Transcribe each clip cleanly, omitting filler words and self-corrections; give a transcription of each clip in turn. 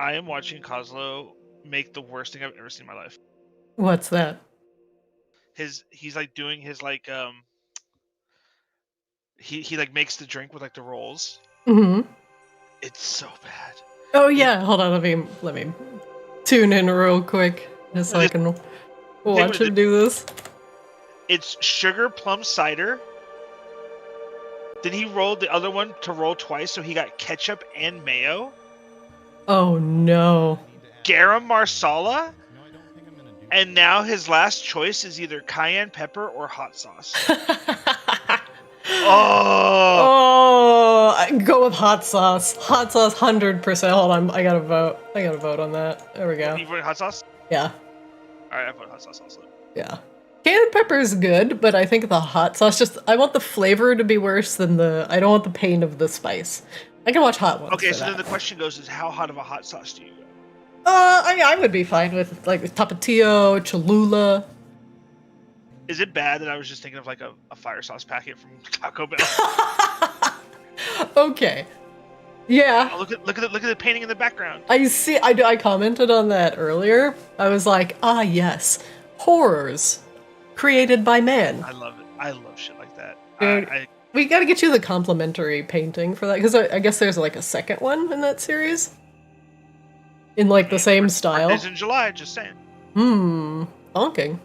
I am watching Kozlo make the worst thing I've ever seen in my life. What's that? He's like doing his like he like makes the drink with like the rolls. Mm-hmm. It's so bad. Oh yeah, hold on, let me tune in real quick just so I can watch him do this. It's sugar plum cider. Then he rolled the other one to roll twice, so he got ketchup and mayo. Oh no. Garam marsala. And now his last choice is either cayenne pepper or hot sauce. Oh, I go with hot sauce. Hot sauce, 100%. Hold on, I gotta vote. I gotta vote on that. There we go. You voting hot sauce? Yeah. All right, I vote hot sauce also. Yeah. Cayenne pepper is good, but I think the hot sauce I want the flavor to be worse than I don't want the pain of the spice. I can watch hot ones. Okay, so then the question goes is how hot of a hot sauce do you go? I would be fine with like Tapatio, Cholula. Is it bad that I was just thinking of like a fire sauce packet from Taco Bell? Okay. Yeah. Oh, look at the painting in the background. I see. I commented on that earlier. I was like, ah, yes, horrors created by man. I love it. I love shit like that. Dude, we got to get you the complimentary painting for that because I guess there's like a second one in that series. In like the same style. It's in July. Just saying. Bonking.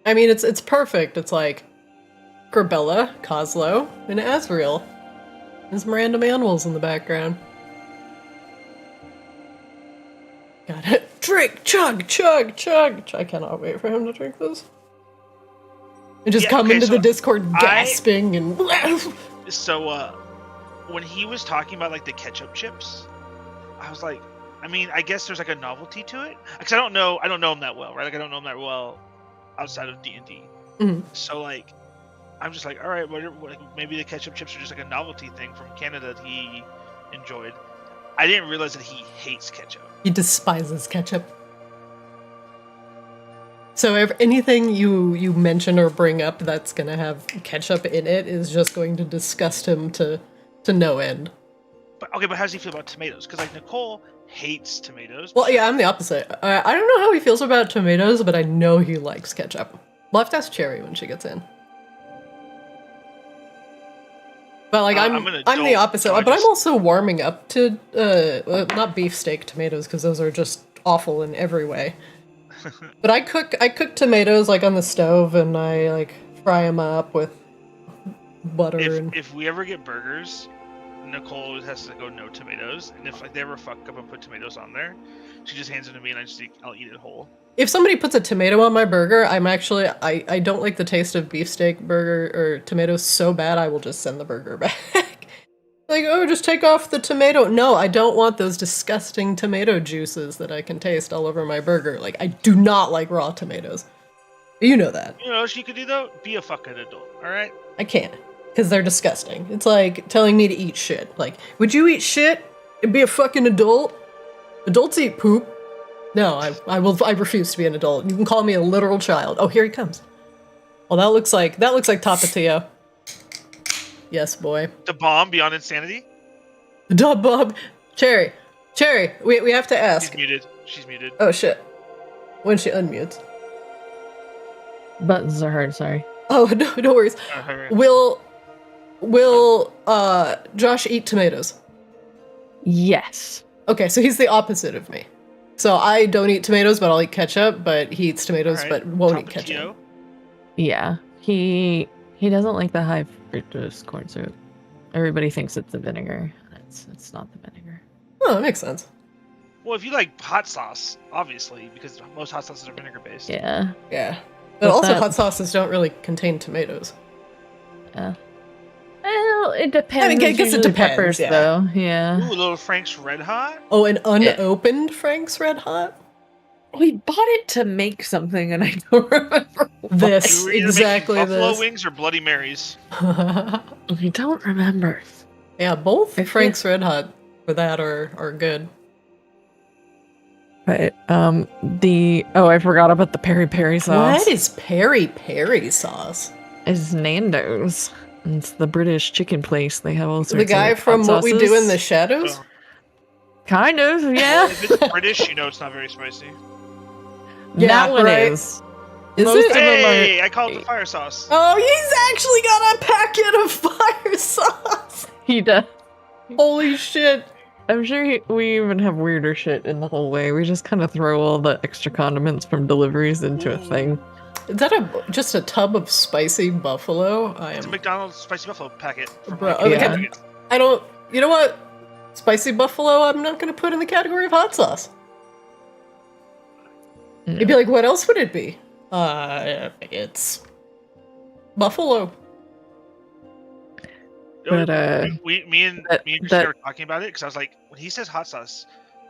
I mean, it's perfect. It's like Corbella, Kozlo, and Asriel. And some random animals in the background. Got it. Drink, chug, chug, chug. I cannot wait for him to drink this. And just come into the Discord gasping and. So, when he was talking about like the ketchup chips, I was like, I mean, I guess there's like a novelty to it because I don't know him that well, right? Like I don't know him that well outside of D&D. So like, I'm just like, all right, maybe the ketchup chips are just like a novelty thing from Canada that he enjoyed. I didn't realize that he hates ketchup. He despises ketchup. So if anything you mention or bring up that's gonna have ketchup in it is just going to disgust him to no end. But how does he feel about tomatoes? Because like Nicole hates tomatoes. Well, yeah, I'm the opposite. I don't know how he feels about tomatoes, but I know he likes ketchup. We'll have to ask Cherry when she gets in. But like I'm the opposite. But I'm also warming up to not beefsteak tomatoes because those are just awful in every way. But I cook tomatoes like on the stove and I like fry them up with butter. If we ever get burgers, Nicole always has to go no tomatoes, and if like they ever fuck up and put tomatoes on there, she just hands it to me and I'll eat it whole. If somebody puts a tomato on my burger, I don't like the taste of beefsteak burger or tomatoes so bad I will just send the burger back. Like, oh, just take off the tomato. No, I don't want those disgusting tomato juices that I can taste all over my burger. Like, I do not like raw tomatoes. You know that. You know what you could do though? Be a fucking adult, alright? I can't. Because they're disgusting. It's like telling me to eat shit. Like, would you eat shit and be a fucking adult? Adults eat poop. No, I refuse to be an adult. You can call me a literal child. Oh, here he comes. Well, that looks like Tapatio. Yes, boy. The bomb beyond insanity? The dub bomb. Cherry, we have to ask. She's muted. Oh shit. When she unmutes. Buttons are hard, sorry. Oh, no worries. Will Josh eat tomatoes? Yes. Okay, so he's the opposite of me. So I don't eat tomatoes, but I'll eat ketchup, but he eats tomatoes, but won't eat ketchup. Yeah, he doesn't like the high fructose corn syrup. Everybody thinks it's the vinegar. It's not the vinegar. Oh, that makes sense. Well, if you like hot sauce, obviously, because most hot sauces are vinegar based. Yeah. Yeah. But also hot sauces don't really contain tomatoes. Yeah. Well, it depends. I mean, I guess it depends, peppers, though. Yeah. Ooh, a little Frank's Red Hot? Oh, an unopened Frank's Red Hot? We bought it to make something, and I don't remember this. Exactly this. Buffalo wings or Bloody Marys? I don't remember. Yeah, both Frank's Red Hot for that are good. But I forgot about the peri peri sauce. What is peri peri sauce? It's Nando's. It's the British chicken place. They have all sorts of The guy from hot What We Do in the sauces. Shadows? Oh. Kind of, yeah. If it's British, you know it's not very spicy. Yeah, That one right. is. Is Most it? of them Hey, are. I call it the fire sauce. Oh, he's actually got a packet of fire sauce. He does. Holy shit. I'm sure we even have weirder shit in the whole way. We just kind of throw all the extra condiments from deliveries into a thing. Is that just a tub of spicy buffalo? It's a McDonald's spicy buffalo packet. From Bro, like, okay. I don't. You know what? Spicy buffalo, I'm not going to put in the category of hot sauce. No. You'd be like, what else would it be? It's buffalo. But, me and Christina that- were talking about it because I was like, when he says hot sauce,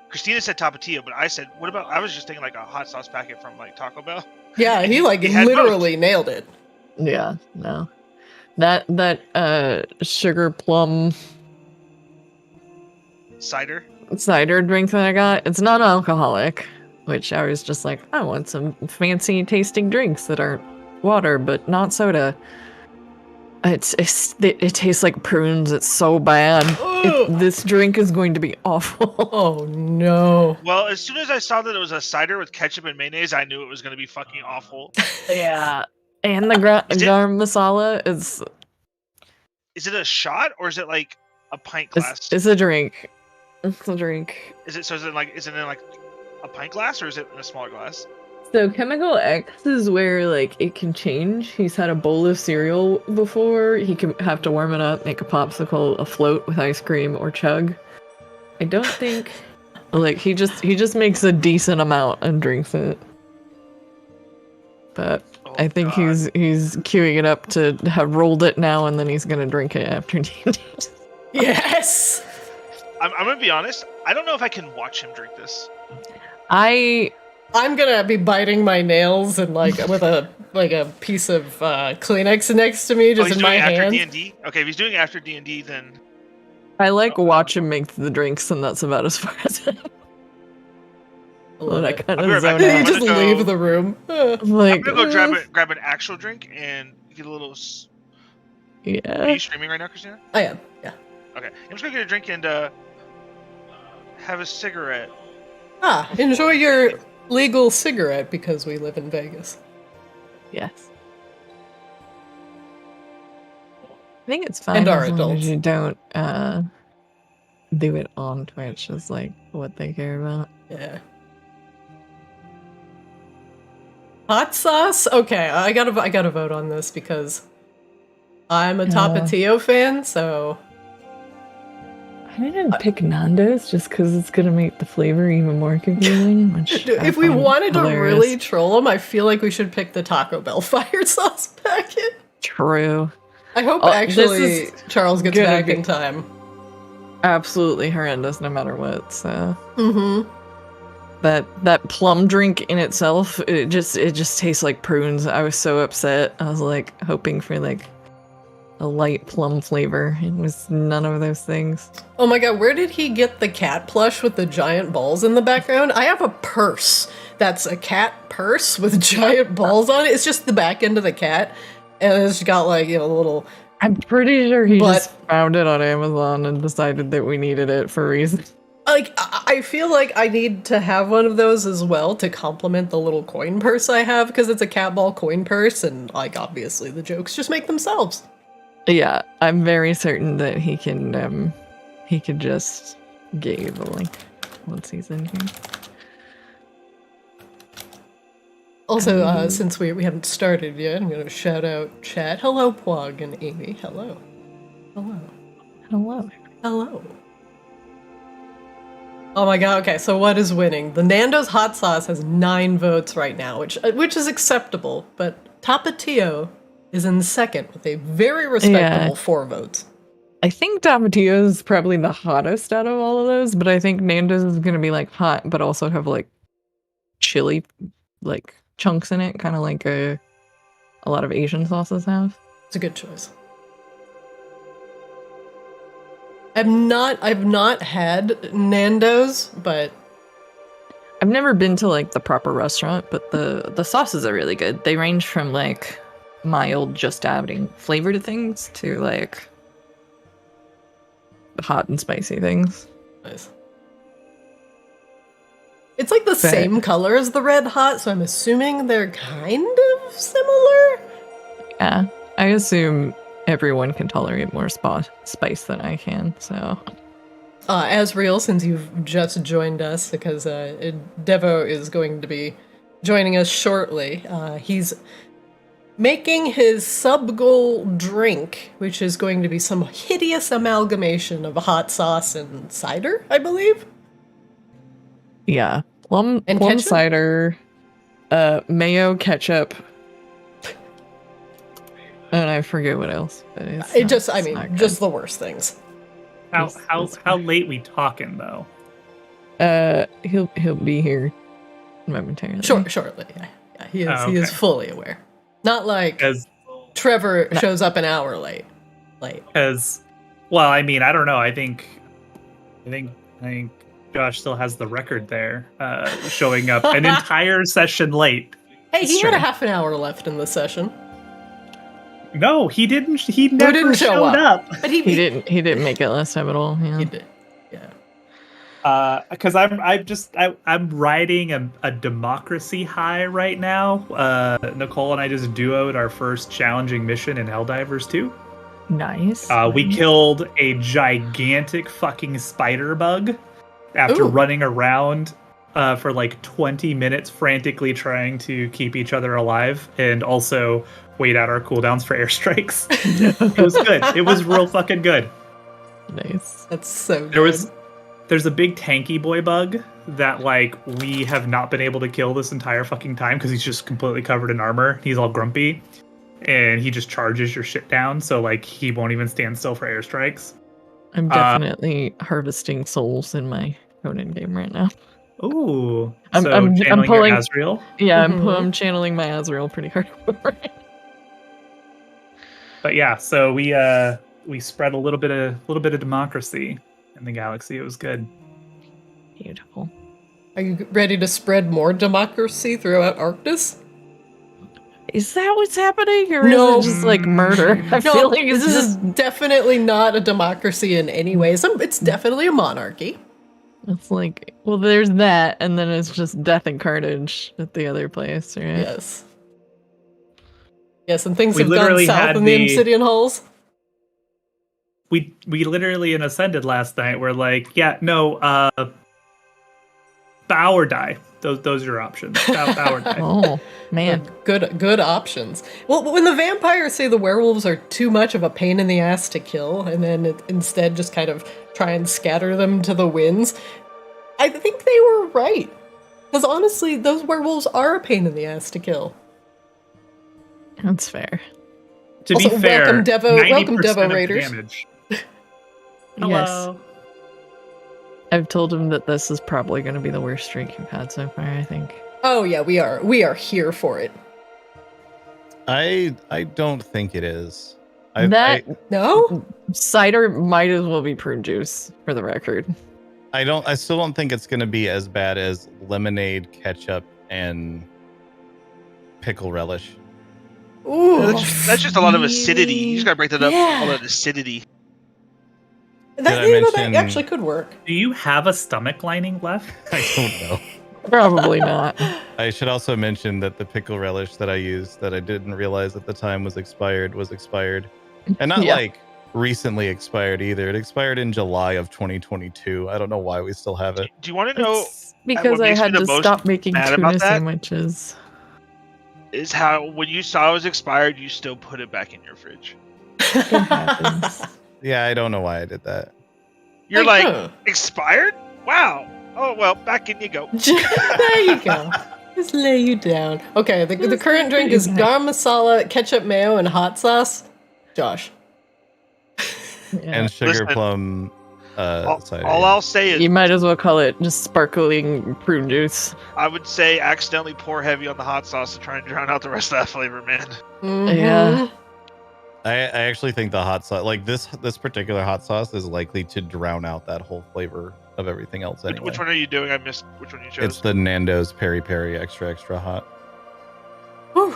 Christina said tapatio, but I said, what about? I was just thinking like a hot sauce packet from like Taco Bell. Yeah, he He had literally nailed it. Yeah, no. That sugar plum Cider. cider drink that I got, it's non-alcoholic, which I was just like, I want some fancy tasting drinks that aren't water but not soda. It tastes like prunes. It's so bad. This drink is going to be awful. Oh no. Well, as soon as I saw that it was a cider with ketchup and mayonnaise, I knew it was going to be fucking awful. Yeah. And the Is it- garam masala is Is it a shot or is it like a pint glass? it's a drink. It's a drink. Is it in like a pint glass or is it in a smaller glass? So chemical X is where like it can change. He's had a bowl of cereal before. He can have to warm it up, make a popsicle, a float with ice cream, or chug. I don't think like he just makes a decent amount and drinks it. But Oh, I think God. he's queuing it up to have rolled it now, and then he's gonna drink it after D&D. Yes. I'm gonna be honest. I don't know if I can watch him drink this. I'm gonna be biting my nails and like with a piece of Kleenex next to me, just he's in doing my it after hand. D&D. Okay, if he's doing it after D&D, then I watch him make the drinks, and that's about as far as I kind I'll be right of back. zone You I'm out. just gonna go- leave the room. I'm like, I'm gonna go grab an actual drink and get a little. Are yeah. you streaming right now, Christina? I am. Yeah. Okay, I'm just gonna get a drink and have a cigarette. Enjoy your legal cigarette because we live in Vegas. Yes. I think it's fine And our as long adults. as you don't do it on Twitch is like what they care about. Yeah. Hot sauce? Okay, I gotta vote on this because I'm a Tapatio fan, so I didn't pick Nando's just because it's gonna make the flavor even more confusing. Which I if we find wanted to hilarious. really troll them, I feel like we should pick the Taco Bell fire sauce packet. True, I hope Oh, actually this is Charles gets gonna back be- in time. absolutely horrendous no matter what. So Mm-hmm. that plum drink in itself, it just tastes like prunes. I was so upset. I was like hoping for like a light plum flavor. It was none of those things. Oh my god, where did he get the cat plush with the giant balls in the background? I have a purse that's a cat purse with giant balls on it. It's just the back end of the cat, and it's got like, you know, a little. I'm pretty sure he But- just found it on Amazon and decided that we needed it for reasons. Like, I feel like I need to have one of those as well to complement the little coin purse I have, because it's a cat ball coin purse, and like obviously the jokes just make themselves. Yeah, I'm very certain that he can just get you the link once he's in here. Also, since we haven't started yet, I'm gonna shout out chat. Hello, Pwog and Amy. Hello. Hello. Hello. Hello. Oh my god, okay, so what is winning? The Nando's hot sauce has 9 votes right now, which is acceptable, but Tapatio is in second with a very respectable 4 votes. I think Tapatio is probably the hottest out of all of those, but I think Nando's is gonna be like hot, but also have like chili like chunks in it, kind of like a lot of Asian sauces have. It's a good choice. I've not had Nando's, but I've never been to like the proper restaurant, but the sauces are really good. They range from like mild, just adding flavor to things to like hot and spicy things. Nice. It's like the same color as the red hot, so I'm assuming they're kind of similar. Yeah, I assume everyone can tolerate more spice than I can, so. Asriel, since you've just joined us, because Devo is going to be joining us shortly, he's making his sub-goal drink, which is going to be some hideous amalgamation of hot sauce and cider, I believe. Yeah, plum cider, mayo, ketchup, and I forget what else. But just the worst things. How late we talking though? He'll be here momentarily. Shortly. Yeah, he is. Oh, okay. He is fully aware. Not like Trevor shows up an hour late. Because, well, I mean, I don't know. I think Josh still has the record there, showing up an entire session late. Hey, he had a half an hour left in the session. No, he didn't. He never didn't show up. But he didn't. He didn't make it last time at all. Yeah. He did. Yeah. Because I'm riding a democracy high right now. Nicole and I just duoed our first challenging mission in Helldivers 2. Nice. We killed a gigantic fucking spider bug after running around for like 20 minutes frantically trying to keep each other alive and also wait out our cooldowns for airstrikes. It was good. It was real fucking good. Nice. That's so good. There's a big tanky boy bug that like we have not been able to kill this entire fucking time because he's just completely covered in armor. He's all grumpy and he just charges your shit down, so like he won't even stand still for airstrikes. I'm definitely harvesting souls in my Conan game right now. Ooh. I'm pulling Asriel? Yeah, I'm channeling my Asriel pretty hard. But yeah, so we spread a little bit of democracy in the galaxy. It was good. Beautiful. Are you ready to spread more democracy throughout Arctis? Is that what's happening, or no. is it just like murder? I feel like this is definitely not a democracy in any way. It's definitely a monarchy. It's like, well, there's that, and then it's just death and carnage at the other place, right? Yes, and things have gone south in the Obsidian Halls. We literally in Ascended last night were like, yeah, no, bow or die. Those are your options. Bow or die. Oh, man. Good options. Well, when the vampires say the werewolves are too much of a pain in the ass to kill, and then instead just kind of try and scatter them to the winds, I think they were right. Because honestly, those werewolves are a pain in the ass to kill. That's fair. To be fair, welcome Devo Raiders. Hello. Yes. I've told him that this is probably going to be the worst streak you've had so far, I think. Oh yeah, we are here for it. I don't think it is. No? Cider might as well be prune juice, for the record. I still don't think it's going to be as bad as lemonade, ketchup, and pickle relish. Ooh, that's just a lot of acidity. You just gotta break that up. All that acidity. That actually could work. Do you have a stomach lining left? I don't know. Probably not. I should also mention that the pickle relish that I used that I didn't realize at the time was expired. And not like recently expired either. It expired in July of 2022. I don't know why we still have it. Do you want to know? Because I had to stop making tuna sandwiches. Is how when you saw it was expired, you still put it back in your fridge. It happens. Yeah, I don't know why I did that. You're like, expired? Wow. Oh, well, back in you go. There you go. Just lay you down. Okay, the current drink is garam masala, ketchup, mayo, and hot sauce. Josh. And sugar plum cider. All I'll say is... You might as well call it just sparkling prune juice. I would say accidentally pour heavy on the hot sauce to try and drown out the rest of that flavor, man. Mm-hmm. Yeah. I actually think the hot sauce, like this particular hot sauce, is likely to drown out that whole flavor of everything else anyway. Which one are you doing? I missed which one you chose. It's the Nando's Peri Peri extra hot. Whew.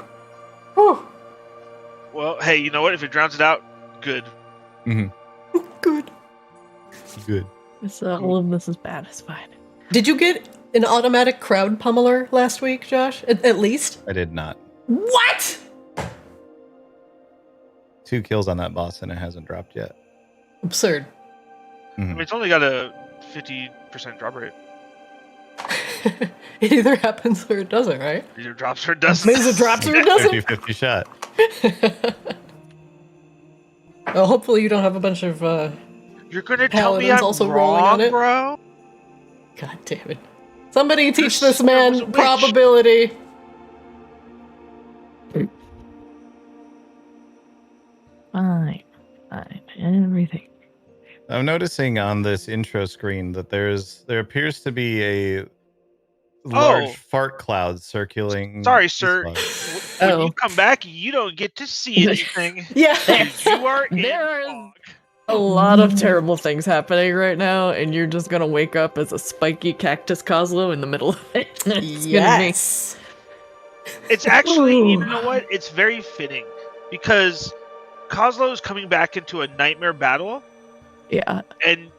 Whew. hey, you know what? If it drowns it out, good. Good. Good. All of this is bad. It's fine. Did you get an automatic crowd pummeler last week, Josh? At least? I did not. What? 2 kills on that boss and it hasn't dropped yet. Absurd. I mean, it's only got a 50% drop rate. It either happens or it doesn't, right? It either drops or it doesn't. Maybe it drops or it doesn't. 50-50 shot. Well, hopefully you don't have a bunch of You're gonna tell me paladins I'm also wrong, rolling on it? bro? God damn it. Somebody teach Your this sister was a man witch. probability. Fine. Everything. I'm noticing on this intro screen that there appears to be a large fart cloud circling. Sorry, sir. this When Oh. you come back, you don't get to see anything. Yeah. You are in There is- fog. A lot of terrible things happening right now, and you're just gonna wake up as a spiky cactus Coslo in the middle of it. It's Yes. It's actually, you know what? It's very fitting because Kozlo is coming back into a nightmare battle, Yeah. and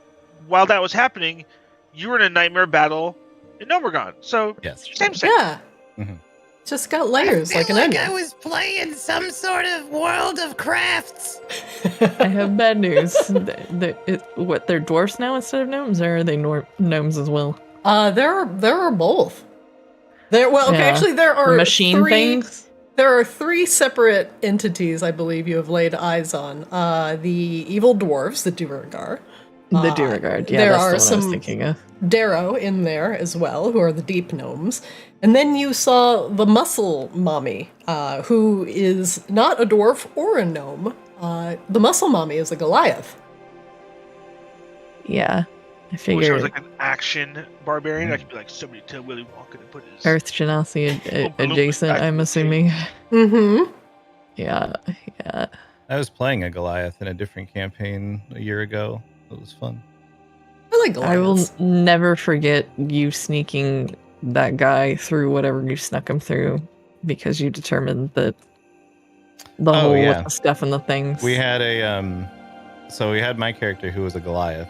while that was happening, you were in a nightmare battle in Nomergon. So Yes. same. Yeah. Mhm. Just got layers like an onion. was playing some sort of World of Crafts. I have bad news. They're dwarfs now instead of gnomes, or are they gnomes as well? There are both. Actually there are Machine three, things? There are 3 separate entities I believe you have laid eyes on. The evil dwarves, the Duergar. The Duergar. Yeah, there that's are the one I was some thinking of. Darrow in there as well, who are the deep gnomes. And then you saw the muscle mommy, who is not a dwarf or a gnome. The muscle mommy is a Goliath. Yeah. I I wish I figured was like an action barbarian. I could be like somebody tell Willy Wonka to put his Earth Genasi Oh, balloon adjacent, back I'm in the assuming. Mm-hmm. Yeah. I was playing a Goliath in a different campaign a year ago. It was fun. I like I will Goliaths. never forget you sneaking that guy through whatever you snuck him through because you determined that the Oh, hole yeah. with the stuff and the things. We had so we had my character who was a Goliath,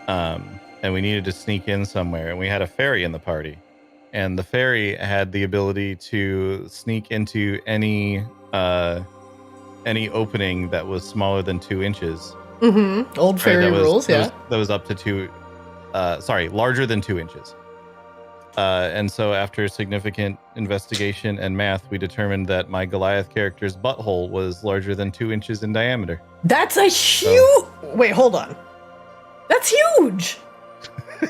and we needed to sneak in somewhere, and we had a fairy in the party, and the fairy had the ability to sneak into any opening that was smaller than 2 inches. Mm-hmm. Old Right, fairy that was- rules, that yeah. was- that was up to 2. Larger than 2 inches. And so after significant investigation and math, we determined that my Goliath character's butthole was larger than 2 inches in diameter. That's a huge... Wait, hold on. That's huge!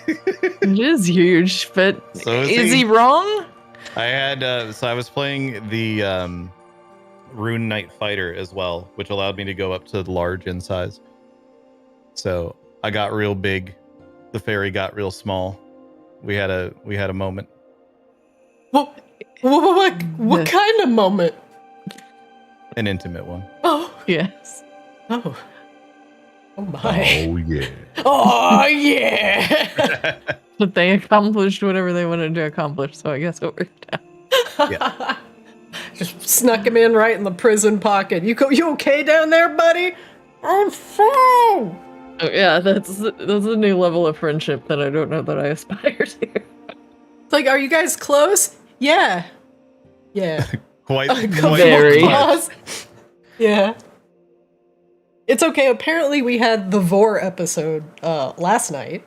It is huge, but So is is he. he wrong? I had so I was playing the Rune Knight Fighter as well, which allowed me to go up to large in size. So I got real big. The fairy got real small. We had a moment. What kind of moment? An intimate one. Oh, Yes. oh. Oh my. yeah. Oh, yeah! But they accomplished whatever they wanted to accomplish, so I guess it worked out. Yeah. Just snuck him in right in the prison pocket. You okay down there, buddy? I'm fine! Oh, yeah, that's a new level of friendship that I don't know that I aspire to. It's like, are you guys close? Yeah. Yeah. Quite Very. Pause. Yeah. It's okay. Apparently, we had the Vor episode last night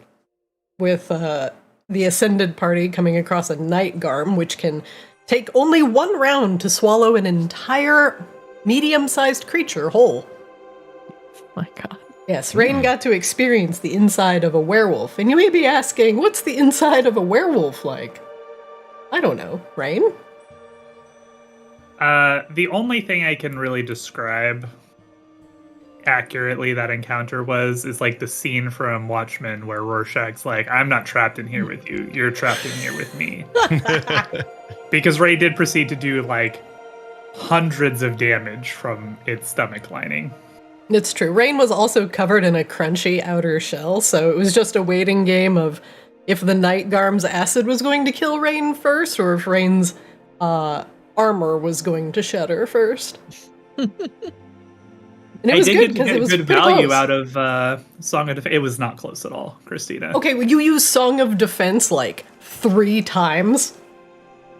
with the Ascended party coming across a night garm, which can take only 1 round to swallow an entire medium-sized creature whole. My God. Yes, Rain got to experience the inside of a werewolf, and you may be asking, what's the inside of a werewolf like? I don't know. Rain? The only thing I can really describe accurately that encounter is like the scene from Watchmen where Rorschach's like, I'm not trapped in here with you, you're trapped in here with me. Because Ray did proceed to do like hundreds of damage from its stomach lining. It's true. Rain was also covered in a crunchy outer shell, so it was just a waiting game of if the Night Garm's acid was going to kill Rain first, or if Rain's armor was going to shatter first. And it I was did good get because it was good pretty value close. out of Song of Defense. It was not close at all, Christina. Okay, well, you use Song of Defense like 3 times,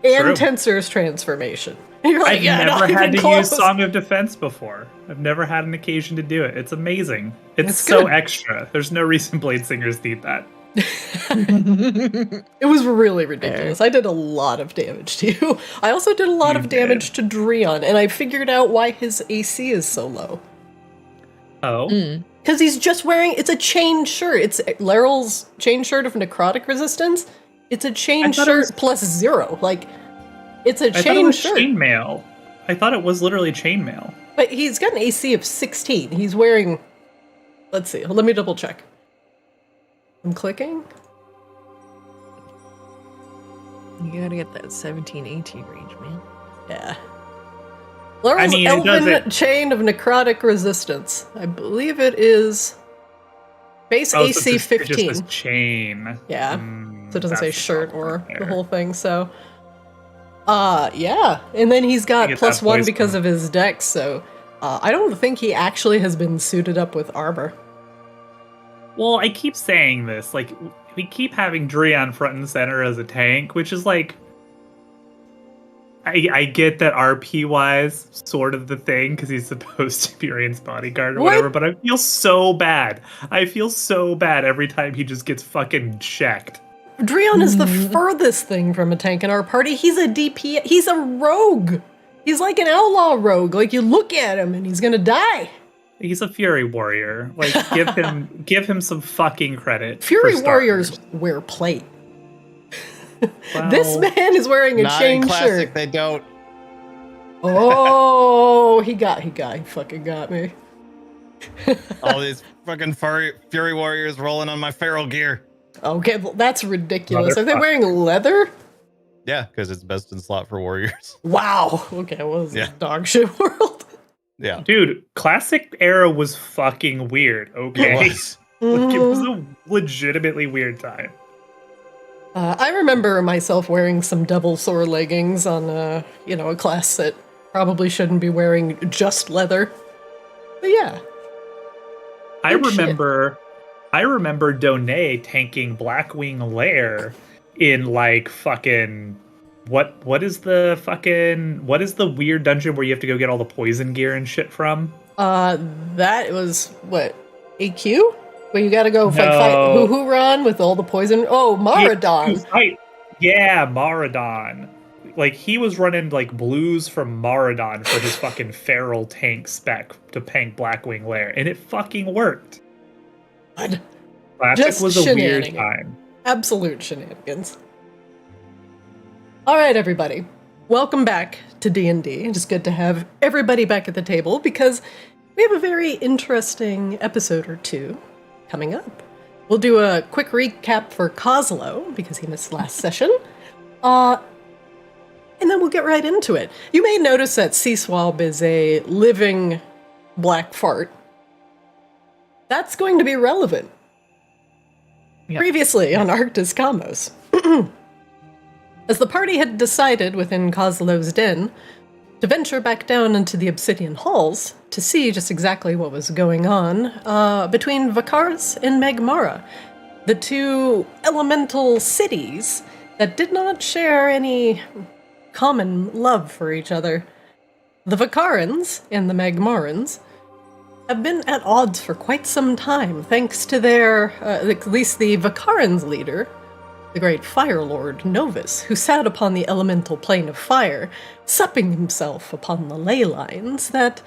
and True. Tensor's transformation. And you're like, I've yeah, never not had even to close. use Song of Defense before. I've never had an occasion to do it. It's amazing. It's It's so good. extra. There's no reason Blade Singers need that. It was really ridiculous. I did a lot of damage to you. I also did a lot You of damage to Dreon, and I figured out why his AC is so low. Oh. Because he's just wearing, it's a chain shirt. It's Laryl's chain shirt of necrotic resistance. It's a chain thought it shirt was- plus 0. Like, it's a I thought it chain was shirt. chainmail. I thought it was literally chainmail. But he's got an AC of 16. He's wearing, let's see, let me double check. I'm clicking. You gotta get that 17, 18 range, man. Yeah. Laryl's mean, it Elven doesn't- Chain of Necrotic Resistance. I believe it is base Oh, AC so it just 15. says chain. Yeah. So it doesn't say That's the shirt problem or there. the whole thing, so. Yeah. And then he's got get plus that 1 voice because from- of his dex, so I don't think he actually has been suited up with armor. Well, I keep saying this. Like, we keep having Dreon front and center as a tank, which is like. I get that RP-wise, sort of the thing, because he's supposed to be Raine's bodyguard or What? whatever, but I feel so bad. I feel so bad every time he just gets fucking checked. Dreon is the furthest thing from a tank in our party. He's a DP. He's a rogue. He's like an outlaw rogue. Like, you look at him and he's gonna die. He's a Fury Warrior. Like, give him some fucking credit. Fury for starters. Warriors wear plate. This Well, man is wearing a Not chain in classic, shirt. they don't. Oh, he fucking got me. All these fucking Fury Warriors rolling on my feral gear. Okay, well, that's ridiculous. Are they Motherfucker. wearing leather? Yeah, because it's best in slot for warriors. Wow. Okay, well, this is Yeah. dog shit world. Yeah. Dude, classic era was fucking weird, okay? It was. Like, it was a legitimately weird time. I remember myself wearing some double sore leggings on, a class that probably shouldn't be wearing just leather. But yeah. I Good shit. remember Donet tanking Blackwing Lair in like fucking what is the weird dungeon where you have to go get all the poison gear and shit from? That was, what, AQ? Where you gotta go fight No. Huhuran with all the poison. Oh, Maradon. Yeah, Maradon. Like, he was running like blues from Maradon for his fucking feral tank spec to tank Blackwing Lair, and it fucking worked. God. Classic Just was a weird shenanigans. time. Absolute shenanigans. All right, everybody. Welcome back to D&D. It's good to have everybody back at the table because we have a very interesting episode or two coming up. We'll do a quick recap for Coslow because he missed last session. And then we'll get right into it. You may notice that Seaswab is a living black fart. That's going to be relevant. Yep. Previously on Arctis Kaamos. As the party had decided within Coslow's den to venture back down into the Obsidian Halls to see just exactly what was going on between Vakars and Magmara, the two elemental cities that did not share any common love for each other. The Vakarans and the Magmarans have been at odds for quite some time, thanks to their, at least the Vakarans' leader, the great Fire Lord Novus, who sat upon the elemental plane of fire, supping himself upon the ley lines that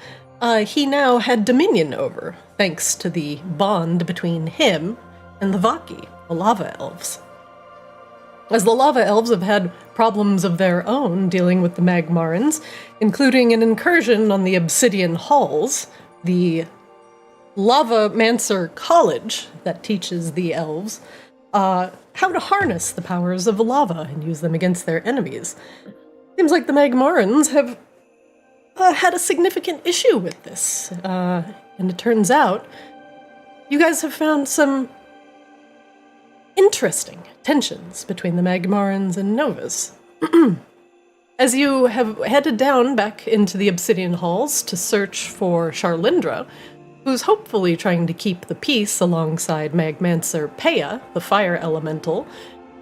he now had dominion over, thanks to the bond between him and the Vaki, the lava elves. As the lava elves have had problems of their own dealing with the Magmarans, including an incursion on the Obsidian Halls, the lavamancer college that teaches the elves how to harness the powers of lava and use them against their enemies. Seems like the Magmarans have had a significant issue with this, and it turns out you guys have found some interesting tensions between the Magmarans and Novus. As you have headed down back into the Obsidian Halls to search for Charlindra, who's hopefully trying to keep the peace alongside Magmancer Peya, the fire elemental,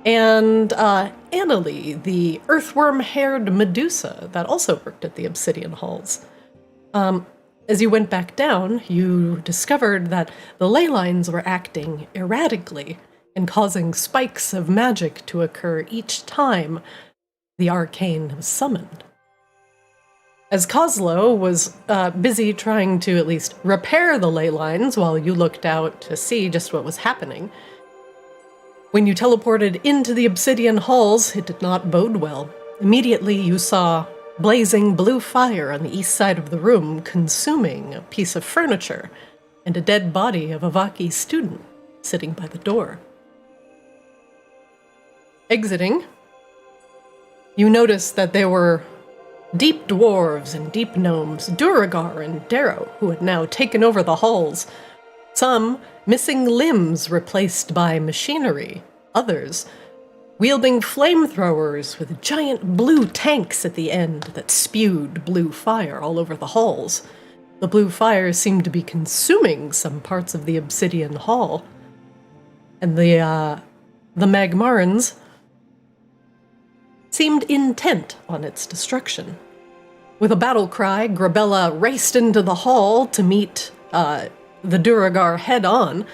and Annalie, the earthworm-haired Medusa that also worked at the Obsidian Halls. As you went back down, you discovered that the ley lines were acting erratically and causing spikes of magic to occur each time the arcane was summoned. As Kozlo was busy trying to at least repair the ley lines while you looked out to see just what was happening, when you teleported into the Obsidian Halls, it did not bode well. Immediately you saw blazing blue fire on the east side of the room, consuming a piece of furniture and a dead body of a Vaki student sitting by the door. Exiting, you noticed that there were deep dwarves and deep gnomes, Duragar and Darrow, who had now taken over the halls. Some missing limbs replaced by machinery, others wielding flamethrowers with giant blue tanks at the end that spewed blue fire all over the halls. The blue fire seemed to be consuming some parts of the Obsidian Hall. And the Magmarans seemed intent on its destruction. With a battle cry, Grabella raced into the hall to meet the Duragar head-on,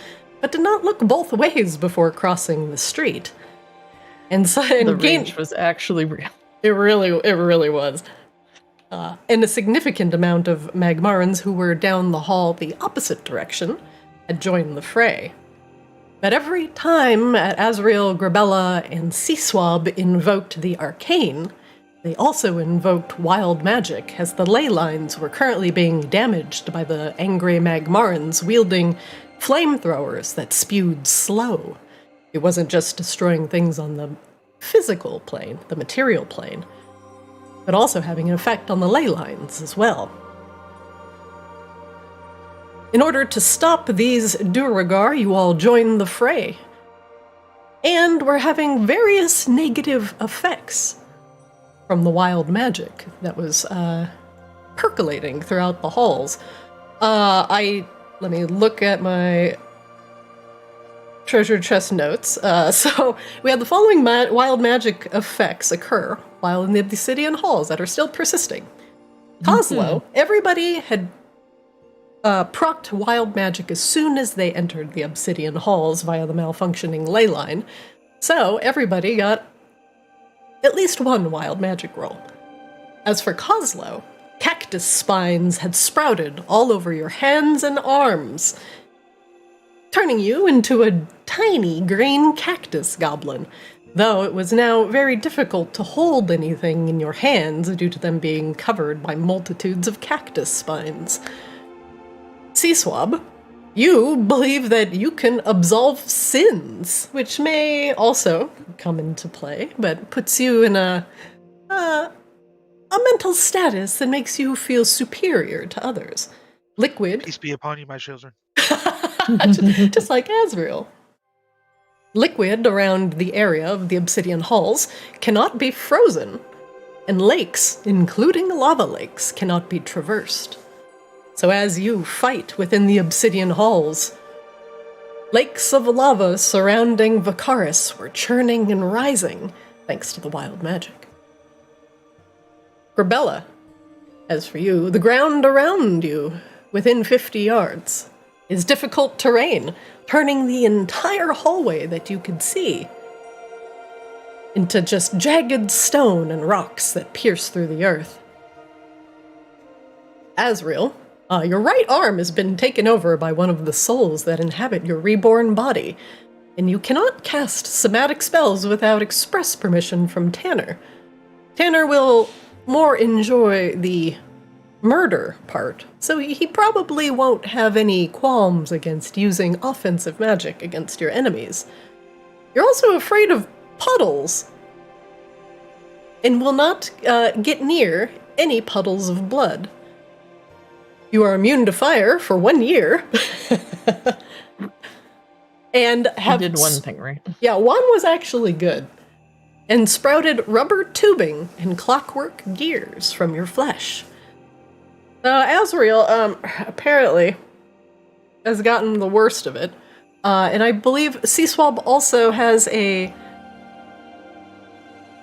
but did not look both ways before crossing the street. And so the range was actually real. It really was. And a significant amount of Magmarans who were down the hall the opposite direction had joined the fray. But every time Azrael, Grabella, and Seaswab invoked the arcane, they also invoked wild magic, as the ley lines were currently being damaged by the angry Magmarans wielding flamethrowers that spewed slow. It wasn't just destroying things on the physical plane, the material plane, but also having an effect on the ley lines as well. In order to stop these Duragar, you all joined the fray, and were having various negative effects from the wild magic that was percolating throughout the halls. Let me look at my treasure chest notes. So we had the following wild magic effects occur while in the Obsidian Halls that are still persisting. Kozlo, everybody had procced wild magic as soon as they entered the Obsidian Halls via the malfunctioning ley line, so everybody got at least one wild magic roll. As for Kozlo, cactus spines had sprouted all over your hands and arms, turning you into a tiny green cactus goblin, though it was now very difficult to hold anything in your hands due to them being covered by multitudes of cactus spines. Seaswab, you believe that you can absolve sins, which may also come into play, but puts you in a mental status that makes you feel superior to others. Liquid, Peace be upon you, my children. just like Azrael. Liquid around the area of the Obsidian Halls cannot be frozen, and lakes, including lava lakes, cannot be traversed. So as you fight within the Obsidian Halls, lakes of lava surrounding Vicaris were churning and rising thanks to the wild magic. Grabella, as for you, the ground around you, within 50 yards, is difficult terrain, turning the entire hallway that you could see into just jagged stone and rocks that pierce through the earth. Azrael, your right arm has been taken over by one of the souls that inhabit your reborn body, and you cannot cast somatic spells without express permission from Tanner. Tanner will more enjoy the murder part, so he probably won't have any qualms against using offensive magic against your enemies. You're also afraid of puddles, and will not get near any puddles of blood. You are immune to fire for 1 year. And have... You did one thing right. Yeah, one was actually good. and sprouted rubber tubing and clockwork gears from your flesh. Azrael, apparently, has gotten the worst of it. And I believe Seaswab also has a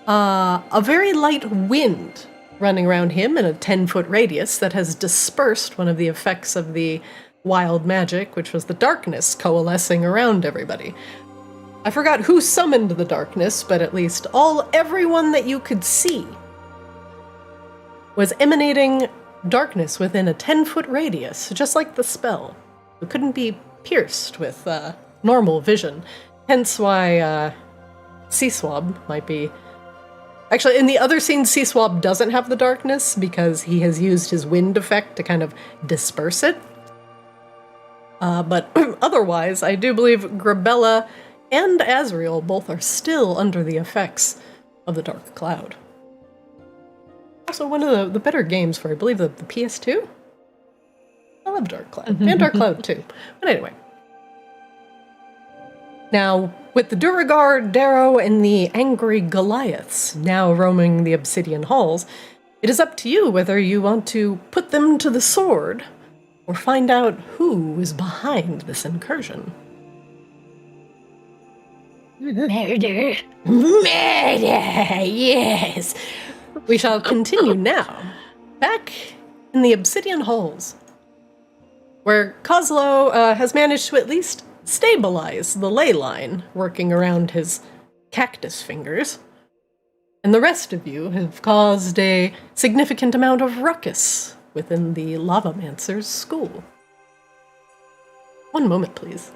very light wind running around him in a 10-foot radius that has dispersed one of the effects of the wild magic, which was the darkness coalescing around everybody. I forgot who summoned the darkness, but at least everyone that you could see was emanating darkness within a 10-foot radius, just like the spell. It couldn't be pierced with normal vision. Hence why Seaswab might be... Actually, in the other scene, Seaswab doesn't have the darkness because he has used his wind effect to kind of disperse it. But otherwise, I do believe Grabella and Azrael both are still under the effects of the Dark Cloud. Also, one of the better games for, I believe, the PS2? I love Dark Cloud. And Dark Cloud, too. But anyway. Now, with the Duragar, Darrow, and the angry Goliaths now roaming the Obsidian Halls, it is up to you whether you want to put them to the sword or find out who is behind this incursion. Murder. Yes. We shall continue now, back in the Obsidian Halls, where Kozlo has managed to at least stabilize the ley line working around his cactus fingers, and the rest of you have caused a significant amount of ruckus within the lavamancer's school. One moment, please.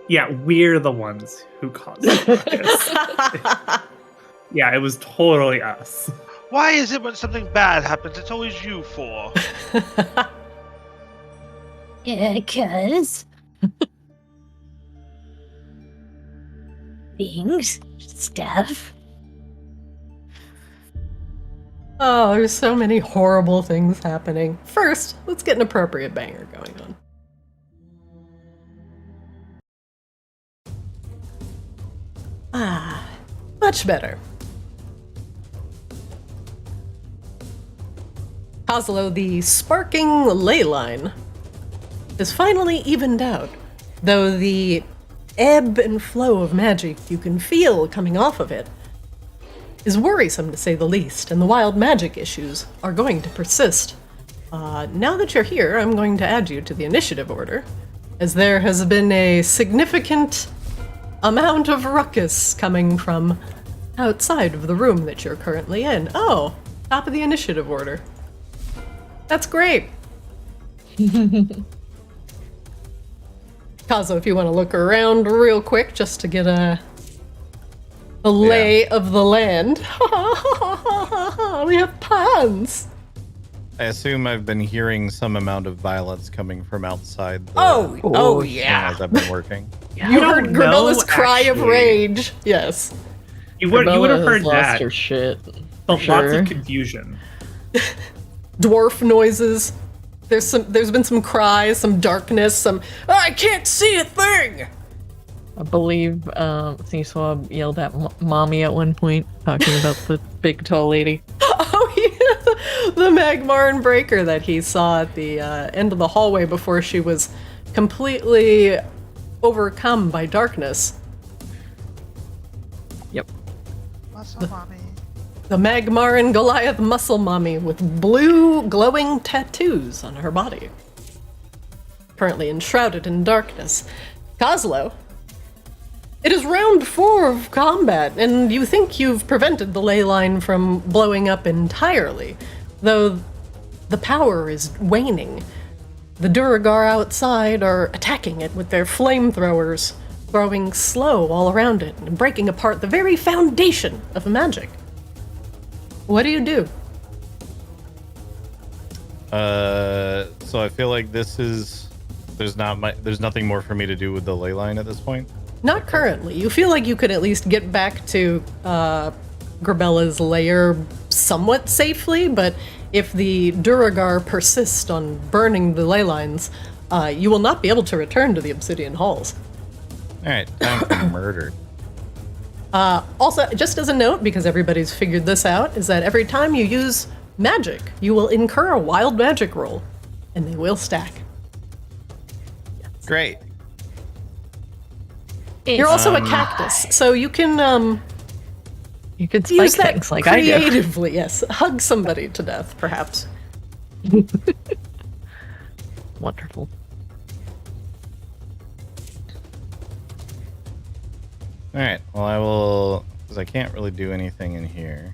Yeah, we're the ones who caused it. Yeah, it was totally us. Why is it when something bad happens, it's always you four? Yeah, 'cause things, stuff. Oh, there's so many horrible things happening. First, let's get an appropriate banger going on. Ah, much better. Kozlo, the sparking ley line, is finally evened out, though the ebb and flow of magic you can feel coming off of it is worrisome to say the least, and the wild magic issues are going to persist. Now that you're here, I'm going to add you to the initiative order, as there has been a significant amount of ruckus coming from outside of the room that you're currently in. Oh, top of the initiative order. That's great. Kazo, if you want to look around real quick just to get a lay of the land. We have puns. I assume I've been hearing some amount of violence coming from outside the Oh yeah. as I've been working. You heard Grabella's cry of actually. rage. Yes. You would have heard lost that. her shit. But Sure. lots of confusion. Dwarf noises. There's been some cries, some darkness, some I can't see a thing. I believe Seaswab yelled at mommy at one point, talking about the big tall lady. Oh yeah, the Magmar Breaker that he saw at the end of the hallway before she was completely overcome by darkness. Yep. Muscle mommy. The Magmar Goliath muscle mommy with blue glowing tattoos on her body. Currently enshrouded in darkness. Kozlo, it is round 4 of combat, and you think you've prevented the ley line from blowing up entirely, though the power is waning. The Duragar outside are attacking it with their flamethrowers, throwing slow all around it and breaking apart the very foundation of magic. What do you do? So I feel like there's nothing more for me to do with the ley line at this point. Not currently. You feel like you could at least get back to Grabella's lair somewhat safely, but if the Duragar persist on burning the ley lines, you will not be able to return to the Obsidian Halls. All right, time for murder. Also, just as a note, because everybody's figured this out, is that every time you use magic, you will incur a wild magic roll, and they will stack. Great. You're also a cactus, so you can You could spike use that things like I do. creatively. Yes, hug somebody to death, perhaps. Wonderful. All right. Well, I will, because I can't really do anything in here.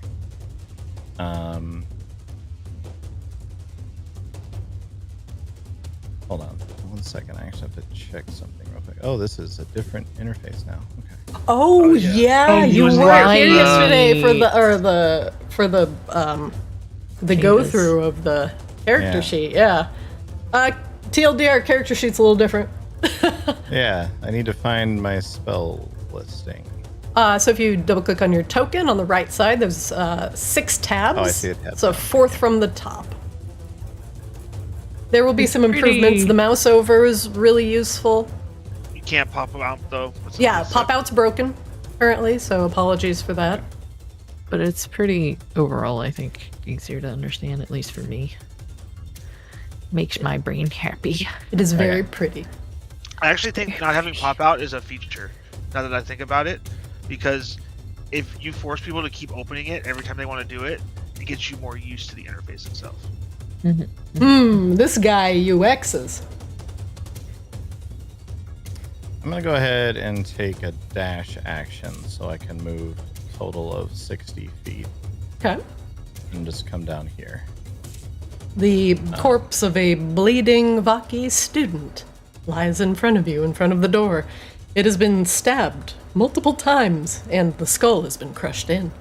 Hold on 1 second. I actually have to check something real quick. Oh, this is a different interface now. Okay. Oh yeah, he you was were right. here yesterday for the go through of the character Yeah. sheet. Yeah. TLDR character sheet's a little different. Yeah, I need to find my spell listing. So if you double click on your token on the right side, there's 6 tabs. Oh, I see a tab. So 4th from the top. There will be some pretty- improvements. The mouse over is really useful. You can't pop them out though. What's Yeah, the- pop out's broken currently, so apologies for that. But it's pretty, overall, I think, easier to understand, at least for me. Makes my brain happy. It is very Okay. pretty. I actually think not having pop out is a feature. Now that I think about it, because if you force people to keep opening it every time they want to do it, it gets you more used to the interface itself. This guy UXs. I'm going to go ahead and take a dash action so I can move a total of 60 feet Okay. and just come down here. The corpse of a bleeding Vaki student lies in front of you, in front of the door. It has been stabbed multiple times, and the skull has been crushed in.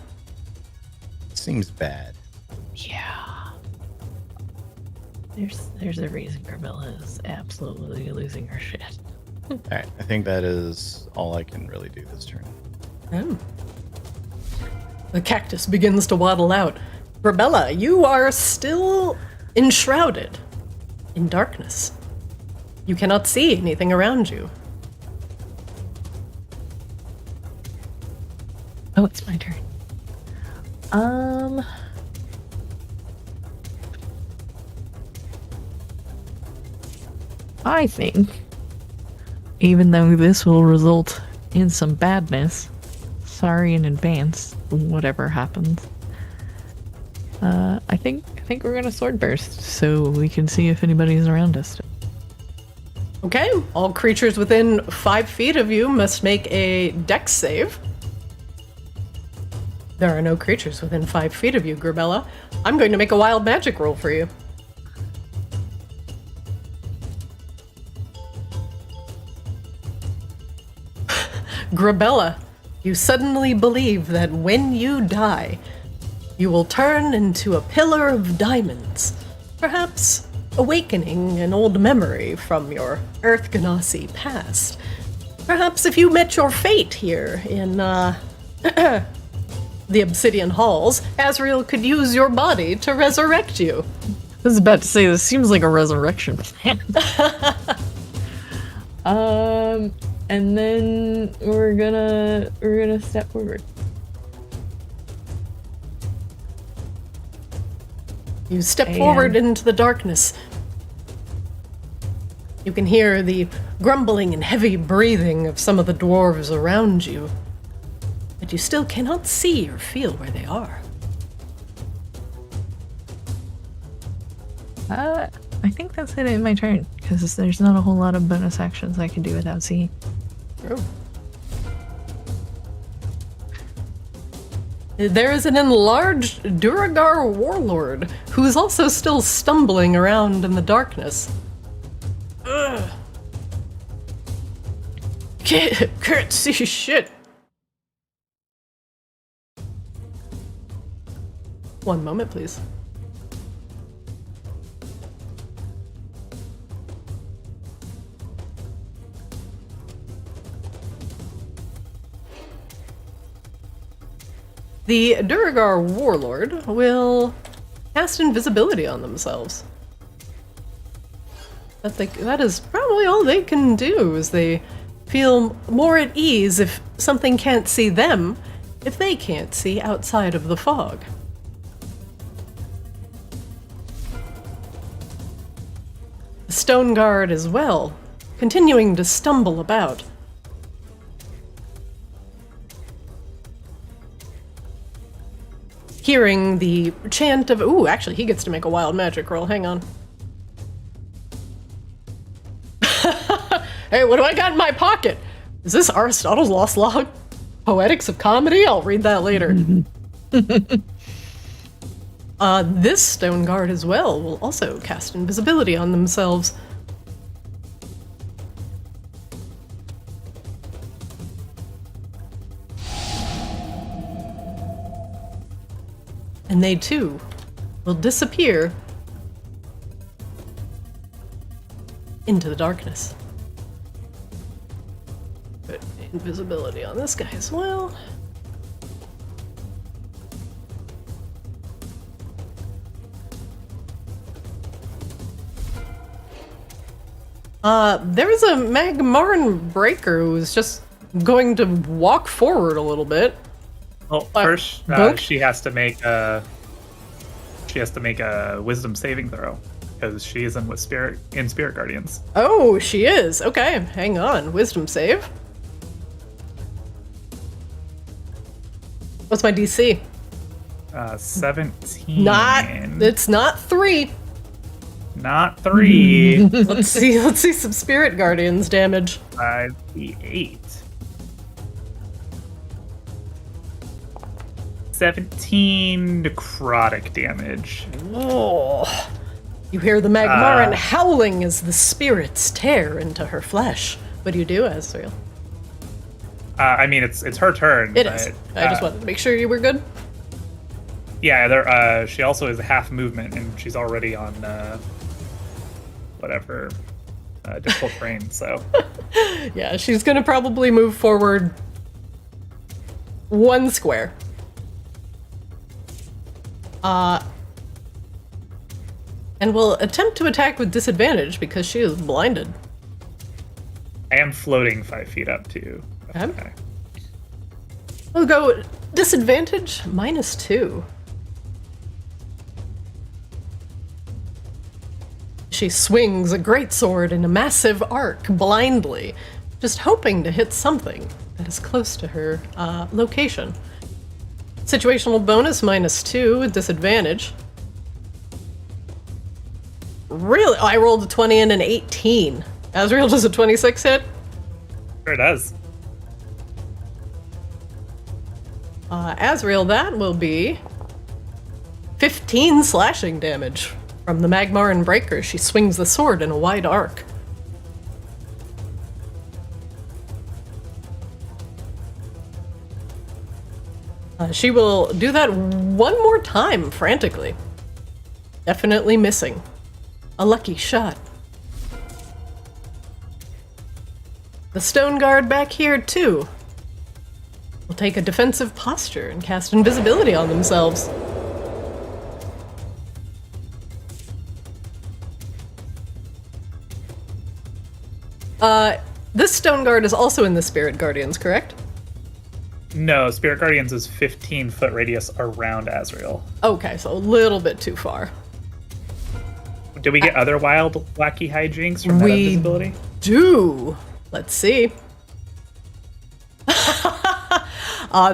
Seems bad. Yeah. There's a reason Garbella is absolutely losing her shit. All right, I think that is all I can really do this turn. Oh. The cactus begins to waddle out. Rebella, you are still enshrouded in darkness. You cannot see anything around you. Oh, it's my turn. I think, even though this will result in some badness, sorry in advance, whatever happens. I think we're gonna sword burst so we can see if anybody's around us. Okay, all creatures within 5 feet of you must make a dex save. There are no creatures within 5 feet of you, Grabella. I'm going to make a wild magic roll for you. Grabella, you suddenly believe that when you die, you will turn into a pillar of diamonds, perhaps awakening an old memory from your Earth Ganassi past. Perhaps if you met your fate here in, the Obsidian Halls, Azrael could use your body to resurrect you. I was about to say, this seems like a resurrection plan. And then we're gonna step forward. You step forward into the darkness. You can hear the grumbling and heavy breathing of some of the dwarves around you, but you still cannot see or feel where they are. I think that's it in my turn, because there's not a whole lot of bonus actions I can do without seeing. Oh. There is an enlarged Duragar warlord who is also still stumbling around in the darkness. Ugh. Can't see shit. One moment, please. The Duragar warlord will cast invisibility on themselves. That is probably all they can do, as they feel more at ease if something can't see them if they can't see outside of the fog. The stone guard as well, continuing to stumble about. Hearing the chant of... Ooh, actually, he gets to make a wild magic roll. Hang on. Hey, what do I got in my pocket? Is this Aristotle's Lost Log? Poetics of Comedy? I'll read that later. This stone guard as well will also cast invisibility on themselves. And they too will disappear into the darkness. Put invisibility on this guy as well. There's a Magmarn breaker who's just going to walk forward a little bit. Well, first she has to make a wisdom saving throw because she isn't with spirit guardians. Oh, she is. Okay, hang on. Wisdom save. What's my DC? 17. It's not 3. Not 3. Let's see some spirit guardians damage. 5d8. 17 necrotic damage. Oh. You hear the Magmaran howling as the spirits tear into her flesh. What do you do, Azrael? I mean, it's her turn. It is. I just wanted to make sure you were good. Yeah, she also has half movement, and she's already on whatever difficult terrain. So yeah, she's gonna probably move forward 1 square. And will attempt to attack with disadvantage because she is blinded. I am floating 5 feet up too. Okay. We'll go disadvantage -2. She swings a greatsword in a massive arc blindly, just hoping to hit something that is close to her location. Situational bonus -2 with disadvantage. Really? I rolled a 20 and an 18. Azrael, does a 26 hit? Sure does. Azrael, that will be 15 slashing damage from the Magmaran Breaker. She swings the sword in a wide arc. She will do that one more time, frantically. Definitely missing. A lucky shot. The stone guard back here, too, will take a defensive posture and cast invisibility on themselves. This stone guard is also in the Spirit Guardians, correct? No, Spirit Guardians is 15-foot radius around Azrael. Okay, so a little bit too far. Did we get other wild, wacky hijinks from that invisibility? Do. Let's see.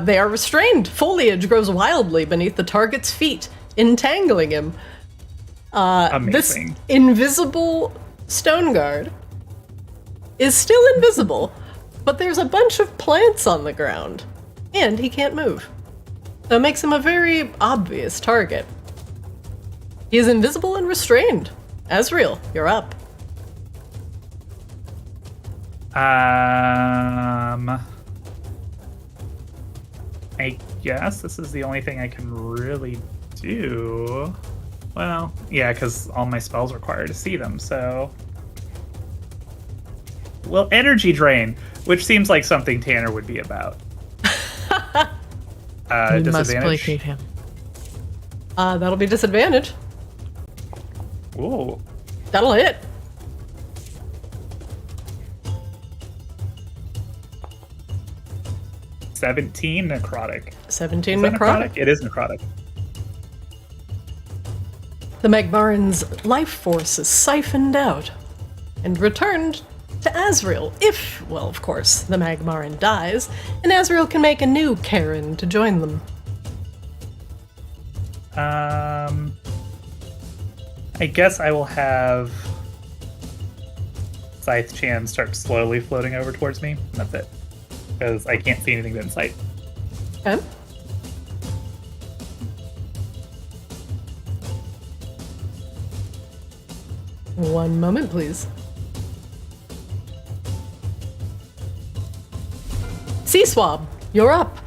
They are restrained. Foliage grows wildly beneath the target's feet, entangling him. Amazing. This invisible stone guard is still invisible, but there's a bunch of plants on the ground, and he can't move. So it makes him a very obvious target. He is invisible and restrained. Azrael, you're up. I guess this is the only thing I can really do. Well, yeah, because all my spells require to see them, so... Well, energy drain, which seems like something Tanner would be about. You must Disadvantage. placate him. That'll be disadvantage. Ooh. That'll hit. 17 necrotic. 17 Is that necrotic. It is necrotic. The Magmaran's life force is siphoned out and returned to Azrael if, well, of course, the Magmaran dies, and Azrael can make a new Karen to join them. I guess I will have Scythe Chan start slowly floating over towards me. That's it. Because I can't see anything but in sight. Okay. One moment, please. Sea Swab, you're up.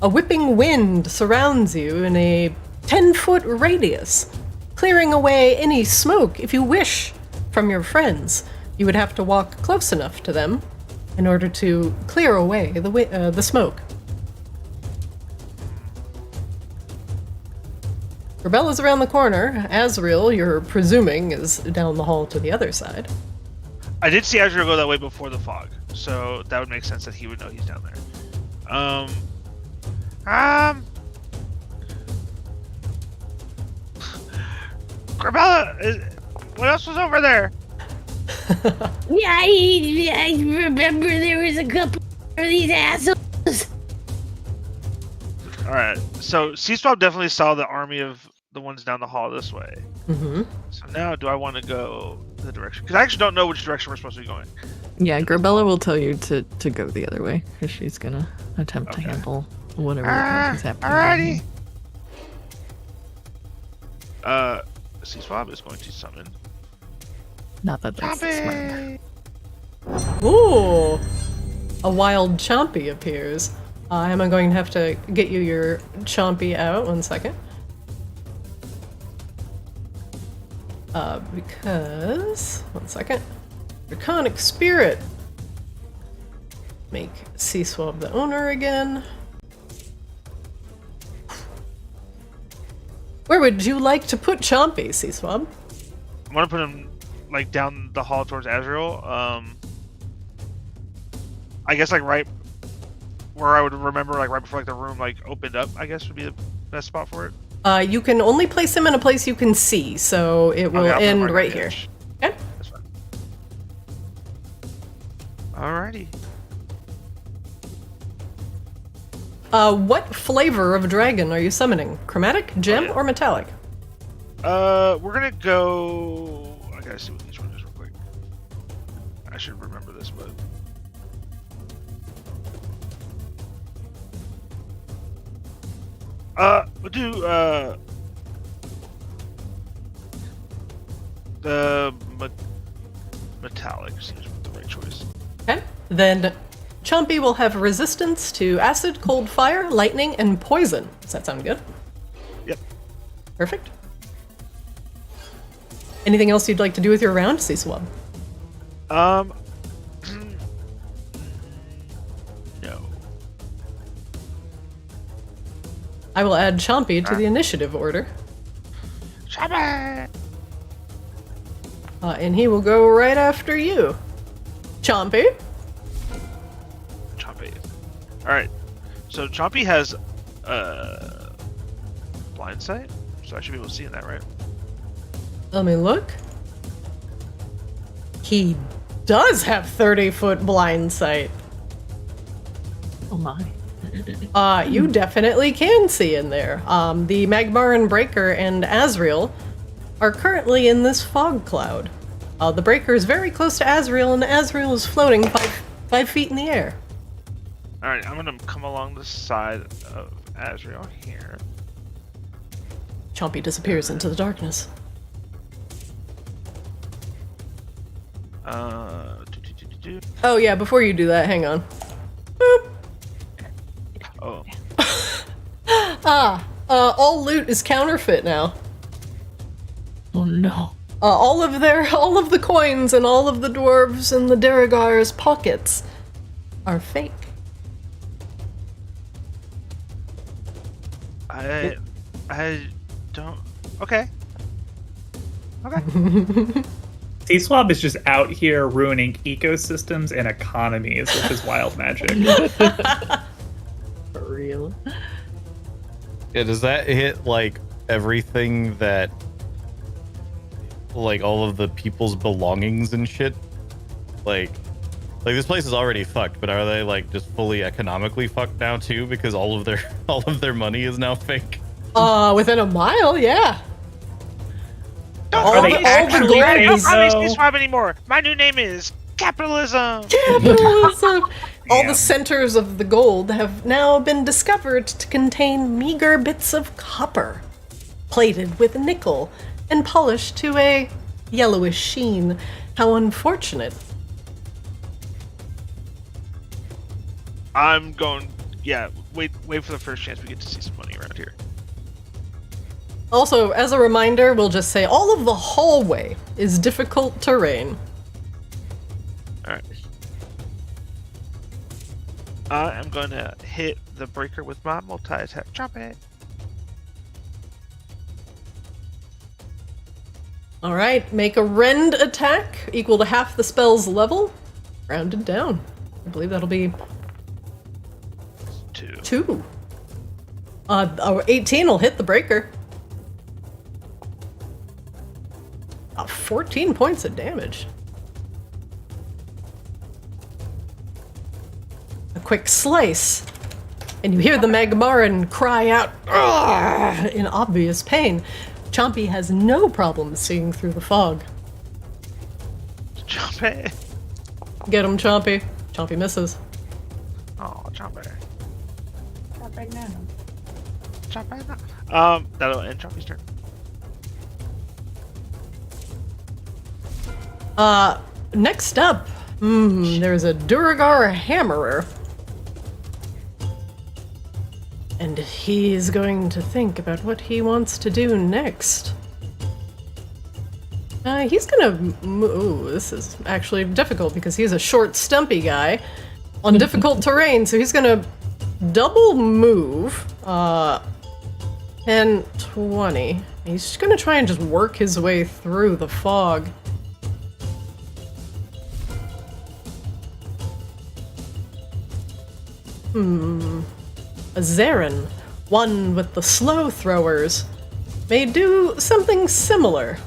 A whipping wind surrounds you in a 10-foot radius, clearing away any smoke if you wish from your friends. You would have to walk close enough to them in order to clear away the smoke. Rebella's around the corner. Azrael, you're presuming, is down the hall to the other side. I did see Azrael go that way before the fog, so that would make sense that he would know he's down there. Rebella, what else was over there? Yeah, I remember there was a couple of these assholes. Alright, so C-Swap definitely saw the army of the ones down the hall this way. Mm-hmm. So now do I want to go the direction? Because I actually don't know which direction we're supposed to be going. Yeah, Grabella will tell you to go the other way, because she's gonna attempt to handle whatever is happening. Alrighty. C-Swab is going to summon. Not that that's smart. Ooh! A wild Chompy appears. Am I going to have to get you your Chompy out? 1 second. Because... 1 second. Draconic Spirit. Make C-Swab the owner again. Where would you like to put Chompy, C-Swab? I'm going to put him like down the hall towards Azrael. I guess like right where I would remember, like right before like the room like opened up, I guess would be the best spot for it. You can only place him in a place you can see, so it will end right here. Okay. That's fine. Alrighty. What flavor of dragon are you summoning? Chromatic, gem, or metallic? We're gonna go. I gotta see what each one is real quick. I should remember this, but. We'll do, the metallic seems the right choice. Okay. Then Chompy will have resistance to acid, cold, fire, lightning, and poison. Does that sound good? Yep. Perfect. Anything else you'd like to do with your round, C-Swab? No. I will add Chompy to the initiative order. Chompy! And he will go right after you. Chompy? Chompy. Alright. So Chompy has blind sight, so I should be able to see in that, right? Let me look. He does have 30-foot blind sight. Oh my. You definitely can see in there. The Magmaran Breaker and Azrael are currently in this fog cloud. The Breaker is very close to Azrael, and Azrael is floating 5 feet in the air. Alright, I'm gonna come along the side of Azrael here. Chompy disappears into the darkness. Oh yeah, before you do that, hang on. Boop. Oh. All loot is counterfeit now. Oh no. All of the coins and all of the dwarves and the Derigar's pockets are fake. I don't. Okay. T-Swab is just out here ruining ecosystems and economies with his wild magic. real. Yeah, does that hit like everything that, like all of the people's belongings and shit? Like this place is already fucked, but are they like just fully economically fucked now too? Because all of their money is now fake. Within a mile, yeah. Don't the call me swab anymore. My new name is capitalism. Capitalism. All the centers of the gold have now been discovered to contain meager bits of copper, plated with nickel and polished to a yellowish sheen. How unfortunate. I'm going. Yeah, wait for the first chance we get to see some money around here. Also, as a reminder, we'll just say all of the hallway is difficult terrain. Alright. I'm gonna hit the breaker with my multi-attack. Chop it. Alright, make a rend attack equal to half the spell's level. Rounded down. I believe that'll be 2. 18 will hit the breaker. 14 points of damage. A quick slice, and you hear the Magmaran cry out in obvious pain. Chompy has no problem seeing through the fog. Chompy. Get him, Chompy. Chompy misses. Oh, Chompy. Chompy now. That'll end Chompy's turn. Next up, there's a Duragar Hammerer. And he's going to think about what he wants to do next. He's gonna ooh, this is actually difficult because he's a short, stumpy guy on difficult terrain, so he's gonna double move, 10, 20. He's gonna try and just work his way through the fog. A Zarin, one with the slow throwers, may do something similar.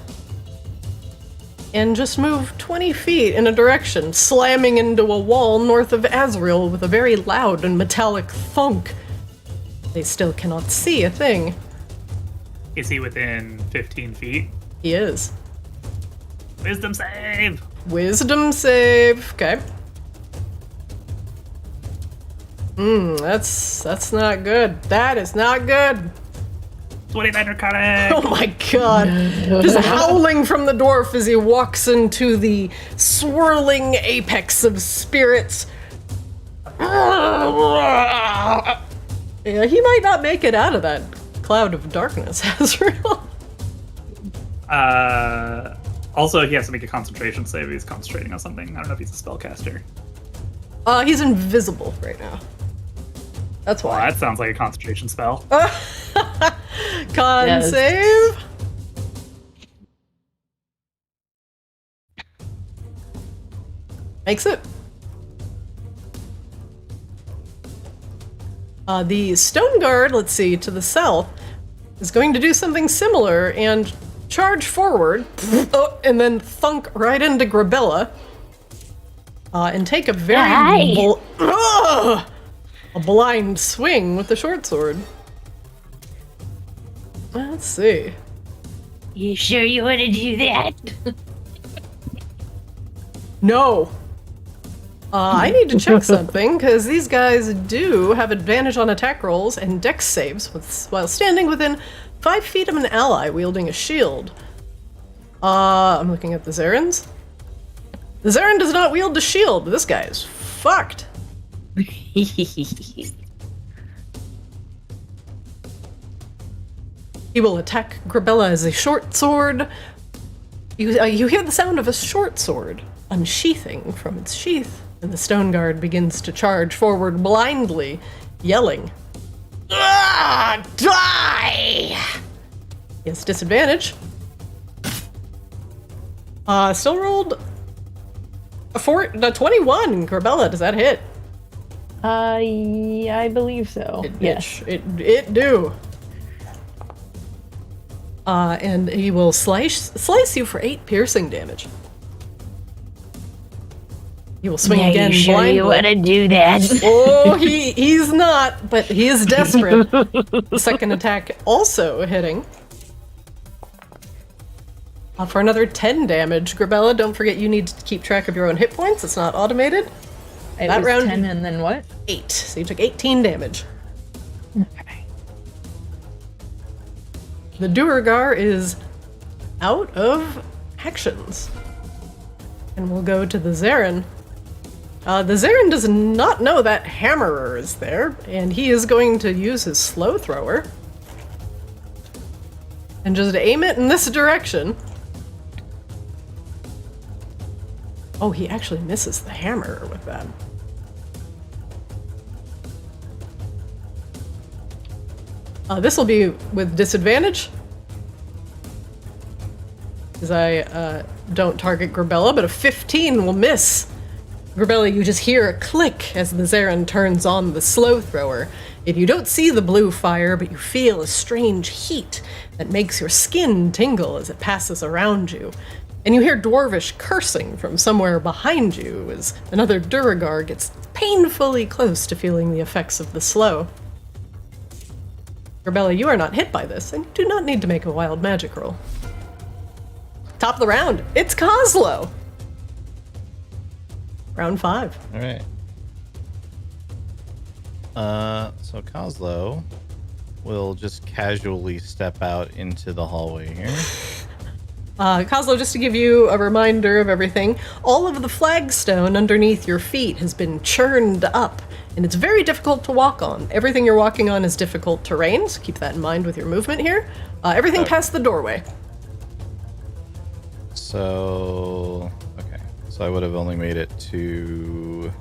And just move 20 feet in a direction, slamming into a wall north of Azrael with a very loud and metallic thunk. They still cannot see a thing. Is he within 15 feet? He is. Wisdom save! Wisdom save. Okay. That's not good. That is not good. 29 narcotic! Oh my god. Just howling from the dwarf as he walks into the swirling apex of spirits. Yeah, he might not make it out of that cloud of darkness, Azrael. Also, he has to make a concentration save. He's concentrating on something. I don't know if he's a spellcaster. He's invisible right now. That's why. Well, that sounds like a concentration spell. Con Yes. save. Makes it. The stone guard, let's see, to the south, is going to do something similar and charge forward, and then thunk right into Grabella, and take a very a blind swing with the short sword. Let's see. You sure you want to do that? No. I need to check something, because these guys do have advantage on attack rolls and dex saves while standing within 5 feet of an ally wielding a shield. I'm looking at the Zarins. The Zarin does not wield a shield, but this guy is fucked. He will attack Grabella as a short sword. You hear the sound of a short sword unsheathing from its sheath, and the stone guard begins to charge forward blindly, yelling, "Ah, die!" He has disadvantage. Still rolled a 21. Grabella, does that hit? Yeah, I believe so. Yes. It do. And he will slice you for 8 piercing damage. He will swing again. You sure blindly. you want to do that? Oh, he's not, but he is desperate. The second attack also hitting. For another 10 damage. Grabella, don't forget you need to keep track of your own hit points. It's not automated. It That was round- 10 and then what? 8. So you took 18 damage. Okay. The Duergar is out of actions. And we'll go to the Zarin. The Zarin does not know that Hammerer is there, and he is going to use his slow thrower. And just aim it in this direction. Oh, he actually misses the Hammerer with that. This will be with disadvantage. Because I don't target Grabella, but a 15 will miss. Grabella, you just hear a click as the Zarin turns on the slow thrower. If you don't see the blue fire, but you feel a strange heat that makes your skin tingle as it passes around you. And you hear dwarvish cursing from somewhere behind you as another Duergar gets painfully close to feeling the effects of the slow. Grabella, you are not hit by this, and you do not need to make a wild magic roll. Top of the round, it's Kozlo! Round 5. All right. So Kozlo will just casually step out into the hallway here. Kozlo, just to give you a reminder of everything, all of the flagstone underneath your feet has been churned up, and it's very difficult to walk on. Everything you're walking on is difficult terrain, so keep that in mind with your movement here. Everything past the doorway. So, okay. So I would have only made it to...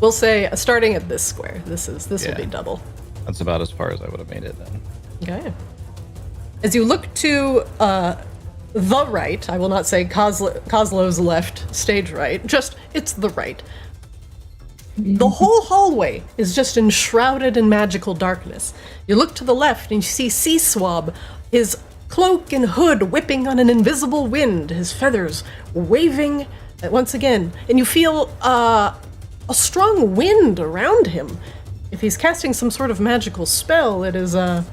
We'll say, starting at this square. This will Yeah. be double. That's about as far as I would have made it then. Okay. As you look to the right, I will not say Kozlo's left, stage right, just it's the right. The whole hallway is just enshrouded in magical darkness. You look to the left and you see Sea Swab, his cloak and hood whipping on an invisible wind, his feathers waving once again, and you feel a strong wind around him. If he's casting some sort of magical spell, it is a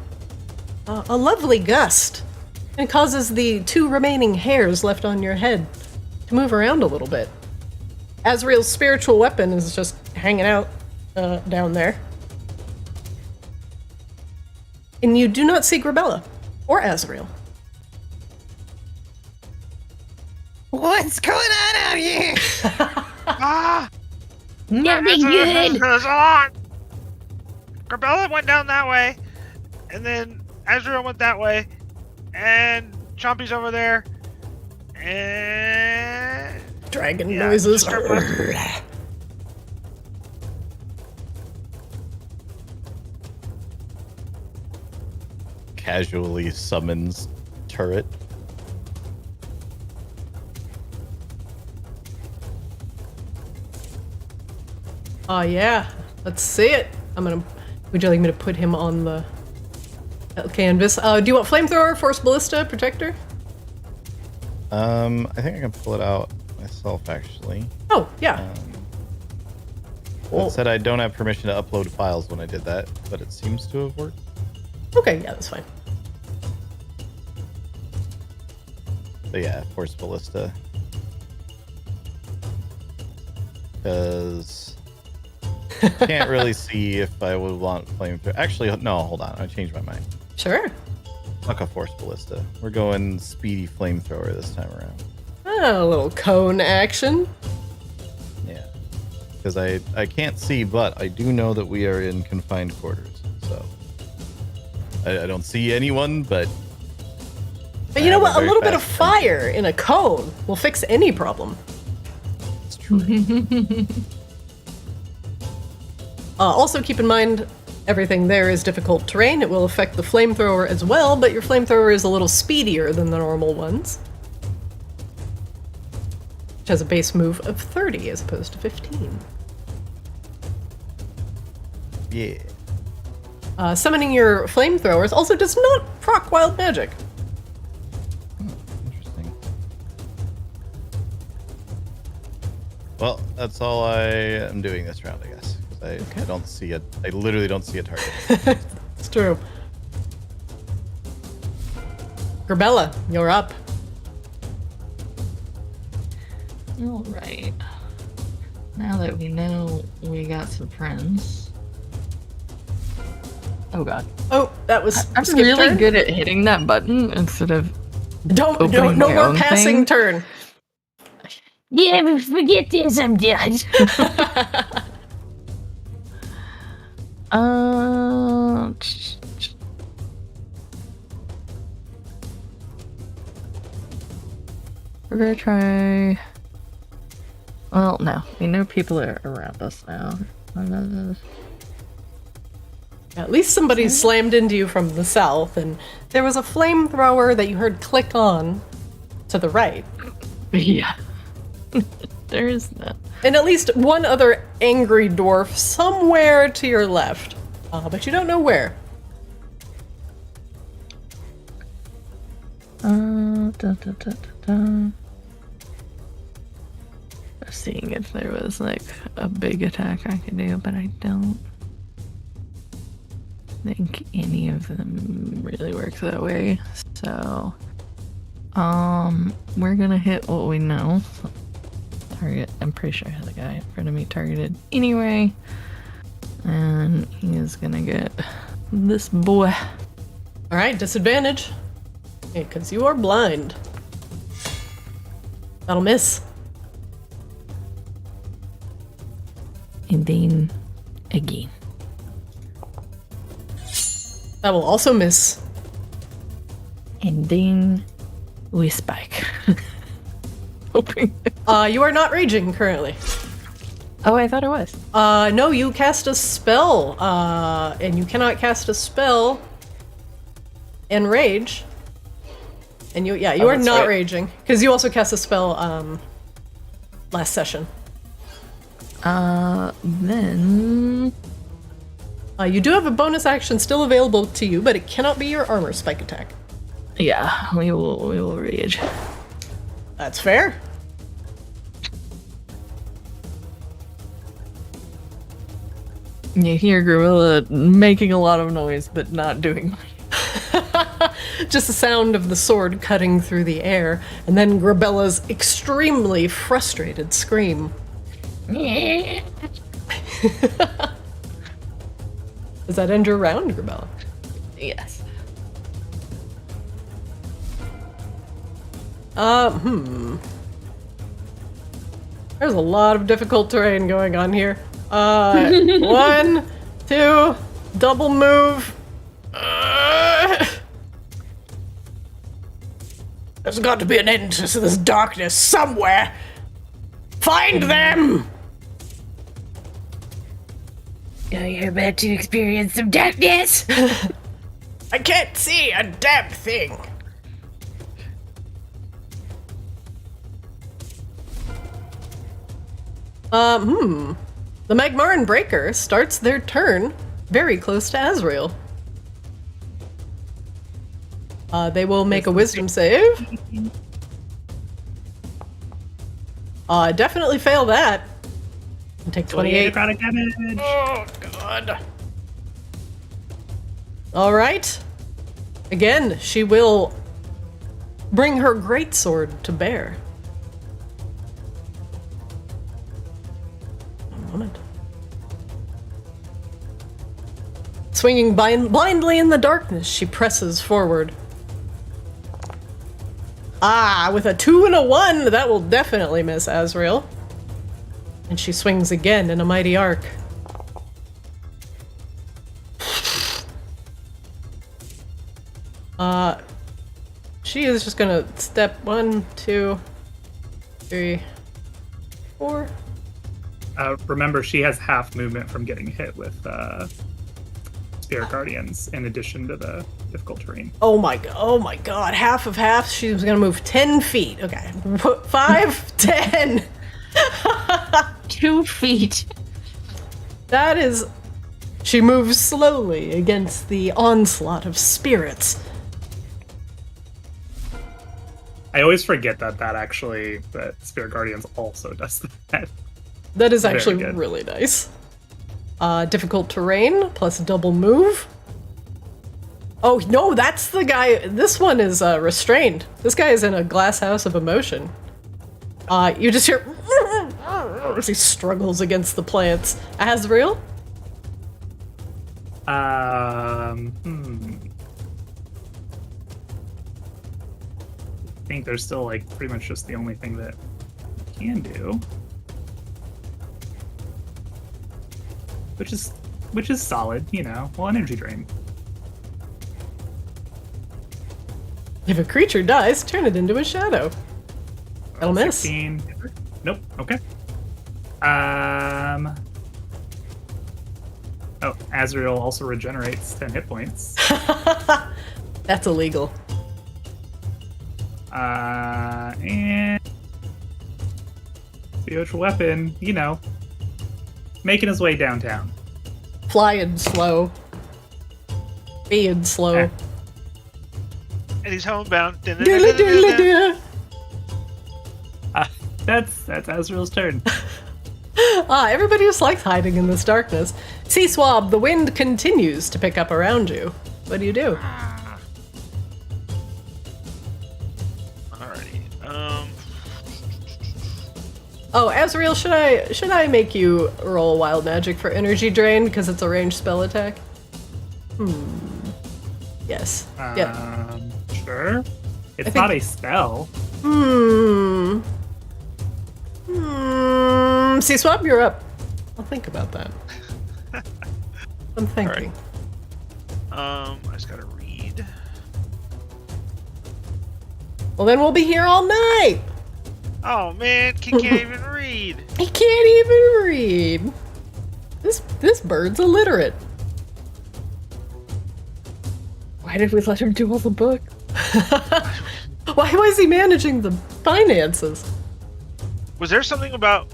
lovely gust. And it causes the 2 remaining hairs left on your head to move around a little bit. Azrael's spiritual weapon is just hanging out down there. And you do not see Grabella or Azrael. What's going on out here? Ah! Nothing good. There's a lot! Grabella went down that way, and then Azrael went that way, and Chompy's over there, and... Dragon Yeah, noises. start Casually summons turret. Oh yeah, let's see it. Would you like me to put him on the canvas? Do you want flamethrower, force ballista, protector? I think I can pull it out myself actually. Oh yeah. It said I don't have permission to upload files when I did that, but it seems to have worked. Okay, yeah, that's fine. But yeah, force ballista. Because can't really see if I would want flamethrower. Actually, no, hold on. I changed my mind. Sure. Fuck a force ballista. We're going speedy flamethrower this time around. A little cone action. Yeah. Because I can't see, but I do know that we are in confined quarters. So I don't see anyone, but... But you know what? A little bit of fire in a cone will fix any problem. It's true. Also keep in mind, everything there is difficult terrain. It will affect the flamethrower as well, but your flamethrower is a little speedier than the normal ones. which has a base move of 30 as opposed to 15. Yeah. Summoning your flamethrowers also does not proc wild magic. Interesting. Well, that's all I am doing this round, I guess. I don't see it. I literally don't see a target. It's true. Grabella, you're up. All right. Now that we know we got some friends. Oh god. Oh, that was I'm skip really turn. good at hitting that button instead of No opening my more own passing thing. turn. Yeah, forget this, I'm done. We're gonna try. Well, no. We know people are around us now. At least somebody slammed into you from the south, and there was a flamethrower that you heard click on to the right. Yeah. There is that. And at least one other angry dwarf somewhere to your left. But you don't know where. Seeing if there was like a big attack I could do, but I don't think any of them really work that way. So, we're gonna hit what we know. Target. I'm pretty sure I had the guy in front of me targeted anyway, and he is gonna get this boy. All right, disadvantage. Because you are blind. That'll miss. And then again. That will also miss. And then we spike. Hoping. You are not raging currently. Oh, I thought it was. No, you cast a spell. And you cannot cast a spell and rage. And you are not right. raging. Because you also cast a spell last session. Then You do have a bonus action still available to you, but it cannot be your armor spike attack. yeah, we will rage. That's fair. You hear Gorilla making a lot of noise, but not doing much. Just the sound of the sword cutting through the air, and then Grabella's extremely frustrated scream. Does that end your round, Grabella? Yes. There's a lot of difficult terrain going on here. 1, 2, double move. There's got to be an end to this darkness somewhere. Find them! Oh, you're about to experience some darkness. I can't see a damn thing. The Magmaran Breaker starts their turn very close to Azrael. They will make a wisdom save. Definitely fail that. And take 28. Necrotic damage. Oh, God. Alright. Again, she will bring her greatsword to bear. One moment. Swinging blindly in the darkness, she presses forward. With a 2 and a 1, that will definitely miss Azrael. And she swings again in a mighty arc. She is just gonna step 1, 2, 3, 4. Remember, she has half movement from getting hit with spirit guardians in addition to the difficult terrain. Oh my god, half of half. She was gonna move 10 feet. Okay. 5, 10. 2 feet. That is. She moves slowly against the onslaught of spirits. I always forget that Spirit Guardians also does that. That is Very actually good. really nice. Difficult terrain plus double move. Oh no, that's the guy. This one is restrained. This guy is in a glass house of emotion. You just hear as he struggles against the plants. Azrael? I think there's still like pretty much just the only thing that you can do. Which is solid, you know. Well, energy drain. If a creature dies, turn it into a shadow. That'll miss. 16. Nope. Okay. Oh, Azrael also regenerates 10 hit points. That's illegal. And spiritual weapon, you know, making his way downtown. Flying slow. Being slow. Eh. And he's homebound. Diddly diddly diddly. That's Azrael's turn. Everybody just likes hiding in this darkness. Sea Swab, the wind continues to pick up around you. What do you do? Alrighty. Oh, Azrael, should I make you roll wild magic for energy drain because it's a ranged spell attack? Yes. Yeah. Sure. It's not a spell. Sea Swab, you're up. I'll think about that. I'm thinking. I just gotta read. Well, then we'll be here all night. Oh man, he can't even read. He can't even read. This bird's illiterate. Why did we let him do all the book? Why was he managing the finances? Was there something about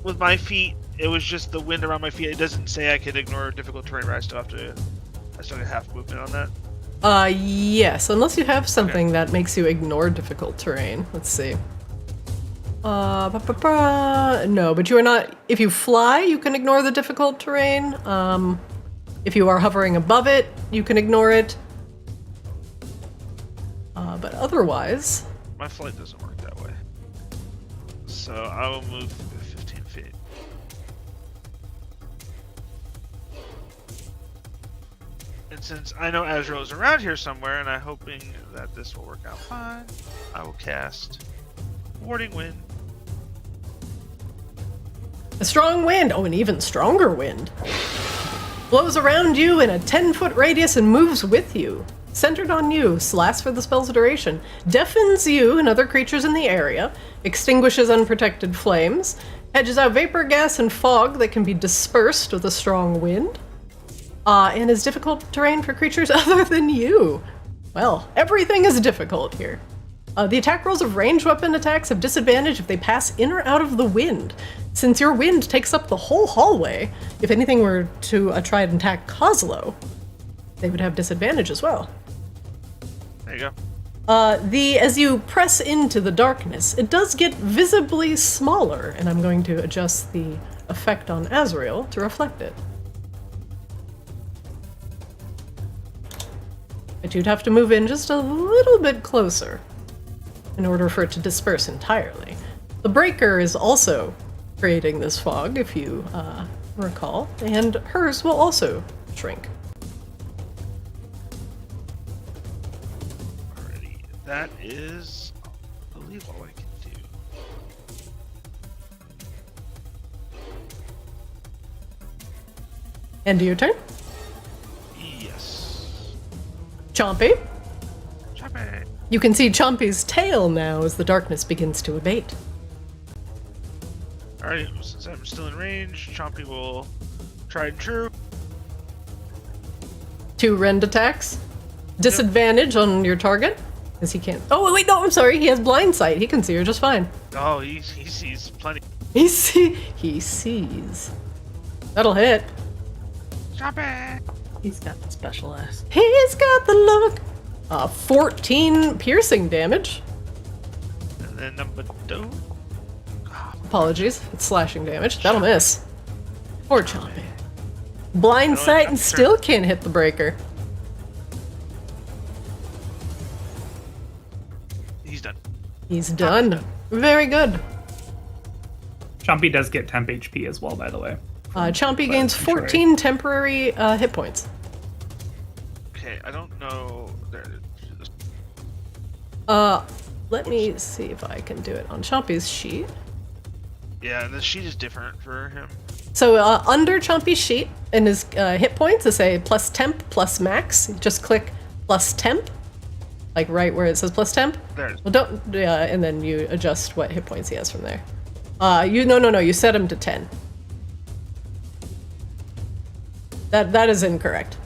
with my feet? It was just the wind around my feet. It doesn't say I can ignore difficult terrain, right? I still have half movement on that. Yes, unless you have something that makes you ignore difficult terrain. Let's see. No, but you are not. If you fly, you can ignore the difficult terrain. If you are hovering above it, you can ignore it. But otherwise, My flight doesn't work that way. So I will move 15 feet. And since I know Azrael is around here somewhere, and I'm hoping that this will work out fine, I will cast Warding Wind. a strong wind, an even stronger wind, blows around you in a 10-foot radius and moves with you. Centered on you, lasts for the spell's duration, deafens you and other creatures in the area, extinguishes unprotected flames, hedges out vapor gas and fog that can be dispersed with a strong wind, and is difficult terrain for creatures other than you. Well, everything is difficult here. The attack rolls of ranged weapon attacks have disadvantage if they pass in or out of the wind. Since your wind takes up the whole hallway, if anything were to try and attack Kozlo, they would have disadvantage as well. There you go. As you press into the darkness, it does get visibly smaller, and I'm going to adjust the effect on Azrael to reflect it. But you'd have to move in just a little bit closer in order for it to disperse entirely. The breaker is also creating this fog, if you recall, and hers will also shrink. Alrighty. That is, I believe, all I can do. End of your turn. Yes. Chompy. Chompy. You can see Chompy's tail now as the darkness begins to abate. Alright, since I'm still in range, Chompy will try and true. 2 rend attacks. Disadvantage on your target, because he can't. Oh wait, no, I'm sorry. He has blind sight. He can see her just fine. Oh, he sees plenty. He sees. That'll hit. Stop it! He's got the special ass. He's got the look. 14 piercing damage. And then number 2. Apologies, it's slashing damage. That'll miss. Poor Chompy. Blind sight and still can't hit the breaker. He's done. He's done. Very good. Chompy does get temp HP as well, by the way. Chompy gains 14 temporary hit points. Okay, I don't know. There it is. Let me see if I can do it on Chompy's sheet. Yeah, and the sheet is different for him. So under Chompy's sheet in his hit points, it say plus temp plus max. Just click plus temp, like right where it says plus temp. There it is. Well, don't, and then you adjust what hit points he has from there. No, you set him to 10. That is incorrect.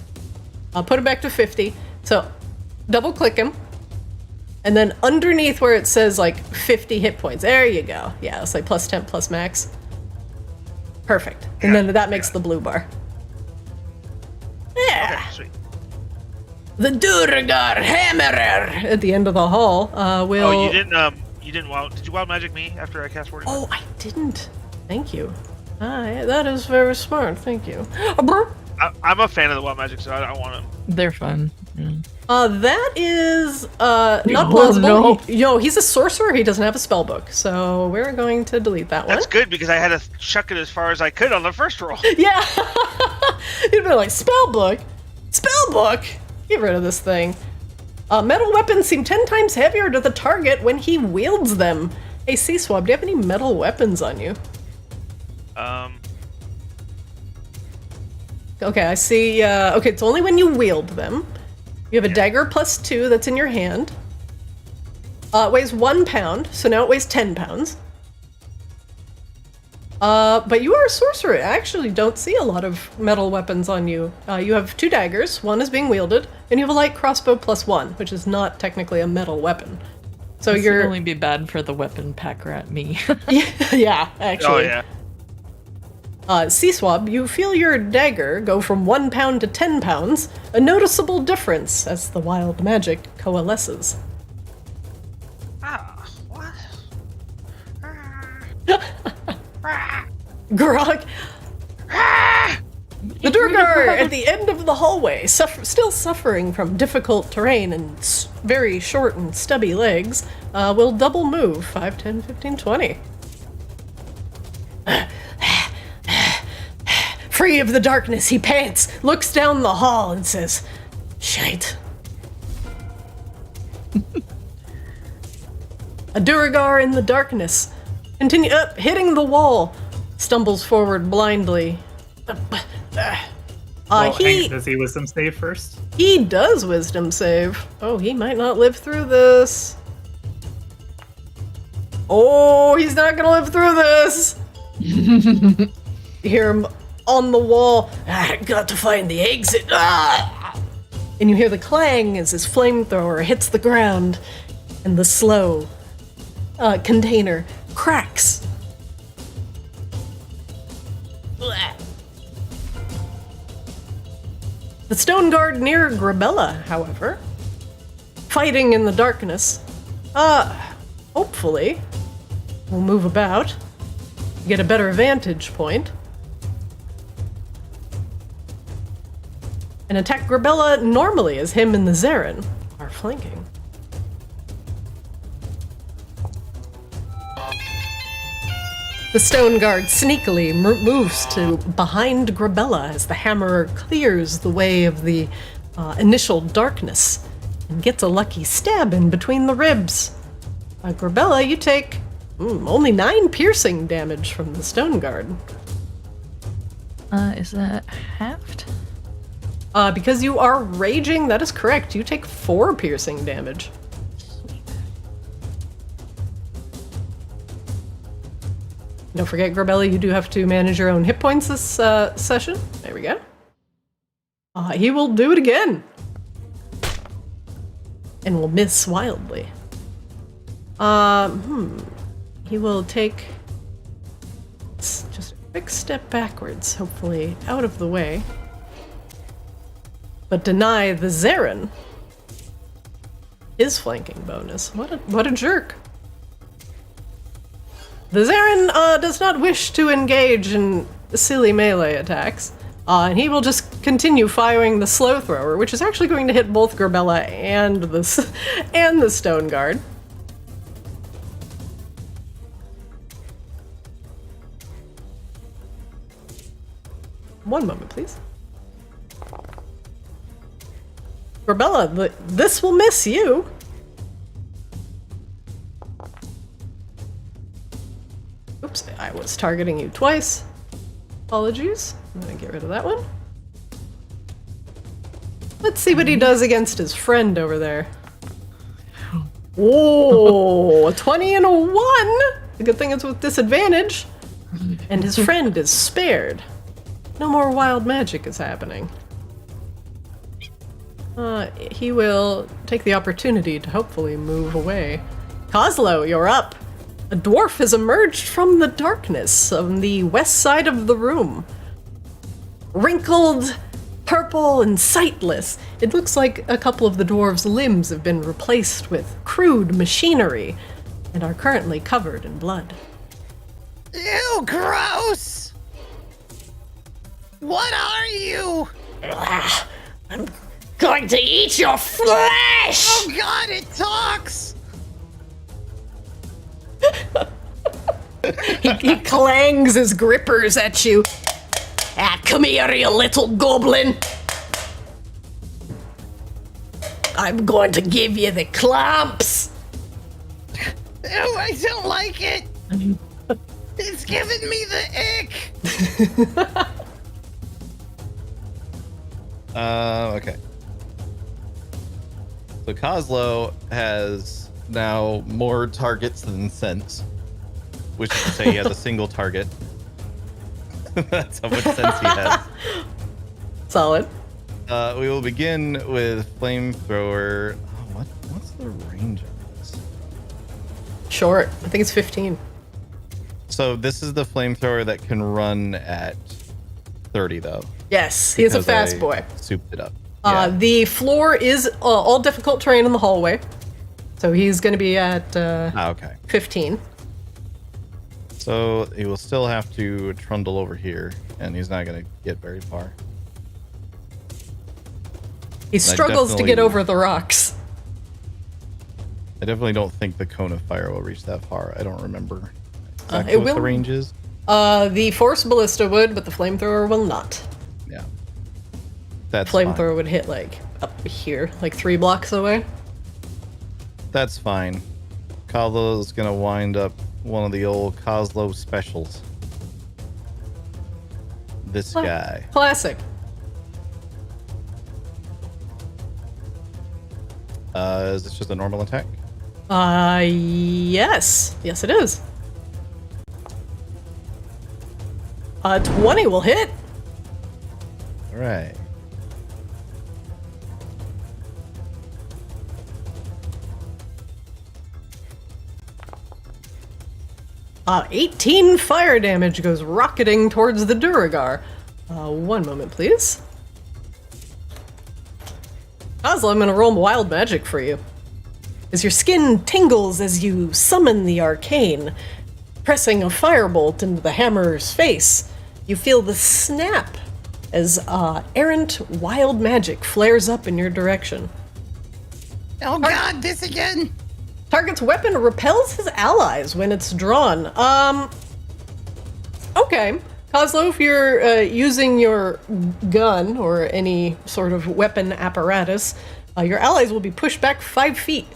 I'll put it back to 50. So double click him. And then underneath where it says like 50 hit points, there you go. Yeah, it's like plus temp plus max. Perfect. And then that makes the blue bar. Yeah. Okay, sweet. The Duragar Hammerer at the end of the hall will. Oh, you didn't wild. Did you wild magic me after I cast 40? Oh, I didn't. Thank you. That is very smart. Thank you. I'm a fan of the wild magic, so I want them. They're fun. Yeah. That is not plausible. No. He's a sorcerer. He doesn't have a spell book, so we're going to delete that one. That's good because I had to chuck it as far as I could on the first roll. Yeah. You'd be like, spell book? Spell book? Get rid of this thing. Metal weapons seem 10 times heavier to the target when he wields them. Hey, C-Swab, do you have any metal weapons on you? Okay, I see. Okay, it's only when you wield them. You have a dagger plus 2 that's in your hand. It weighs 1 pound, so now it weighs 10 pounds. But you are a sorcerer. I actually don't see a lot of metal weapons on you. You have 2 daggers, one is being wielded, and you have a light crossbow plus 1, which is not technically a metal weapon. So this you're would only be bad for the weapon packer at me. yeah, actually. Oh yeah. C-Swab, you feel your dagger go from 1 pound to 10 pounds, a noticeable difference as the wild magic coalesces. Ah, what? Grog! The Durgar at the end of the hallway, still suffering from difficult terrain and very short and stubby legs, will double move 5, 10, 15, 20. Free of the darkness, he pants, looks down the hall, and says, "Shite." A Duragar in the darkness, continue up, hitting the wall, stumbles forward blindly. Does he wisdom save first? He does wisdom save. Oh, he might not live through this. Oh, he's not gonna live through this. You hear him on the wall. Got to find the exit. And you hear the clang as his flamethrower hits the ground, and the slow container cracks. The stone guard near Grabella, however, fighting in the darkness, hopefully will move about, get a better vantage point, and attack Grabella normally as him and the Zarin are flanking. The stone guard sneakily moves to behind Grabella as the hammerer clears the way of the initial darkness and gets a lucky stab in between the ribs. Grabella, you take only 9 piercing damage from the stone guard. Is that halved? Because you are raging, that is correct. You take 4 piercing damage. Don't forget, Grabella, you do have to manage your own hit points this session. There we go. He will do it again. And will miss wildly. He will take just a quick step backwards, hopefully out of the way. But deny the Zarin his flanking bonus. What a jerk. The Zarin does not wish to engage in silly melee attacks. And he will just continue firing the slow thrower, which is actually going to hit both Gerbella and the stone guard. One moment, please. Gerbella, this will miss you. Oops, I was targeting you twice. Apologies. I'm gonna get rid of that one. Let's see what he does against his friend over there. Whoa, a 20 and a 1! The good thing it's with disadvantage. And his friend is spared. No more wild magic is happening. He will take the opportunity to hopefully move away. Kozlo, you're up. A dwarf has emerged from the darkness on the west side of the room. Wrinkled, purple, and sightless, it looks like a couple of the dwarves' limbs have been replaced with crude machinery and are currently covered in blood. Ew, gross! What are you? I'm going to eat your flesh! Oh god, it talks! He clangs his grippers at you. Come here, you little goblin! I'm going to give you the clamps! Ew, I don't like it! It's giving me the ick! Okay. So Kozlo has now more targets than sense, which is to say he has a single target. That's how much sense he has. Solid. We will begin with flamethrower. Oh, what's the range of this? Short. I think it's 15. So this is the flamethrower that can run at 30, though. Yes, he is a because fast I boy. Souped it up. The floor is all difficult terrain in the hallway. So he's going to be at Okay. 15. So he will still have to trundle over here, and he's not going to get very far. He struggles to get over the rocks. I definitely don't think the cone of fire will reach that far. I don't remember exactly It what will. the range is. The force ballista would, but the flamethrower will not. Yeah. That's Flamethrower fine. would hit like up here, like 3 blocks away. That's fine. Kozlo's going to wind up one of the old Kozlo specials. This guy. Classic. Is this just a normal attack? Yes. Yes, it is. 20 will hit. All right. Uh, 18 fire damage goes rocketing towards the Duragar. One moment, please. Kozlo, I'm gonna roll wild magic for you. As your skin tingles as you summon the arcane, pressing a firebolt into the hammerer's face, you feel the snap as errant wild magic flares up in your direction. Oh god, this again! Target's weapon repels his allies when it's drawn. Okay. Kozlo, if you're using your gun or any sort of weapon apparatus, your allies will be pushed back 5 feet.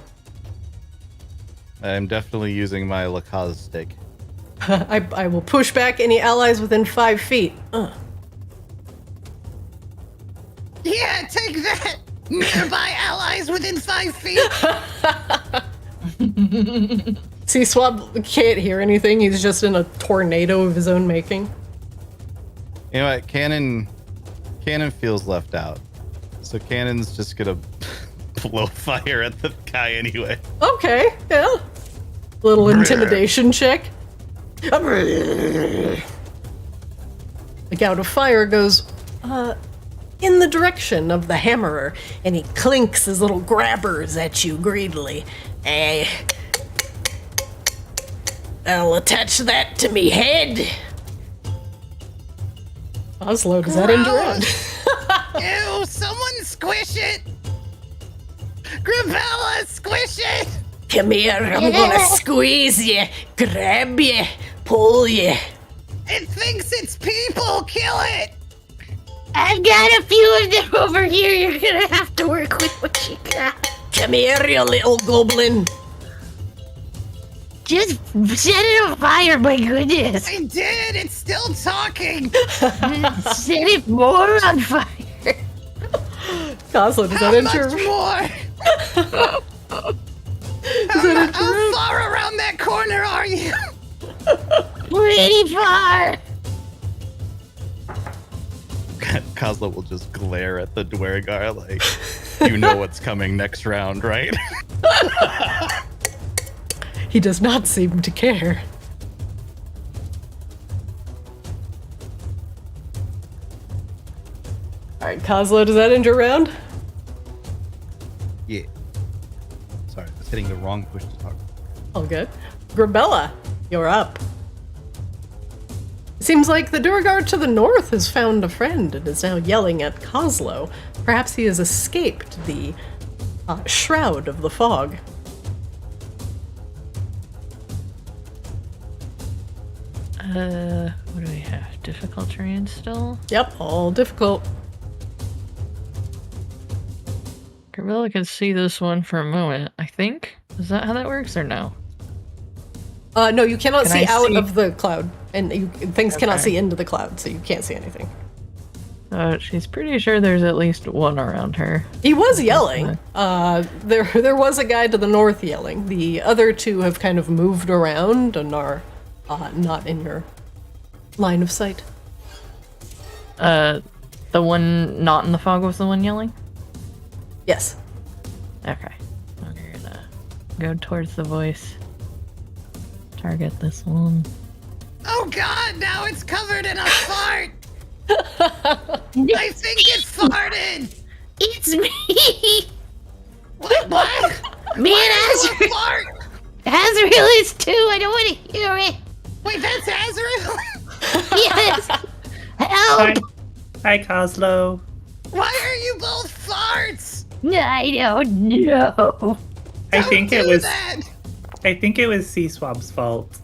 I'm definitely using my Lakaz stick. I will push back any allies within 5 feet. Yeah, take that! Nearby allies within 5 feet! See, Swab can't hear anything. He's just in a tornado of his own making. You know what? Cannon feels left out. So Cannon's just gonna blow fire at the guy anyway. Okay, yeah. Little intimidation check. A gout of fire goes in the direction of the hammerer, and he clinks his little grabbers at you greedily. I'll attach that to me head. Oslo, does that end your round? Ew, someone squish it! Grabella, squish it! Come here, I'm gonna squeeze you, grab you, pull you. It thinks it's people, kill it! I've got a few of them over here. You're gonna have to work with what you got. Come here, you little goblin. Just set it on fire, my goodness. I did, it's still talking! Set it more on fire. Oslo, does How that much enter? more? How far around that corner are you? Pretty far. Kozlo will just glare at the Dwergar like, you know what's coming next round, right? He does not seem to care. Alright, Kozlo, does that end your round? Yeah. Sorry, I was hitting the wrong push to talk. All good. Grabella, you're up. Seems like the Durgar to the north has found a friend and is now yelling at Kozlo. Perhaps he has escaped the shroud of the fog. What do we have? Difficult terrain still? Yep, all difficult. Gorilla can see this one for a moment, I think. Is that how that works or no? No, you cannot Can see I out see- of the cloud, and things cannot Okay. see into the cloud, so you can't see anything. She's pretty sure there's at least one around her. He was yelling. There was a guy to the north yelling. The other two have kind of moved around and are not in your line of sight. The one not in the fog was the one yelling? Yes. Okay. We're gonna go towards the voice. Target this one. Oh god, now it's covered in a fart! I think it farted! It's me. What? Me and Azrael! Fart? Azrael is too. I don't want to hear it. Wait, that's Azrael? Yes. Help. Hi, Kozlo. Why are you both farts? I don't know. I think it was. That. I think it was Sea Swab's fault.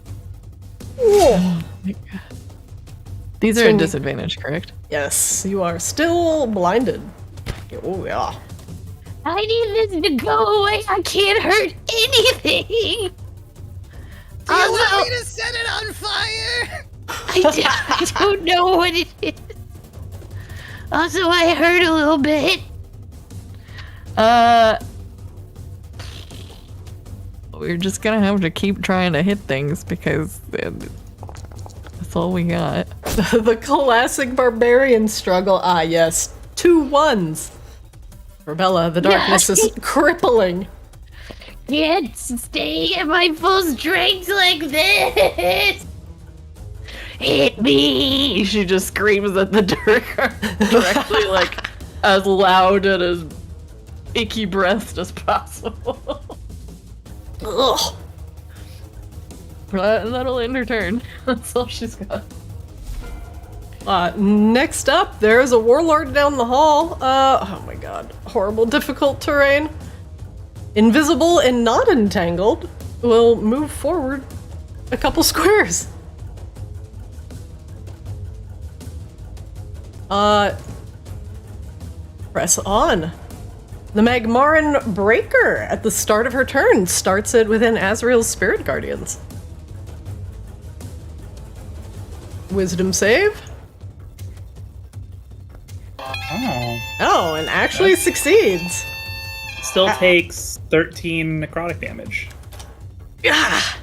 These are So a you- disadvantage, correct? Yes, you are still blinded. Oh yeah. I need this to go away. I can't hurt anything. Do you Also, want me to set it on fire? I don't know what it is. Also, I hurt a little bit. We're just gonna have to keep trying to hit things because that's all we got. The classic barbarian struggle. Ah, yes. 2 1s. For Bella, the darkness is crippling. Can't stay at my full strength like this. Hit me. She just screams at the Durgar directly, like as loud and as icky breathed as possible. Ugh. That'll end her turn. That's all she's got. Next up, there is a warlord down the hall. Oh my god. Horrible, difficult terrain. Invisible and not entangled will move forward a couple squares. Press on. The Magmaran Breaker at the start of her turn starts it within Azrael's Spirit Guardians. Wisdom save. Oh. Oh, and actually succeeds. Still takes 13 necrotic damage. Ah!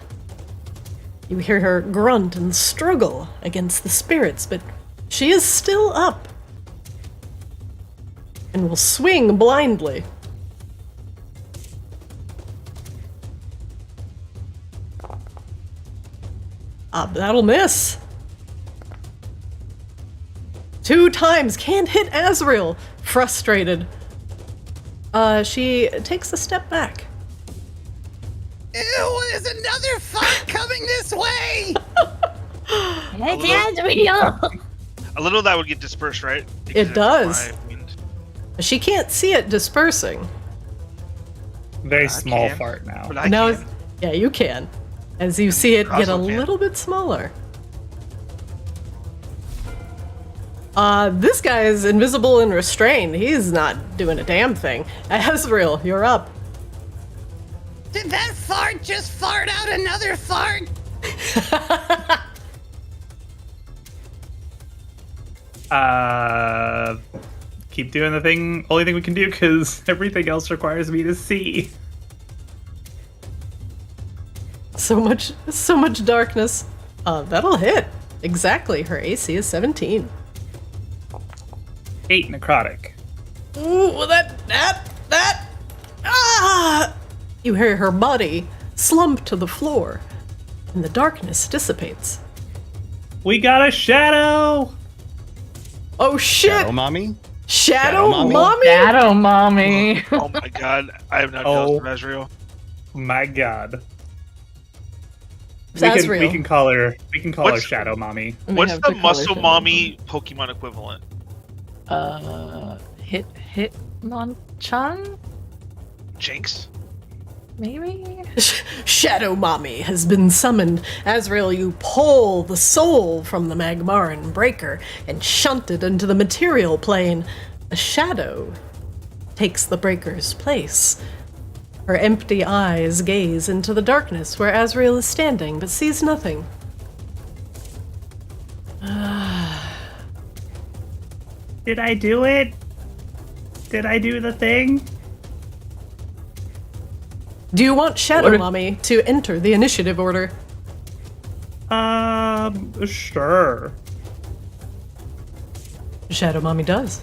You hear her grunt and struggle against the spirits, but she is still up. and will swing blindly. That'll miss. 2 times, can't hit Azrael. Frustrated. She takes a step back. Ew, there's another fart coming this way! It's Azrael! A little of that would get dispersed, right? It does. My wind. She can't see it dispersing. Very I small can, fart now. But I Now, can. yeah, you can. As you see it get a Also can. little bit smaller. This guy is invisible and restrained. He's not doing a damn thing. Azrael, you're up. Did that fart just fart out another fart? Keep doing the thing. Only thing we can do because everything else requires me to see. So much darkness. That'll hit. Exactly. Her AC is 17. 8 necrotic. Ooh, well, that. Ah! You hear her body slump to the floor, and the darkness dissipates. We got a shadow. Oh shit! Shadow mommy? Shadow Mommy? mommy? Shadow mommy. Oh my god, I have no Oh. jealous of Azrael. My God. It's We Azrael. can call her. We can call her What's- Shadow Mommy. We What's have the to call her muscle Shadow mommy Pokemon equivalent? Hitmonchan? Jinx? Maybe? Shadow mommy has been summoned. Azrael, you pull the soul from the Magmaran breaker and shunt it into the material plane. A shadow takes the breaker's place. Her empty eyes gaze into the darkness where Azrael is standing, but sees nothing. Did I do it? Did I do the thing? Do you want Shadow What if- Mommy to enter the initiative order? Sure. Shadow Mommy does.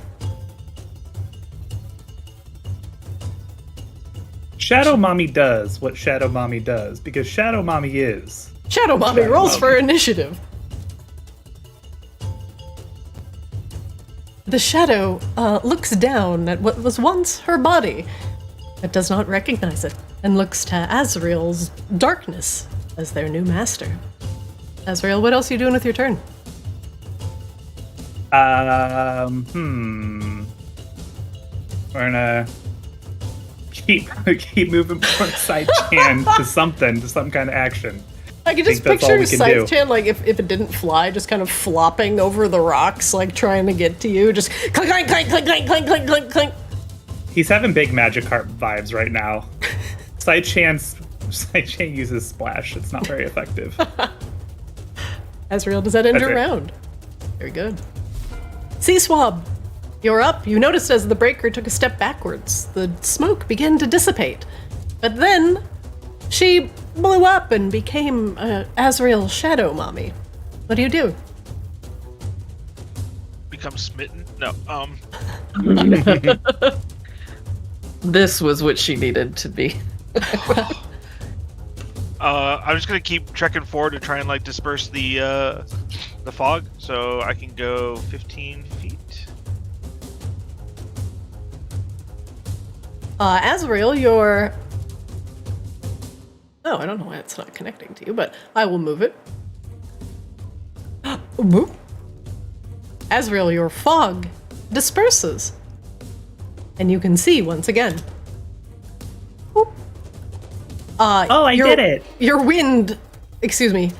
Shadow Mommy does what Shadow Mommy does because Shadow Mommy is. Shadow Mommy Shadow rolls Mommy. for initiative. The shadow looks down at what was once her body, but does not recognize it, and looks to Azrael's darkness as their new master. Azrael, what else are you doing with your turn? We're gonna keep moving from side chan to some kind of action. I can just think that's all picture we can do. Scythe-chan, like, if it didn't fly, just kind of flopping over the rocks, like, trying to get to you. Just clink, clink, clink, clink, clink, clink, clink, clink, clink. He's having big Magikarp vibes right now. Side-chan uses Splash. It's not very effective. Azrael, does that end your That's it. round? Very good. Sea Swab, you're up. You noticed as the breaker took a step backwards, the smoke began to dissipate. But then, she blew up and became Azrael's Shadow Mommy. What do you do? Become smitten? No. This was what she needed to be. I'm just gonna keep trekking forward to try and like disperse the fog, so I can go 15 feet. Azrael, you're... Oh, I don't know why it's not connecting to you, but I will move it. Boop. Azrael, your fog disperses. And you can see once again. Boop. I did it! Your wind, excuse me,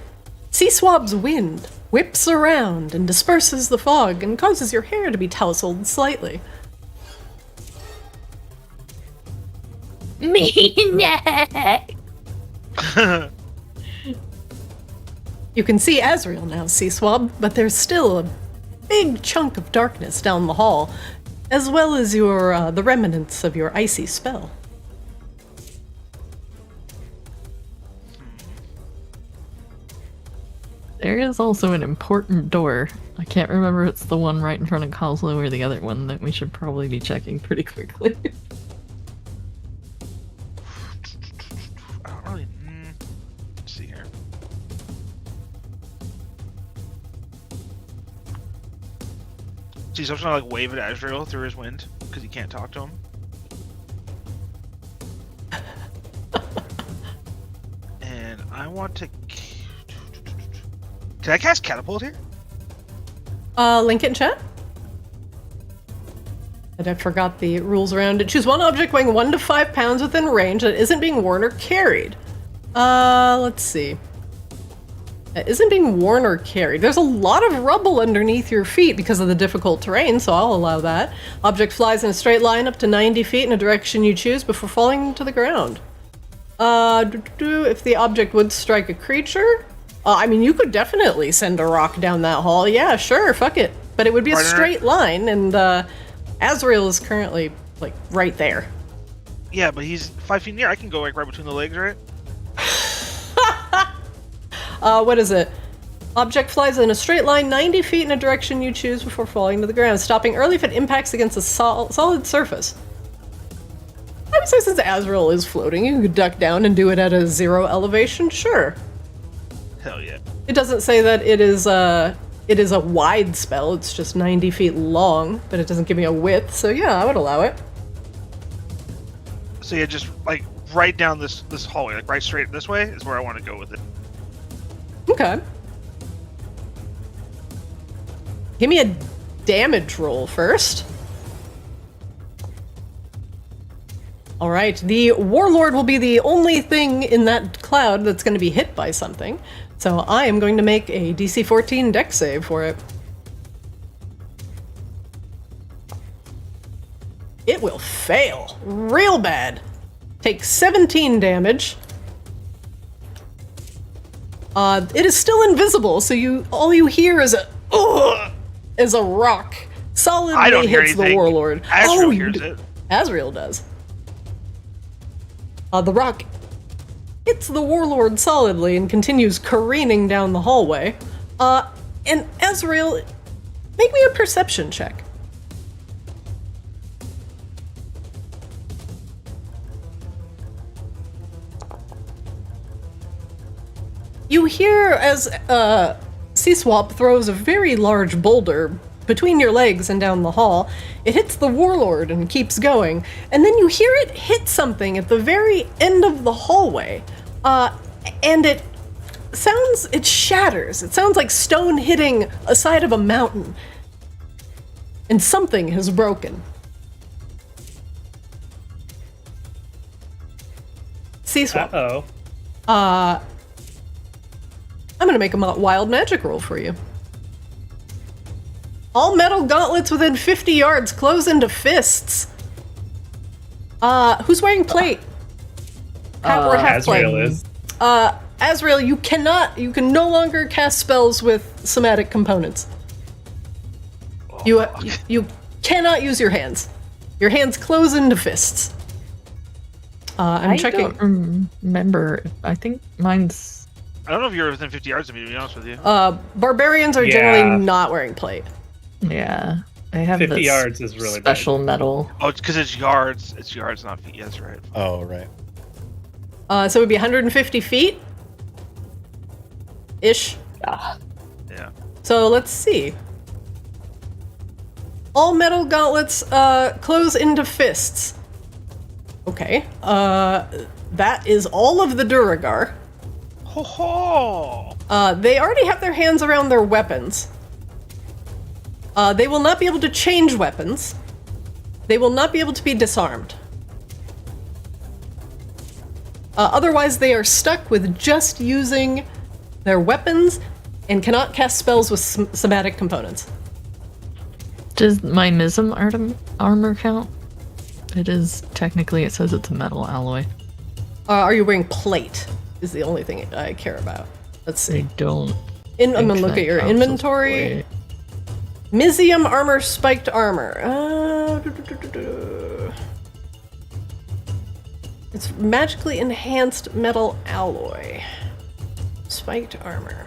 Sea Swab's wind whips around and disperses the fog and causes your hair to be tousled slightly. Me, You can see Azrael now, Sea Swab, but there's still a big chunk of darkness down the hall, as well as your the remnants of your icy spell. There is also an important door. I can't remember if it's the one right in front of Coslow or the other one that we should probably be checking pretty quickly. I don't really. Let's see here. See, so I'm trying to like wave at Azrael through his wind because he can't talk to him. And I want to. Can I cast catapult here? Link it in chat. And I forgot the rules around it. Choose one object weighing 1 to 5 pounds within range that isn't being worn or carried. Let's see. That isn't being worn or carried. There's a lot of rubble underneath your feet because of the difficult terrain, so I'll allow that. Object flies in a straight line up to 90 feet in a direction you choose before falling to the ground. If the object would strike a creature... I mean, you could definitely send a rock down that hall. Yeah, sure, fuck it. But it would be a straight line, and Azrael is currently, like, right there. Yeah, but he's 5 feet near. I can go, like, right between the legs, right? What is it? Object flies in a straight line 90 feet in a direction you choose before falling to the ground, stopping early if it impacts against a solid surface. I would say since Azrael is floating, you could duck down and do it at a 0 elevation, sure. Hell yeah. It doesn't say that it is a wide spell, it's just 90 feet long, but it doesn't give me a width, so yeah, I would allow it. So yeah, just like right down this hallway, like right straight this way is where I want to go with it. Okay. Give me a damage roll first. Alright, the Warlord will be the only thing in that cloud that's going to be hit by something. So I am going to make a DC 14 dex save for it. It will fail real bad. Take 17 damage. It is still invisible, so all you hear is a rock solidly hits the Warlord. Azrael hears it. Azrael does. The rock hits the Warlord solidly and continues careening down the hallway. And Azrael, make me a perception check. You hear as Seaswap throws a very large boulder between your legs and down the hall. It hits the Warlord and keeps going, and then you hear it hit something at the very end of the hallway, and it shatters. It sounds like stone hitting a side of a mountain, and something has broken. Seaswap. Uh-oh. I'm gonna make a wild magic roll for you. All metal gauntlets within 50 yards close into fists. Who's wearing plate? Half or half plate? Azrael is. Azrael, you can no longer cast spells with somatic components. You cannot use your hands. Your hands close into fists. I'm checking. I don't remember. I think mine's... I don't know if you're within 50 yards of me, to be honest with you. Barbarians are generally not wearing plate. Yeah. I have 50 this yards is really special metal. Oh, it's because it's yards. It's yards, not feet. That's right. Oh, right. So it would be 150 feet? Ish. Yeah. Yeah. So let's see. All metal gauntlets close into fists. Okay. That is all of the Duragar. Ho ho! They already have their hands around their weapons. They will not be able to change weapons. They will not be able to be disarmed. Otherwise, they are stuck with just using their weapons and cannot cast spells with somatic components. Does my Mism armor count? It is, technically, it says it's a metal alloy. Are you wearing plate? Is the only thing I care about. Let's see. I don't. I'm gonna look at your inventory. Mizium armor, spiked armor. It's magically enhanced metal alloy. Spiked armor.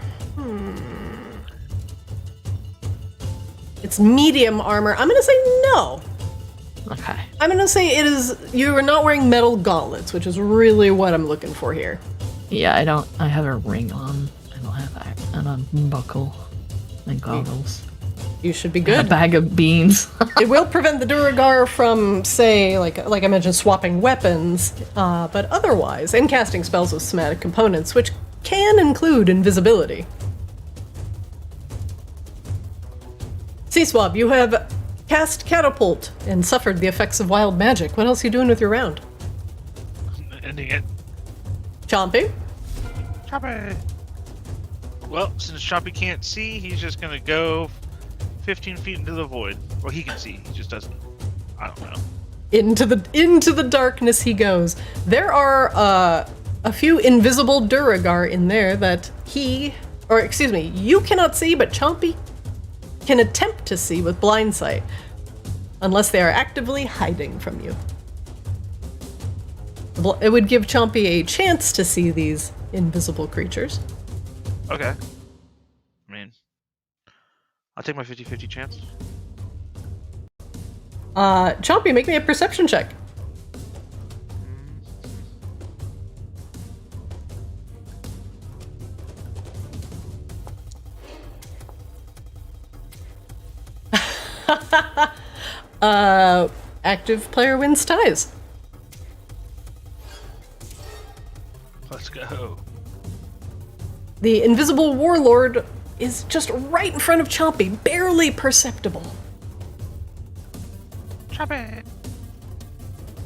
It's medium armor. I'm gonna say no. Okay. I'm gonna say it is. You are not wearing metal gauntlets, which is really what I'm looking for here. Yeah, I have a ring on. I don't have and a buckle and goggles. You should be A good. bag of beans. It will prevent the Duragar from, say, like I mentioned, swapping weapons, but otherwise, and casting spells with somatic components, which can include invisibility. Sea Swab, you have cast Catapult and suffered the effects of wild magic. What else are you doing with your round? Ending it. Chompy? Chompy! Well, since Chompy can't see, he's just gonna go 15 feet into the void. Well, he can see, he just doesn't. I don't know. Into the darkness he goes. There are a few invisible Duragar in there that you cannot see, but Chompy can attempt to see with blind sight, unless they are actively hiding from you. It would give Chompy a chance to see these invisible creatures. Okay. I mean, I'll take my 50-50 chance. Chompy, make me a perception check. Active player wins ties. Let's go. The invisible warlord is just right in front of Chompy, barely perceptible. Chompy!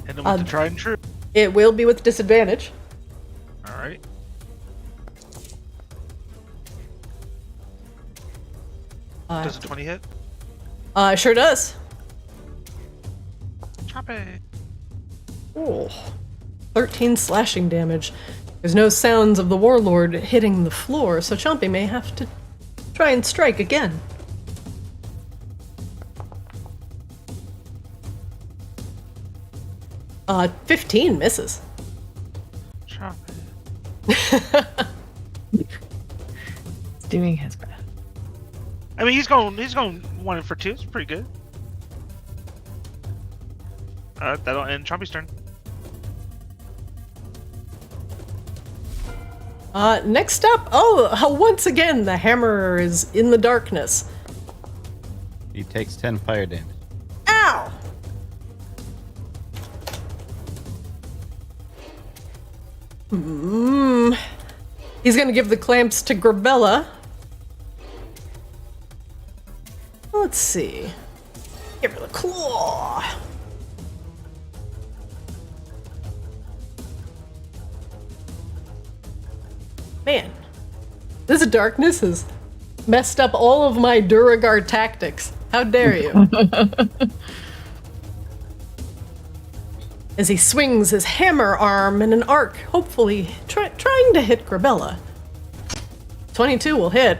Hit him with the tried and true. It will be with disadvantage. Alright. Does a 20 hit? Sure does. Chompy! Ooh. 13 slashing damage. There's no sounds of the warlord hitting the floor, so Chompy may have to try and strike again. Uh, 15 misses. Chompy. He's doing his best. I mean, he's going 1 for 2. It's pretty good. That'll end Chompy's turn. Next up, once again, the hammer is in the darkness. He takes 10 fire damage. Ow! He's gonna give the clamps to Grabella. Let's see. Give her the claw. Man, this darkness has messed up all of my Duragar tactics. How dare you? As he swings his hammer arm in an arc, hopefully trying to hit Grabella. 22 will hit.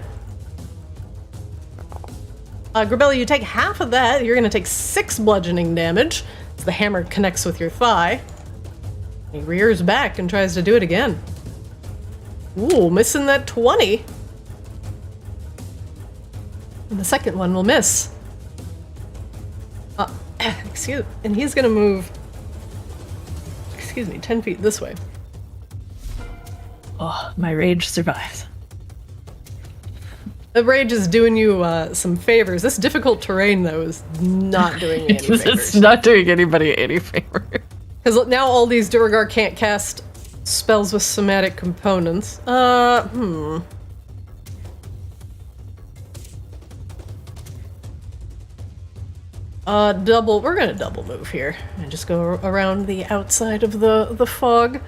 Grabella, you take half of that. You're going to take 6 bludgeoning damage as the hammer connects with your thigh. He rears back and tries to do it again. Ooh, missing that 20. And the second one will miss. And he's gonna move, 10 feet this way. Oh, my rage survives. The rage is doing you some favors. This difficult terrain, though, is not doing me any favors. It's not doing anybody any favor. Because now all these Duragar can't cast spells with somatic components. We're gonna double move here and just go around the outside of the fog.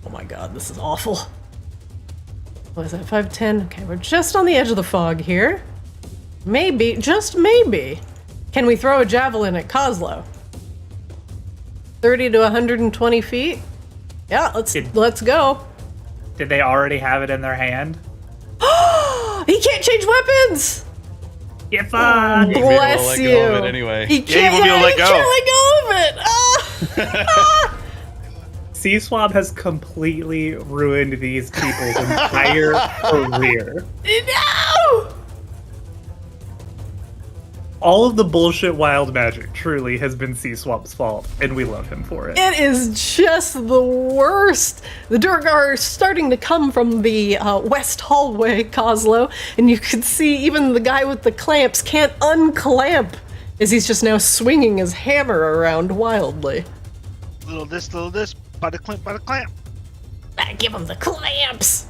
Oh my god, this is awful. What is that, 5, 10? Okay, we're just on the edge of the fog here. Maybe, just maybe, can we throw a javelin at Kozlo? 30 to 120 feet? Yeah, let's go. Did they already have it in their hand? He can't change weapons! You're fine! Bless you. Go of it anyway. He can't, he won't be able to let go. Can't let go of it! C-Swab has completely ruined these people's entire career. No! all of the bullshit wild magic truly has been Sea Swamp's fault, and we love him for it. It is just the worst. The Durgar are starting to come from the west hallway, Kozlo, and you can see even the guy with the clamps can't unclamp, as he's just now swinging his hammer around wildly. Little this, by the clamp. Give him the clamps!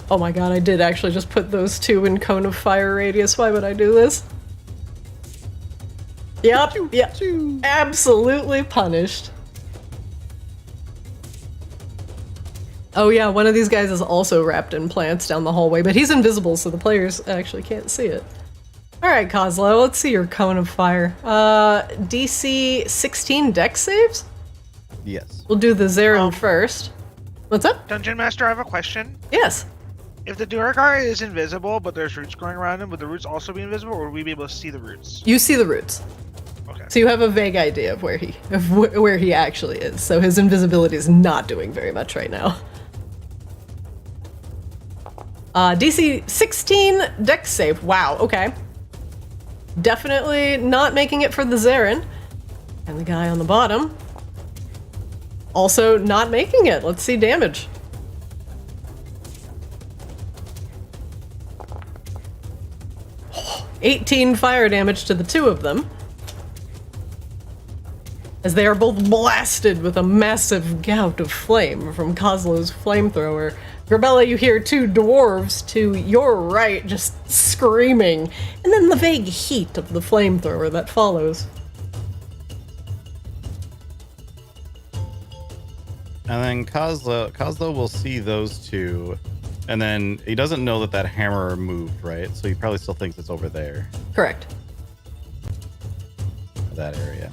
Oh my god, I did actually just put those two in cone of fire radius. Why would I do this? Yep, absolutely punished. Oh yeah, one of these guys is also wrapped in plants down the hallway, but he's invisible, so the players actually can't see it. Alright, Kozlo, let's see your cone of fire. DC 16 dex saves? Yes. We'll do the Zarin first. What's up? Dungeon Master, I have a question. Yes. If the Durgar is invisible, but there's roots growing around him, would the roots also be invisible, or would we be able to see the roots? You see the roots. Okay. So you have a vague idea of where he actually is. So his invisibility is not doing very much right now. DC 16 dex save. Wow, okay. Definitely not making it for the Zarin. And the guy on the bottom also not making it. Let's see damage. Oh, 18 fire damage to the two of them, as they are both blasted with a massive gout of flame from Kozlo's flamethrower. Grabella, you hear two dwarves to your right just screaming, and then the vague heat of the flamethrower that follows. And then Kozlo will see those two, and then he doesn't know that hammer moved, right? So he probably still thinks it's over there. Correct. That area.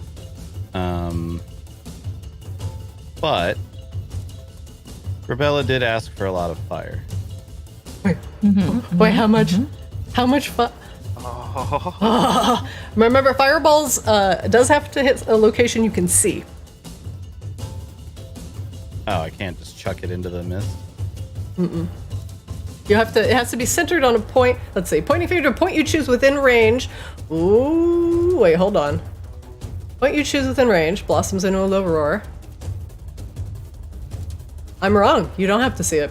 But Grabella did ask for a lot of fire. Wait, wait, how much? How much remember, fireballs does have to hit a location you can see. Oh, I can't just chuck it into the mist? You have to, it has to be centered on a point. Let's see, pointing finger to a point you choose within range. Ooh, wait, hold on. Point you choose within range blossoms into a low roar. I'm wrong. You don't have to see it.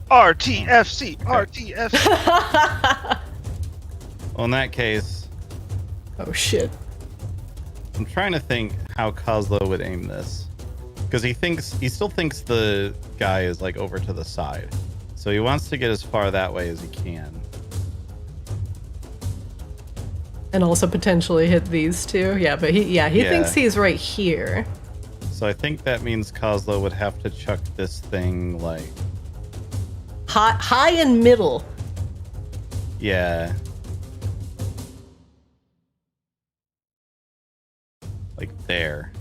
RTFC, RTFC. Well, in that case, Oh shit. I'm trying to think how Kozlo would aim this. Because he still thinks the guy is like over to the side. So he wants to get as far that way as he can. And also potentially hit these two. Yeah, but he thinks he's right here. So I think that means Kozlo would have to chuck this thing like high and middle. Yeah. Like there.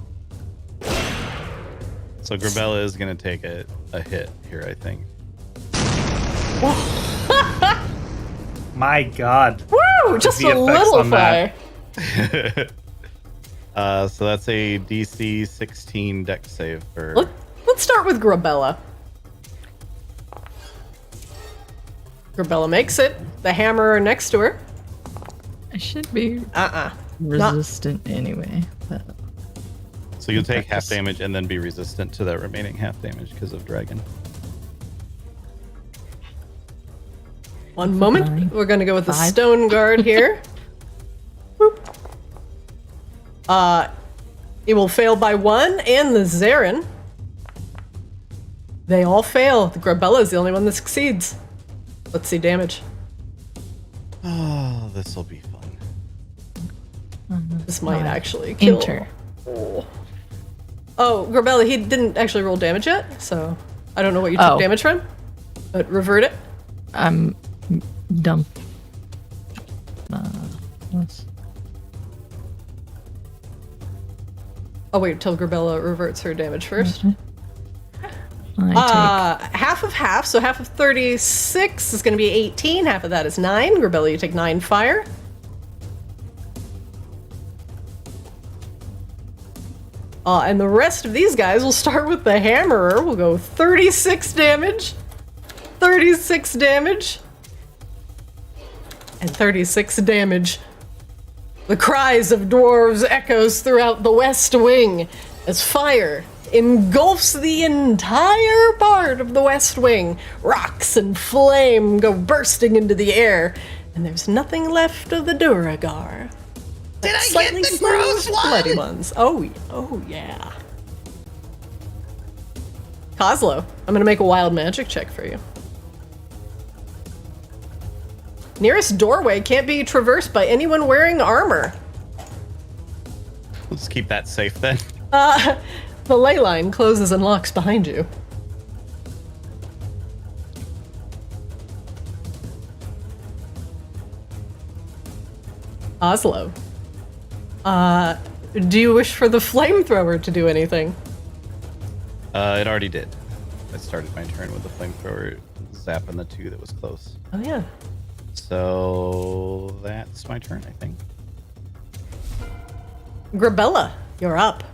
So Grabella is going to take a hit here, I think. My god. Woo! Just The a effects little on fire. So that's a DC 16 dex save for... Let's start with Grabella. Grabella makes it. The hammer next to her. I should be resistant anyway. But So you'll take half damage and then be resistant to that remaining half damage because of dragon. One moment. Fine. We're gonna go with the 5. stone guard here. Boop. It will fail by 1, and the Zarin. They all fail. The Grabella is the only one that succeeds. Let's see damage. Oh, this will be fun. This might actually kill. Enter. Oh, Grabella, he didn't actually roll damage yet, so I don't know what you took damage from. But revert it. I'm dumb. Yes. Oh wait, till Grabella reverts her damage first. Half of half, so half of 36 is going to be 18. Half of that is 9. Grabella, you take 9 fire. And the rest of these guys will start with the hammerer. We'll go 36 damage, 36 damage, and 36 damage. The cries of dwarves echoes throughout the West Wing as fire engulfs the entire part of the West Wing. Rocks and flame go bursting into the air, and there's nothing left of the Duragar. Did I Slightly get the gross singed bloody one? ones. Oh yeah. Kozlo, I'm gonna make a wild magic check for you. Nearest doorway can't be traversed by anyone wearing armor. Let's keep that safe then. The ley line closes and locks behind you. Oslo. Do you wish for the flamethrower to do anything? It already did. I started my turn with the flamethrower zapping the 2 that was close. Oh yeah. So that's my turn, I think. Grabella, you're up.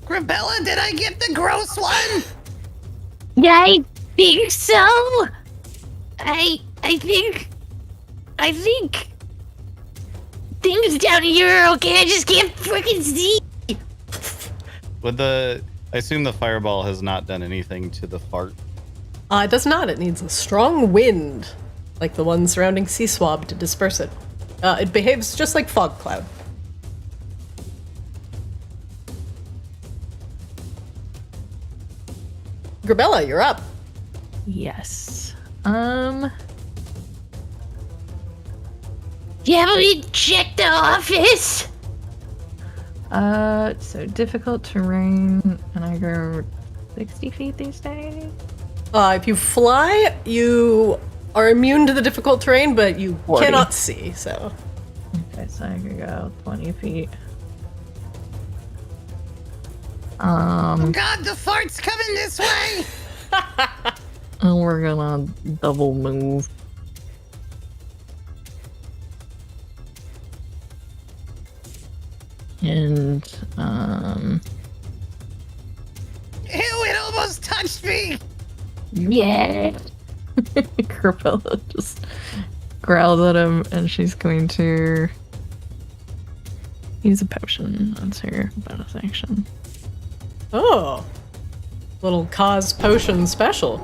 Grabella, did I get the gross one? I think so. I think things down here are okay. I just can't freaking see. I assume the fireball has not done anything to the fart. It does not. It needs a strong wind, like the one surrounding Sea Swab, to disperse it. It behaves just like fog cloud. Grabella, you're up. Yes. Yeah, but we check the office. So difficult terrain, and I go 60 feet these days. If you fly, you are immune to the difficult terrain, but you 40. cannot see, so. Okay, so I could go 20 feet. Oh God, the fart's coming this way. And we're gonna double move. And, Ew, it almost touched me. Yeah. Grabella just growls at him, and she's going to use a potion. That's her bonus action. Oh. Little cause potion special.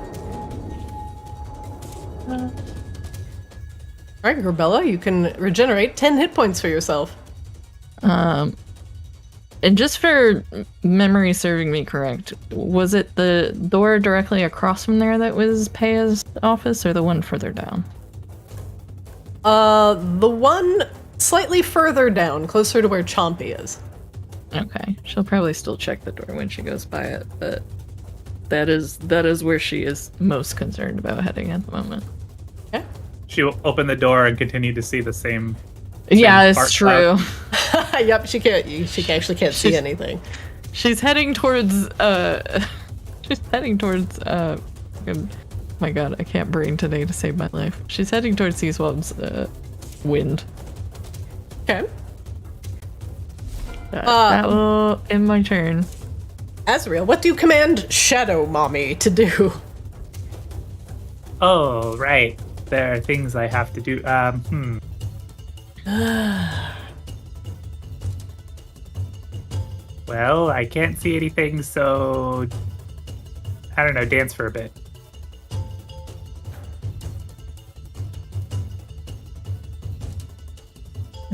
Alright, Grabella, you can regenerate 10 hit points for yourself. And just for memory serving me correct, was it the door directly across from there that was Paya's office, or the one further down? The one slightly further down, closer to where Chompy is. Okay, she'll probably still check the door when she goes by it, but that is where she is most concerned about heading at the moment. Okay. She will open the door and continue to see the same. Yeah, fart it's true. Yep, she actually can't see anything. She's heading towards my god, I can't brain today to save my life. She's heading towards Sea Swab's wind. Okay. That will end my turn. Azrael, what do you command Shadow Mommy to do? Oh, right. There are things I have to do. Well, I can't see anything, so I don't know, dance for a bit.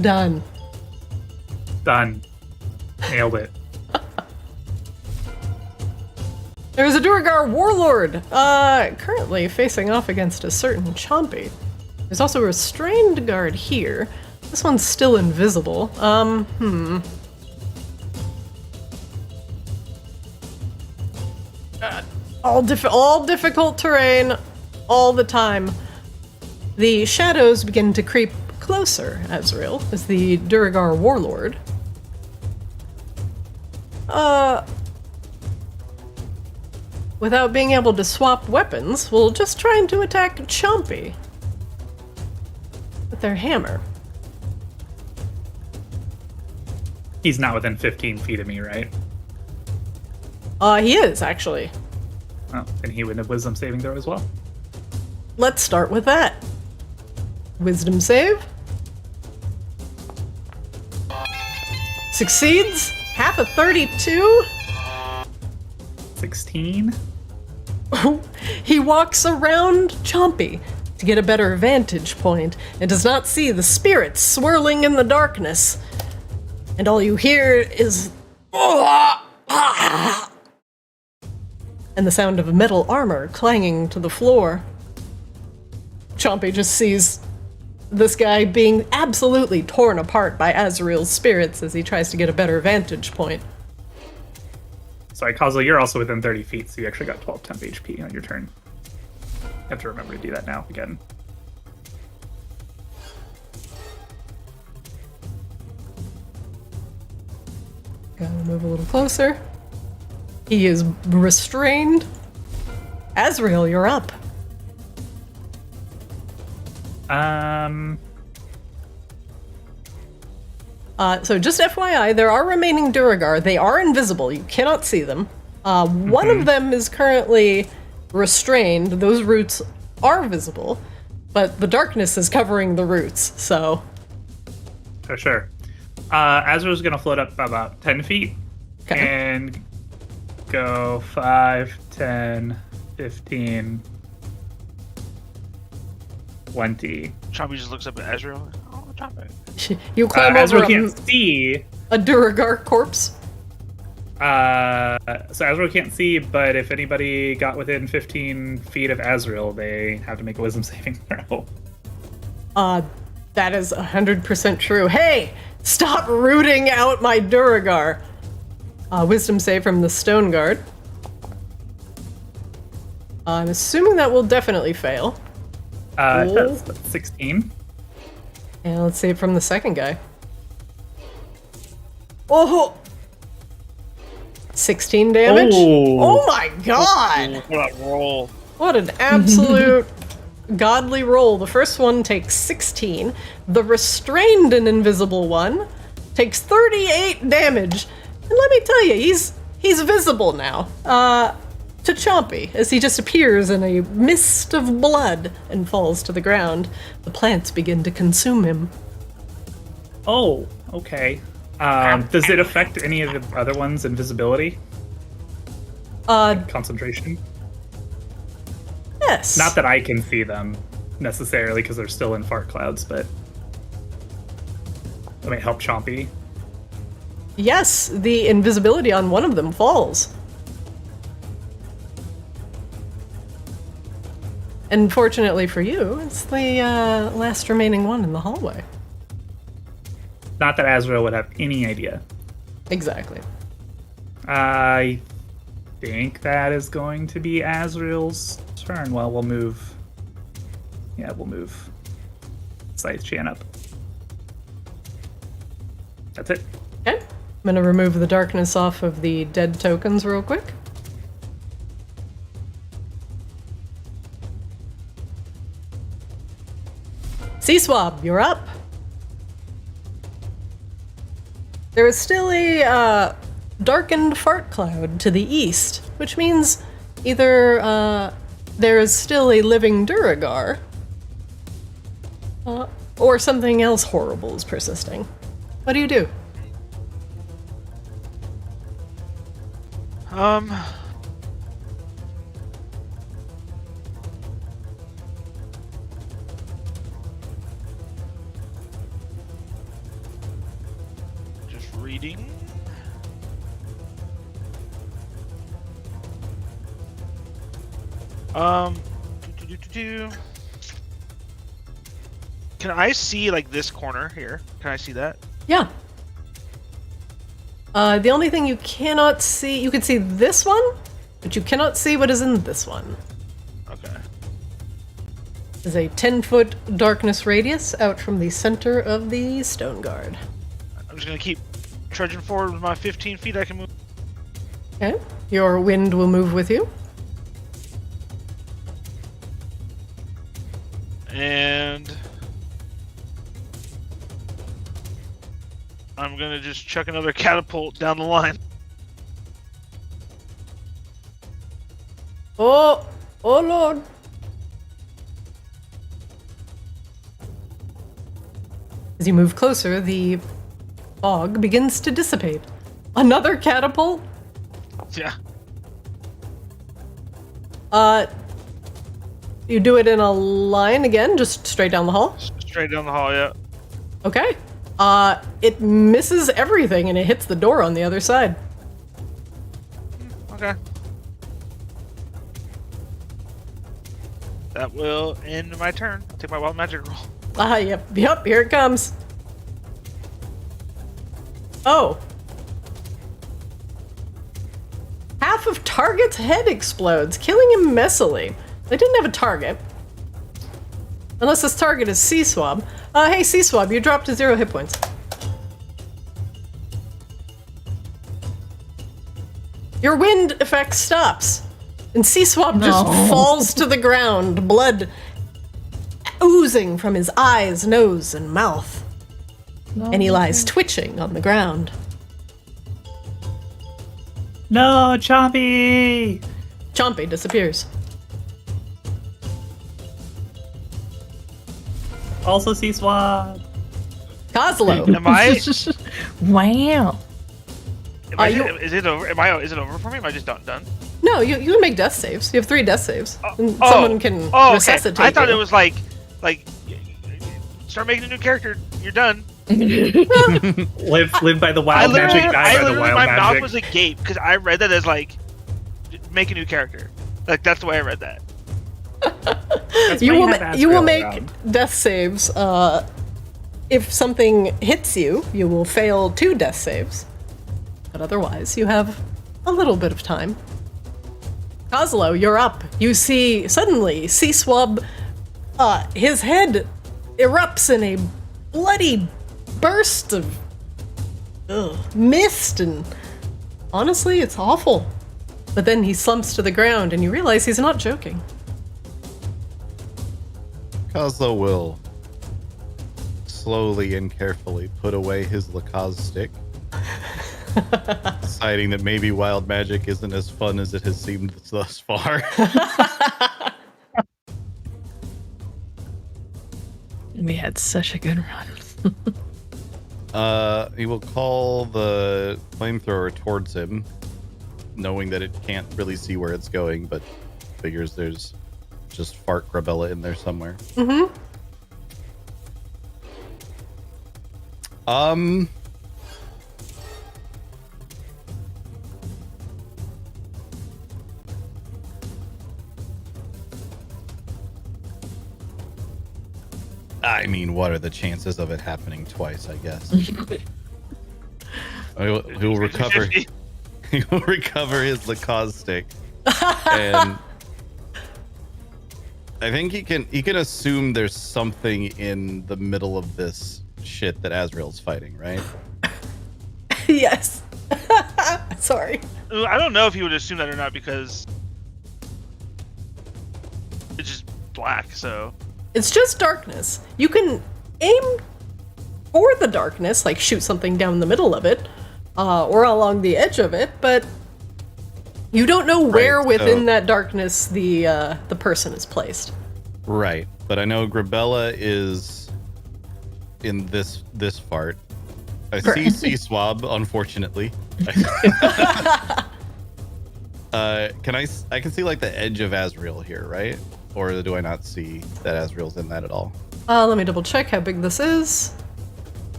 Done. Done. Nailed it. There's a Duragar warlord, currently facing off against a certain Chompy. There's also a restrained guard here. This one's still invisible. All difficult terrain, all the time. The shadows begin to creep closer, Azrael, as the Duragar warlord. Without being able to swap weapons, we'll just trying to attack Chompy with their hammer. He's not within 15 feet of me, right? He is, actually. Oh, and he would have wisdom saving throw as well. Let's start with that. Wisdom save. Succeeds. Half a 32. 16. He walks around Chompy to get a better vantage point and does not see the spirits swirling in the darkness. And all you hear is and the sound of metal armor clanging to the floor. Chompy just sees this guy being absolutely torn apart by Azrael's spirits as he tries to get a better vantage point. Sorry, Kazuo, you're also within 30 feet, so you actually got 12 temp HP on your turn. You have to remember to do that now again. Gotta move a little closer. He is restrained. Azrael, you're up. So just FYI, there are remaining Duragar. They are invisible. You cannot see them. One of them is currently restrained. Those roots are visible, but the darkness is covering the roots, so... For sure. Azrael's gonna float up about 10 feet and go 5, 10, 15, 20. Chompy just looks up at Azrael. Oh, Chompy. You climb over Azrael can't see. a Duragar corpse. So Azrael can't see, but if anybody got within 15 feet of Azrael, they have to make a wisdom saving throw. That is 100% true. Hey, stop rooting out my Duragar. Wisdom save from the Stone Guard. I'm assuming that will definitely fail. It does. That's 16. And let's see it from the second guy. Oh! 16 damage. Oh my god! What a roll. What an absolute godly roll. The first one takes 16. The restrained and invisible one takes 38 damage. And let me tell you, he's visible now. To Chompy, as he just appears in a mist of blood and falls to the ground. The plants begin to consume him. Oh, okay. Does it affect any of the other ones' invisibility? Concentration? Yes. Not that I can see them, necessarily, because they're still in fart clouds, but... That might help Chompy. Yes, the invisibility on one of them falls. And fortunately for you, it's the last remaining one in the hallway. Not that Azrael would have any idea. Exactly. I think that is going to be Azrael's turn. Well, we'll move. Yeah, we'll move Scythe Chan up. That's it. Okay. I'm gonna remove the darkness off of the dead tokens real quick. C-Swab, you're up. There is still a darkened fart cloud to the east, which means either there is still a living Duragar, or something else horrible is persisting. What do you do? Just reading. Can I see like this corner here? Can I see that? Yeah. The only thing you cannot see, you can see this one, but you cannot see what is in this one. Okay. There's a 10-foot darkness radius out from the center of the stone guard. I'm just gonna keep trudging forward with my 15 feet. I can move. Okay. Your wind will move with you. And I'm gonna just chuck another catapult down the line. Oh lord. As you move closer, the fog begins to dissipate. Another catapult? Yeah. You do it in a line again, just straight down the hall? Straight down the hall, yeah. Okay. It misses everything and it hits the door on the other side. Okay. That will end my turn. I'll take my wild magic roll. Yep, here it comes. Oh. Half of target's head explodes, killing him messily. They didn't have a target. Unless this target is Sea Swab. Hey, Sea Swab, you dropped to 0 hit points. Your wind effect stops, and Sea Swab just falls to the ground, blood oozing from his eyes, nose, and mouth. And he lies twitching on the ground. No, Chompy! Chompy disappears. Also Sea Swab. Kozlo. Am I? Wow. Is it over? Is it over for me? Am I just done? No, you can make death saves. You have 3 death saves. And Oh. someone can Okay. resuscitate I thought you. it was like, start making a new character. You're done. Live by the wild magic, die by the wild my magic. mouth was agape because I read that as like, make a new character. Like that's the way I read that. That's You why will, have you will Asriel make around. death saves. If something hits you, you will fail 2 death saves. But otherwise, you have a little bit of time. Kozlo, you're up. You see, suddenly, Sea Swab, his head erupts in a bloody burst of mist, and honestly, it's awful. But then he slumps to the ground, and you realize he's not joking. Kozlo will slowly and carefully put away his Lakaz stick, deciding that maybe wild magic isn't as fun as it has seemed thus far. We had such a good run. He will call the flamethrower towards him, knowing that it can't really see where it's going, but figures there's just fart Grabella in there somewhere. Mm-hmm. I mean, what are the chances of it happening twice, I guess? He'll recover. He will recover his Lakaz stick. And I think he can assume there's something in the middle of this shit that Asriel's fighting, right? Yes. Sorry. I don't know if he would assume that or not because it's just black. So It's just darkness. You can aim for the darkness, like shoot something down the middle of it, or along the edge of it, but you don't know where within that darkness the person is placed. Right, but I know Grabella is in this fart. I see Sea Swab, unfortunately. I can see like the edge of Asriel here, right? Or do I not see that Asriel's in that at all? Let me double check how big this is.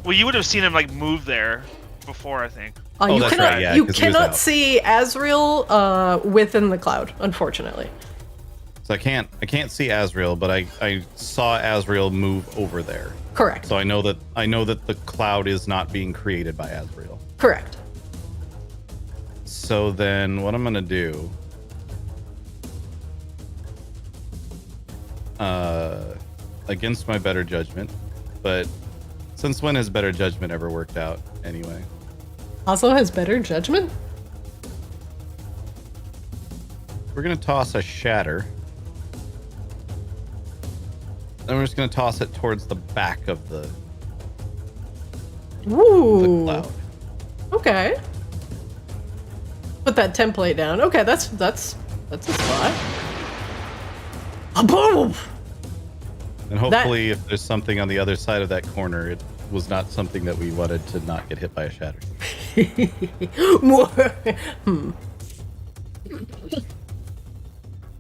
well, you would have seen him like move there before, I think. You that's cannot, right, yeah, you 'cause he was cannot out. see Asriel within the cloud, unfortunately. So I can't see Asriel, but I saw Asriel move over there. Correct. So I know that the cloud is not being created by Asriel. Correct. So then what I'm gonna do against my better judgment, but since when has better judgment ever worked out anyway? Oslo has better judgment? We're gonna toss a shatter. Then we're just gonna toss it towards the back of the Ooh. cloud. Okay. Put that template down. Okay, that's a spot. A boom! And hopefully if there's something on the other side of that corner, it was not something that we wanted to not get hit by a shatter.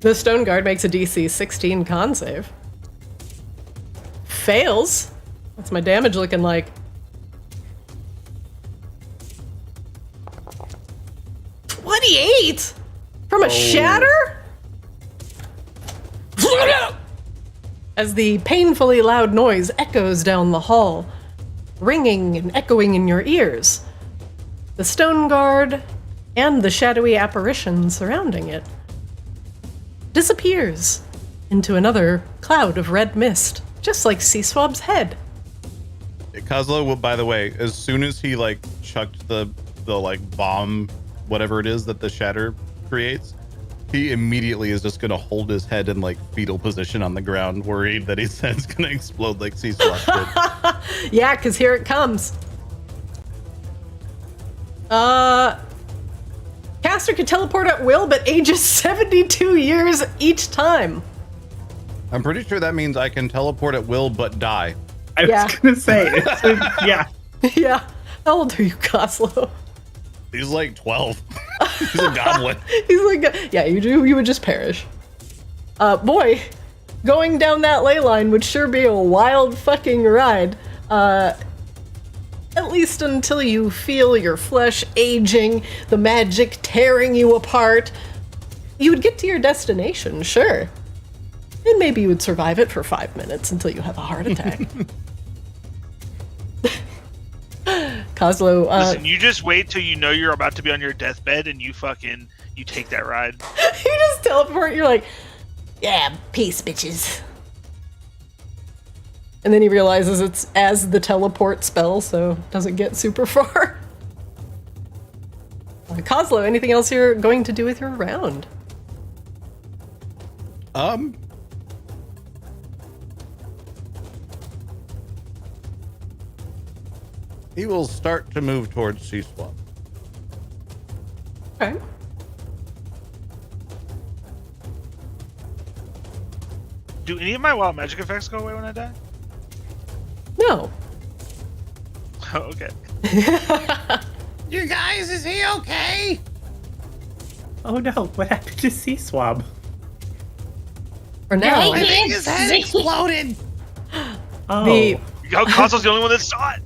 The stone guard makes a DC 16 con save. Fails. What's my damage looking like? 28 from a shatter? As the painfully loud noise echoes down the hall, ringing and echoing in your ears. The stone guard and the shadowy apparition surrounding it disappears into another cloud of red mist, just like Seaswab's head. Kozlo, by the way, as soon as he like chucked the like bomb, whatever it is that the shatter creates, he immediately is just gonna hold his head in like fetal position on the ground, worried that his head's gonna explode like Seaswab did. Yeah, because here it comes. Caster can teleport at will, but ages 72 years each time. I'm pretty sure that means I can teleport at will but die. I was gonna say, yeah. Yeah. How old are you, Kozlo? He's like 12. He's a goblin. He's like, yeah, you would just perish. Boy, going down that ley line would sure be a wild fucking ride. At least until you feel your flesh aging, the magic tearing you apart. You would get to your destination, sure. And maybe you would survive it for 5 minutes until you have a heart attack. Kozlo, listen, you just wait till you know you're about to be on your deathbed and you take that ride. You just teleport, you're like, yeah, peace, bitches. And then he realizes it's as the teleport spell, so it doesn't get super far. Kozlo, anything else you're going to do with your round? He will start to move towards Seaswab. Okay. Do any of my wild magic effects go away when I die? No. Oh, okay. You guys, is he okay? Oh no, what happened to Seaswab? For now. I think his head exploded. Oh. Kozlo's the only one that saw it.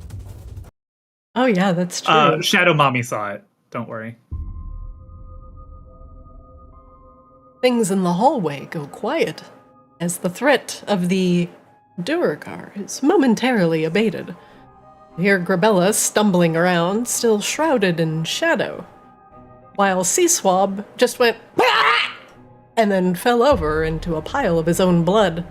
Oh yeah, that's true. Shadow Mommy saw it. Don't worry. Things in the hallway go quiet as the threat of the Duergar is momentarily abated. You hear Grabella stumbling around, still shrouded in shadow, while Seaswab just went "Bah!" and then fell over into a pile of his own blood.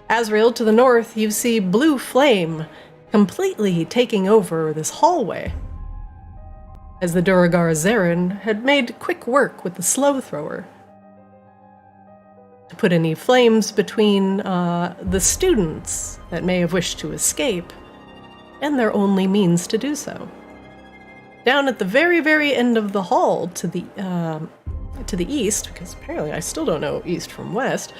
Asriel, to the north, you see blue flame completely taking over this hallway, as the Duergar Zarin had made quick work with the slow thrower to put any flames between the students that may have wished to escape and their only means to do so. Down at the very, very end of the hall to the east, because apparently I still don't know east from west,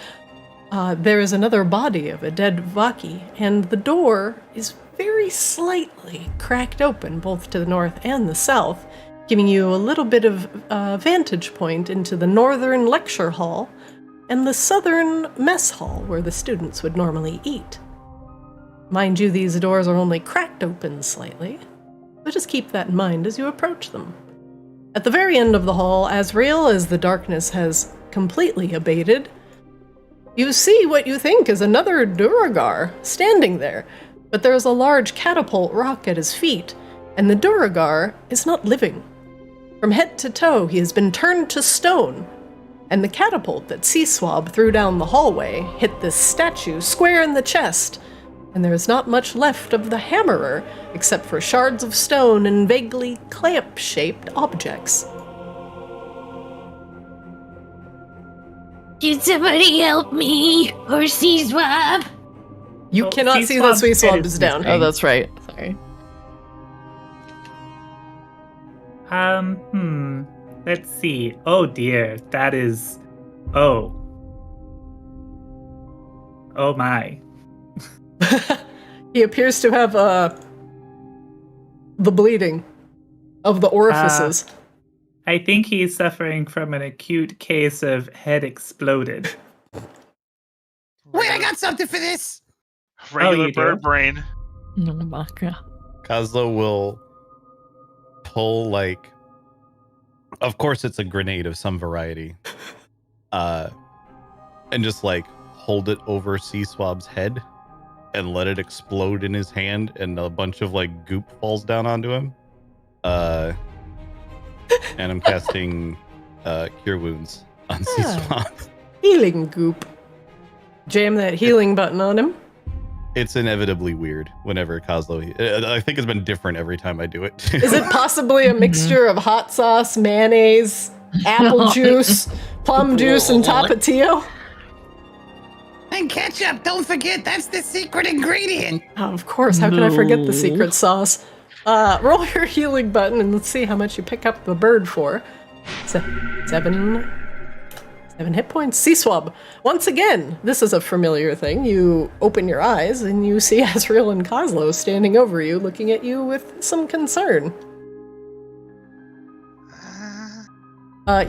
there is another body of a dead Vaki, and the door is very slightly cracked open both to the north and the south, giving you a little bit of vantage point into the northern lecture hall and the southern mess hall where the students would normally eat. Mind you, these doors are only cracked open slightly, so just keep that in mind as you approach them. At the very end of the hall, Asriel, as the darkness has completely abated, you see what you think is another Duergar standing there, but there is a large catapult rock at his feet, and the Duergar is not living. From head to toe, he has been turned to stone, and the catapult that Seaswab threw down the hallway hit this statue square in the chest, and there is not much left of the hammerer except for shards of stone and vaguely clamp-shaped objects. Can somebody help me? Or Seaswab? You cannot see that Seaswab is down. Oh, that's right. Sorry. Let's see. Oh dear, that is... Oh my. He appears to have the bleeding of the orifices. I think he's suffering from an acute case of head exploded. Wait, I got something for this. Regular you bird do? brain. Oh my god. Kozlo will pull like, of course it's a grenade of some variety, and just like hold it over C-Swab's head and let it explode in his hand, and a bunch of like goop falls down onto him. And I'm casting Cure Wounds on C-Swab. Healing goop. Jam that healing button on him. It's inevitably weird whenever Kozlo. I think it's been different every time I do it. Is it possibly a mixture of hot sauce, mayonnaise, apple juice, plum juice, and tapatio? And ketchup, don't forget, that's the secret ingredient. Oh, of course. How could I forget the secret sauce? Roll your healing button and let's see how much you pick up the bird for. 7 hit points. C-Swab. Once again, this is a familiar thing. You open your eyes and you see Azrael and Kozlo standing over you, looking at you with some concern.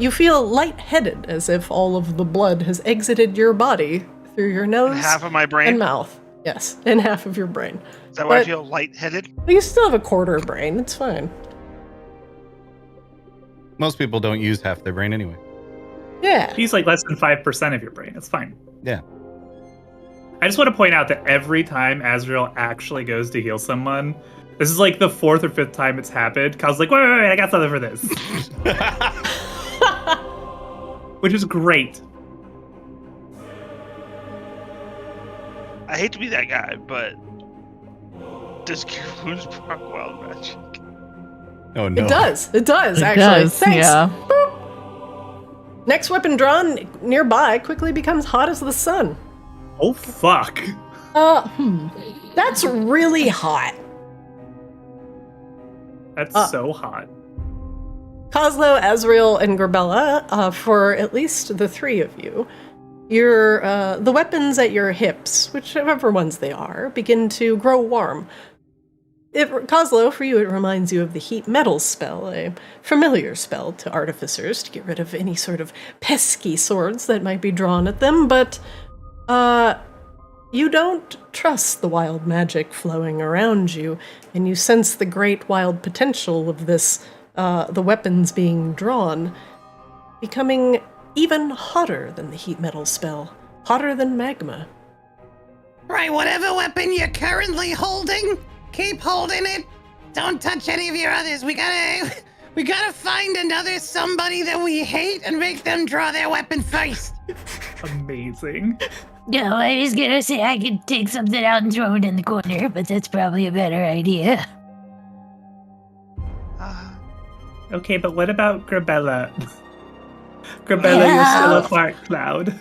You feel lightheaded, as if all of the blood has exited your body through your nose Half of my brain. and mouth. Yes, and half of your brain. Is that why I But- feel lightheaded? But you still have a quarter brain. It's fine. Most people don't use half their brain anyway. Yeah. Use like less than 5% of your brain. It's fine. Yeah. I just want to point out that every time Azrael actually goes to heal someone, this is like the 4th or 5th time it's happened. Kyle's like, wait, I got something for this. Which is great. I hate to be that guy, but does Cure Wounds proc wild magic? Oh no. It does. It does, It actually. does, Thanks. yeah. Next weapon drawn nearby quickly becomes hot as the sun. Oh, fuck. That's really hot. That's so hot. Kozlo, Azrael, and Grabella, for at least the three of you, your the weapons at your hips, whichever ones they are, begin to grow warm. Kozlo, for you, it reminds you of the heat metal spell, a familiar spell to artificers to get rid of any sort of pesky swords that might be drawn at them, but you don't trust the wild magic flowing around you, and you sense the great wild potential of this, the weapons being drawn, becoming even hotter than the heat metal spell, hotter than magma. Right, whatever weapon you're currently holding, keep holding it. Don't touch any of your others. We gotta find another somebody that we hate and make them draw their weapon first. Amazing. No, I was gonna say I could take something out and throw it in the corner, but that's probably a better idea. Okay, but what about Grabella? Grabella, you're still a fart cloud.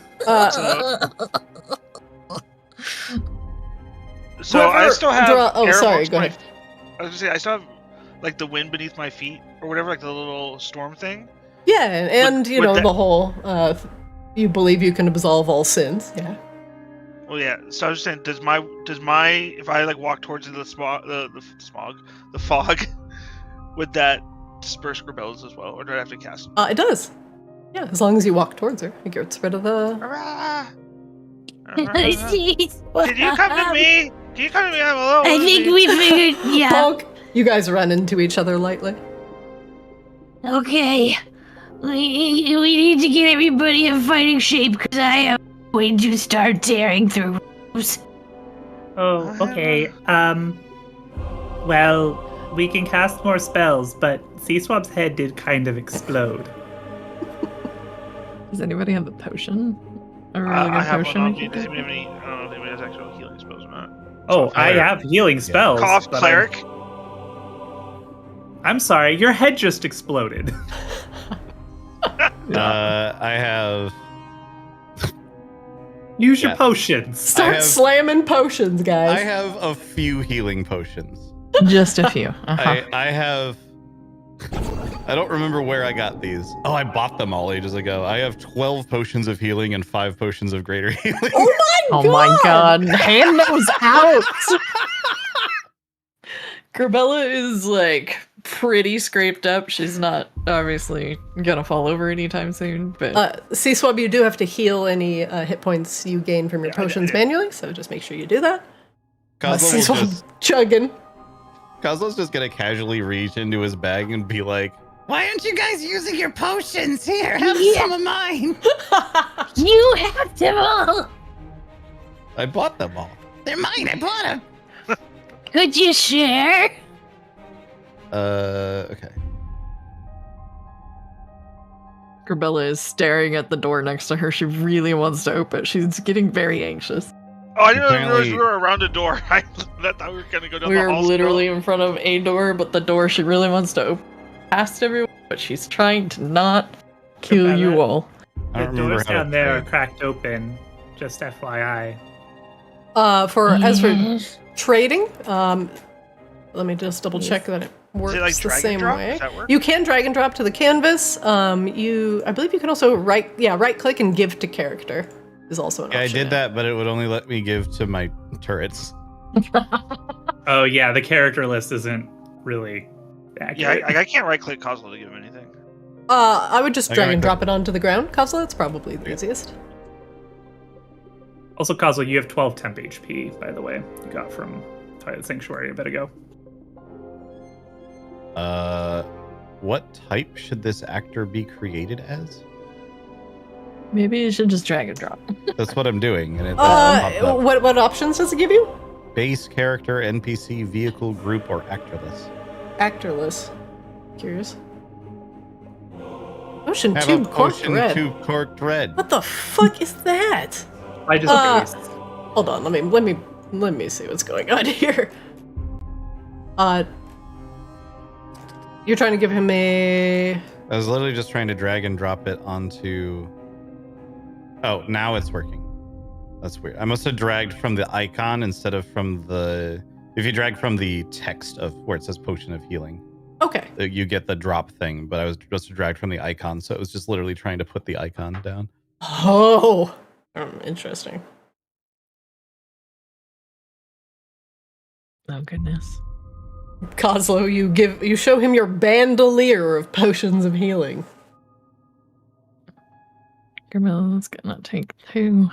So I still have. Oh, air sorry, amongst go my- ahead. I was gonna say I still have like the wind beneath my feet or whatever, like the little storm thing. Yeah, and you Would know, that- the whole, you believe you can absolve all sins, yeah. Well, yeah. So I was just saying, does my if I like walk towards the fog, would that disperse Grabellas as well, or do I have to cast? It does. Yeah, as long as you walk towards her, it gets rid of the... Hurrah! Jeez, Can you come to me? Can you come to me? I'm alone. I think we figured, yeah. Bonk! You guys run into each other lightly. Okay. We need to get everybody in fighting shape because I am going to start tearing through roofs. Oh, okay. Well, we can cast more spells, but C-Swab's head did kind of explode. Does anybody have a potion? A really I good have potion? one. we can Does take? anybody have any? I don't know if anybody has actual healing spells or not. Oh, I Cleric. have healing spells. Cough, but cleric. I'm sorry, your head just exploded. I have. Use your Yeah. potions. Start have- slamming potions, guys. I have a few healing potions. Just a few. Uh-huh. I have. I don't remember where I got these. Oh, I bought them all ages ago. I have 12 potions of healing and 5 potions of greater healing. Oh my Oh my god, hand those out! Corbella is like pretty scraped up. She's not obviously gonna fall over anytime soon, but C-Swab, you do have to heal any hit points you gain from your potions manually, so just make sure you do that. C-Swab chugging. Kozlo's just gonna casually reach into his bag and be like, Why aren't you guys using your potions? Here, have some of mine. You have them all. I bought them all. They're mine. I bought them. Could you share? Okay. Corbella is staring at the door next to her. She really wants to open it. She's getting very anxious. Oh, I didn't Apparently- realize we were around a door. I thought we were gonna go down We the are hall. literally in front of a door, but the door she really wants to open past everyone, but she's trying to not kill you all. I The don't remember doors how to down there are trade. cracked open. Just FYI. As for trading, let me just double check that it works Is it like the drag same and drop? way. Does that work? You can drag and drop to the canvas. I believe you can also right click and give to character is also an Yeah, I option. did that, but it would only let me give to my turrets. Oh yeah, the character list isn't really Yeah, accurate. I can't right click Kozlo to give him anything. I would just I drag can and right-click. drop it onto the ground. Kozla, that's probably the easiest. Also, Kazo, you have 12 temp HP, by the way. You got from Twilight Sanctuary a bit ago. What type should this actor be created as? Maybe you should just drag and drop. That's what I'm doing, and it popped up. What options does it give you? Base character, NPC, vehicle, group, or actorless. Actorless. Curious. Potion Have 2 a corked potion red. 2 corked red. What the fuck is that? I just based. Hold on, let me see what's going on here. You're trying to give him a I was literally just trying to drag and drop it onto. Oh, now it's working. That's weird. I must have dragged from the icon instead of from the. If you drag from the text of where it says potion of healing, okay. you get the drop thing. But I was just dragged from the icon, so it was just literally trying to put the icon down. Oh, interesting. Oh goodness. Kozlo, you show him your bandolier of potions of healing. Carmella's gonna take 2.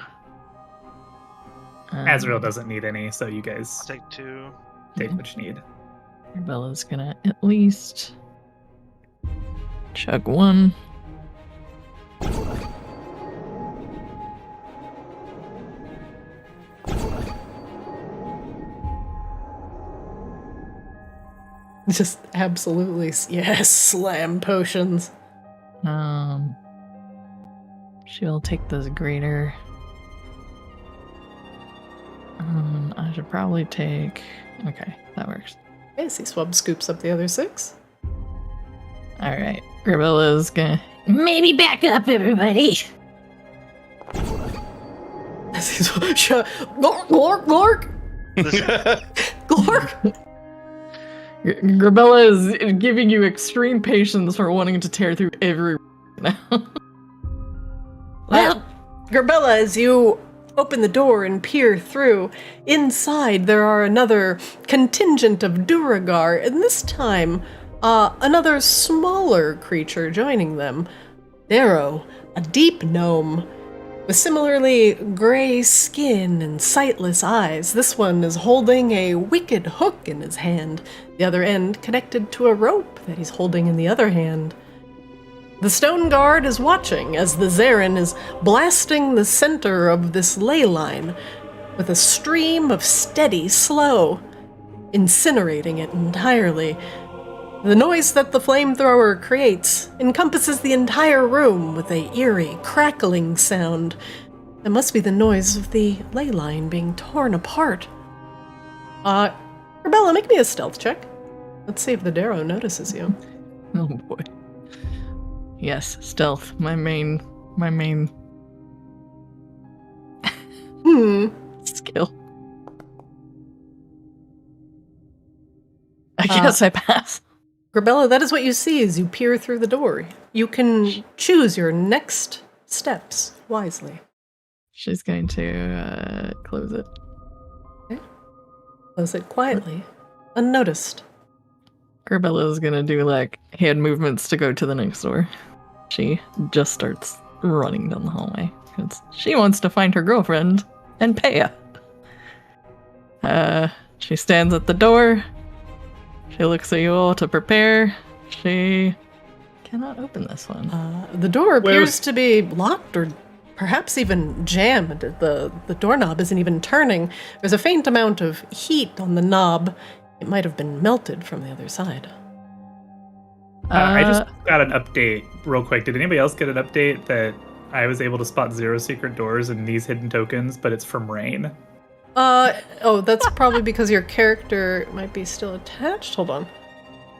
Azrael doesn't need any, so you guys I'll take 2. take what you need. Carmella's gonna at least chug 1. Just absolutely, yes, slam potions. She'll take this greater. I should probably take. Okay, that works. Okay, C-Swab scoops up the other 6. All right, Gribella's gonna. Maybe back up, everybody. Glork, glork, glork. Grabella is giving you extreme patience for wanting to tear through every now. Well, Garbella, as you open the door and peer through, inside there are another contingent of Duragar, and this time, another smaller creature joining them. Darrow, a deep gnome, with similarly gray skin and sightless eyes. This one is holding a wicked hook in his hand, the other end connected to a rope that he's holding in the other hand. The stone guard is watching as the Zarin is blasting the center of this ley line with a stream of steady slow, incinerating it entirely. The noise that the flamethrower creates encompasses the entire room with a eerie, crackling sound. It must be the noise of the ley line being torn apart. Rebella, make me a stealth check. Let's see if the Darrow notices you. Oh boy. Yes, stealth. My main skill. I guess I pass. Grabella, that is what you see as you peer through the door. You can choose your next steps wisely. She's going to close it. Close it quietly, unnoticed Grabella's gonna do like hand movements to go to the next door. She just starts running down the hallway because she wants to find her girlfriend and Peya. She stands at the door. She looks at you all to prepare. She cannot open this one. The door appears to be locked or perhaps even jammed. The doorknob isn't even turning. There's a faint amount of heat on the knob. It might have been melted from the other side. I just got an update real quick. Did anybody else get an update that I was able to spot 0 secret doors and these hidden tokens, but it's from Rain? That's probably because your character might be still attached. Hold on.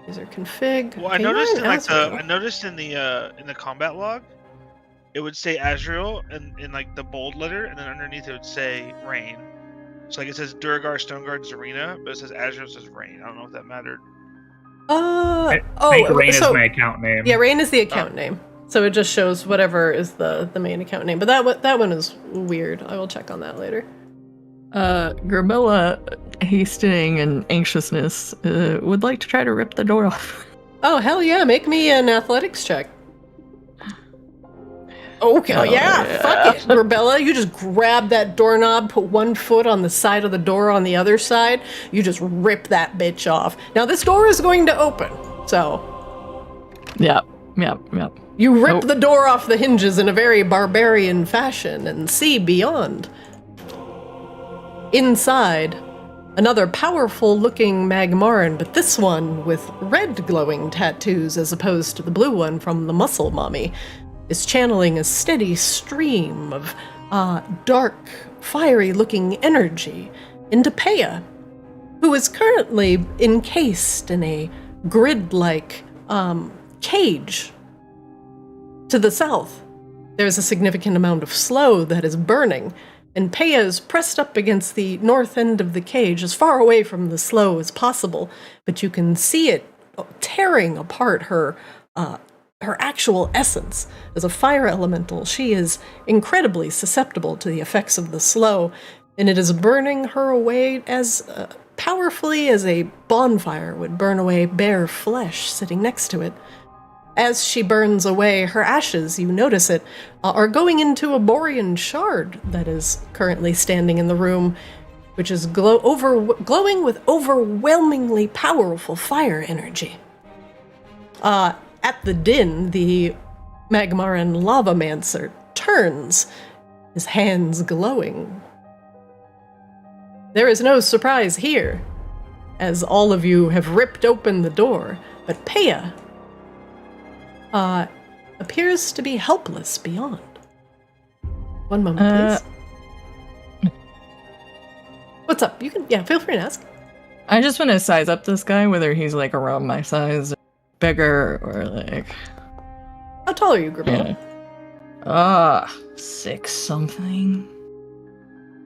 These are config. Well, I noticed in the combat log, it would say Azrael in like the bold letter, and then underneath it would say Rain. So like it says Durgar, Stoneguard, Zarina, but it says Azrael, says Rain. I don't know if that mattered. I think Rain is my account name. Yeah, Rain is the account name. So it just shows whatever is the main account name. But that one is weird. I will check on that later. Grabella, hastening and anxiousness, would like to try to rip the door off. Oh, hell yeah. Make me an athletics check. Okay, fuck it, Grabella. You just grab that doorknob, put one foot on the side of the door on the other side. You just rip that bitch off. Now, this door is going to open, so... Yep. You rip the door off the hinges in a very barbarian fashion and see beyond. Inside, another powerful-looking Magmaran, but this one with red glowing tattoos as opposed to the blue one from the Muscle Mommy, is channeling a steady stream of dark, fiery-looking energy into Peya, who is currently encased in a grid-like cage. To the south, there's a significant amount of slow that is burning, and Peya is pressed up against the north end of the cage, as far away from the slow as possible, but you can see it tearing apart her actual essence. As a fire elemental, she is incredibly susceptible to the effects of the slow, and it is burning her away as powerfully as a bonfire would burn away bare flesh sitting next to it. As she burns away, her ashes, you notice it, are going into a Borean shard that is currently standing in the room, which is glowing with overwhelmingly powerful fire energy. At the din, the Magmaran lavamancer turns, his hands glowing. There is no surprise here, as all of you have ripped open the door, but Peya appears to be helpless beyond. One moment, please. What's up? You can, feel free to ask. I just want to size up this guy, whether he's like around my size, bigger, or like... How tall are you, Grabella? 6 something.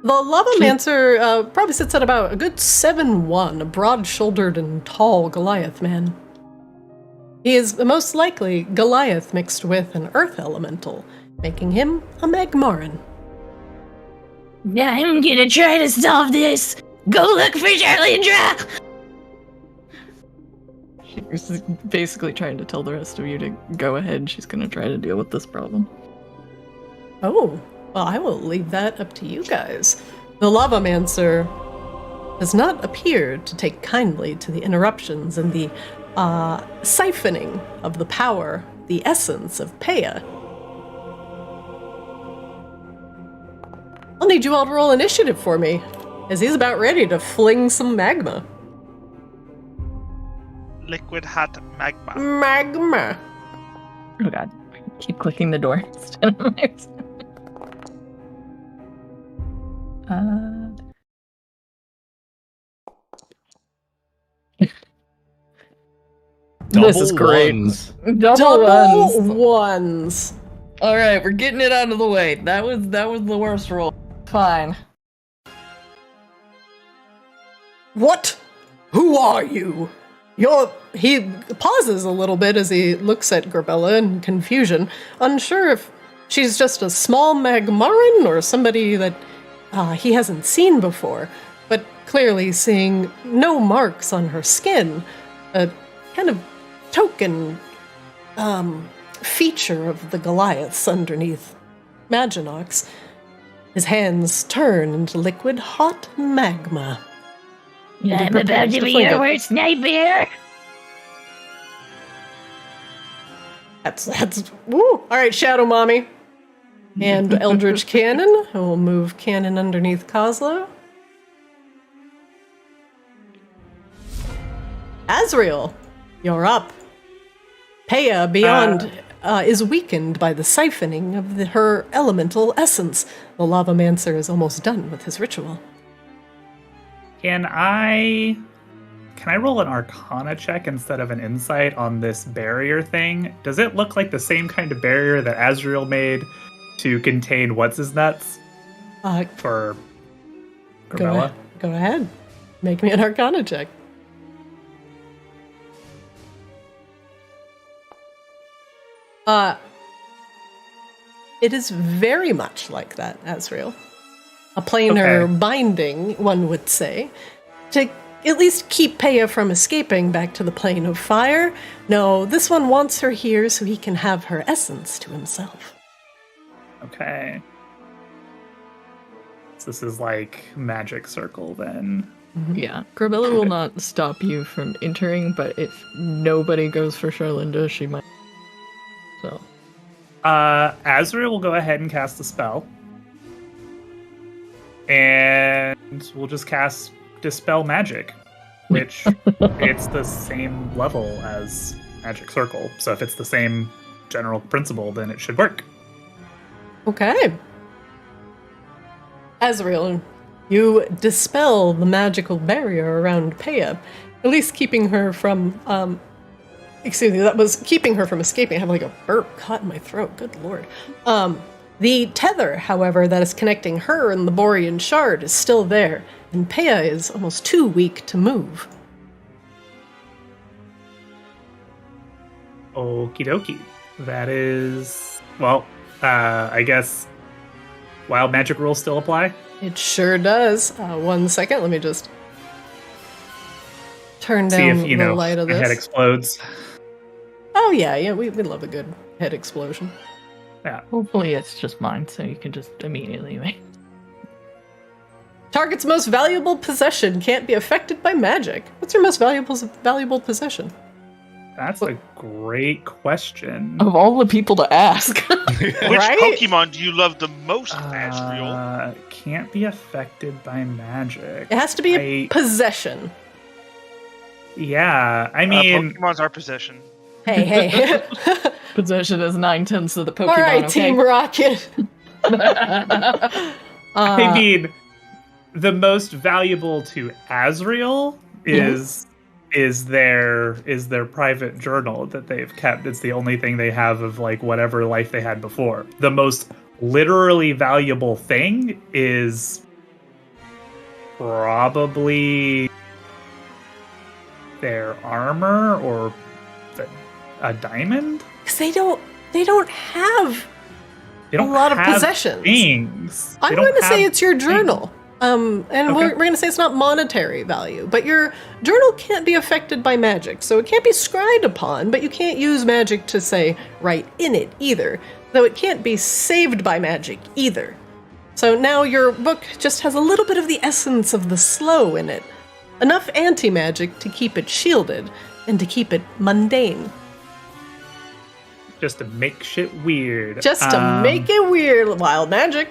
The lavamancer probably sits at about a good 7'1", a broad-shouldered and tall Goliath man. He is most likely Goliath mixed with an earth elemental, making him a Magmaran. I'm gonna try to solve this. Go look for Charlindra! She's basically trying to tell the rest of you to go ahead. She's gonna try to deal with this problem. Oh, well, I will leave that up to you guys. The lavamancer has not appeared to take kindly to the interruptions and the siphoning of the power, the essence of Peya. I'll need you all to roll initiative for me, as he's about ready to fling some magma. Liquid hot magma. Magma. Oh god. Keep clicking the door. This is great. Ones. Double ones. All right, we're getting it out of the way. That was the worst roll. Fine. What? Who are you? He pauses a little bit as he looks at Grabella in confusion, unsure if she's just a small Magmaran or somebody that he hasn't seen before, but clearly seeing no marks on her skin, a kind of token feature of the Goliaths underneath Maginox. His hands turn into liquid hot magma. I'm about to be your worst nightmare. That's woo! Alright, Shadow Mommy. And Eldritch Cannon. We'll move Cannon underneath Kozlo. Azrael, you're up. Peya Beyond is weakened by the siphoning of her elemental essence. The lavamancer is almost done with his ritual. Can I roll an Arcana check instead of an Insight on this barrier thing? Does it look like the same kind of barrier that Azrael made to contain what's-his-nuts for Gravella? Go ahead. Make me an Arcana check. It is very much like that, Azrael. A planar binding, one would say, to at least keep Peya from escaping back to the plane of fire. No, this one wants her here so he can have her essence to himself. Okay. So this is like magic circle then. Yeah, Gravella will not stop you from entering, but if nobody goes for Charlinda, she might. So, Azrael will go ahead and cast a spell, and we'll just cast Dispel Magic, which it's the same level as Magic Circle. So if it's the same general principle, then it should work. Okay. Azrael, you dispel the magical barrier around Peya, at least keeping her from, excuse me, that was keeping her from escaping. I have like a burp caught in my throat, good lord. The tether, however, that is connecting her and the Borean shard is still there, and Peya is almost too weak to move. Okie dokie. That is, well, I guess Wild Magic rules still apply? It sure does. 1 second, let me just turn See down if, the light of my this. head explodes. Oh yeah, we love a good head explosion. Yeah. Hopefully it's just mine, so you can just immediately make. Target's most valuable possession can't be affected by magic. What's your most valuable possession? That's a great question. Of all the people to ask. Which Right? Pokemon do you love the most, Azrael? Can't be affected by magic. It has to be a possession. Yeah, I mean, Pokemon's our possession. Hey. Possession is 9/10 of the Pokemon. All right, okay? Team Rocket. I mean, the most valuable to Azrael is their private journal that they've kept. It's the only thing they have of like whatever life they had before. The most literally valuable thing is probably their armor or a diamond. Because they don't have They don't a lot of have possessions. Things. I'm They don't going to say have it's your journal. And Okay. we're going to say it's not monetary value, but your journal can't be affected by magic, so it can't be scryed upon, but you can't use magic to, say, write in it either, though it can't be saved by magic either. So now your book just has a little bit of the essence of the slow in it. Enough anti-magic to keep it shielded, and to keep it mundane. Just to make shit weird. Just to make it weird, wild magic.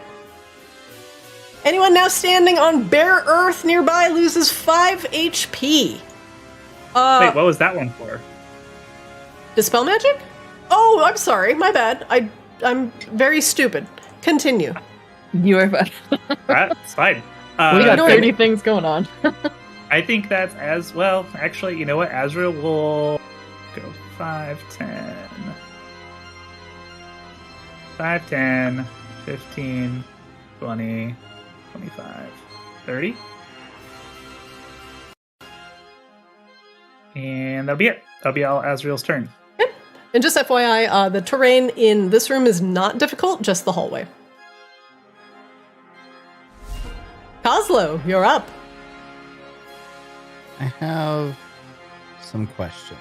Anyone now standing on bare earth nearby loses 5 HP. Wait, what was that one for? Dispel magic? Oh, I'm sorry, my bad. I'm very stupid. Continue. You are fine. That's fine. We got no, 30 things going on. I think that's as well. Actually, you know what? Azrael will go 5, 10. 5, 10, 15, 20, 25, 30. And that'll be it. That'll be all Azrael's turn. Yep. And just FYI, the terrain in this room is not difficult, just the hallway. Kozlo, you're up. I have some questions.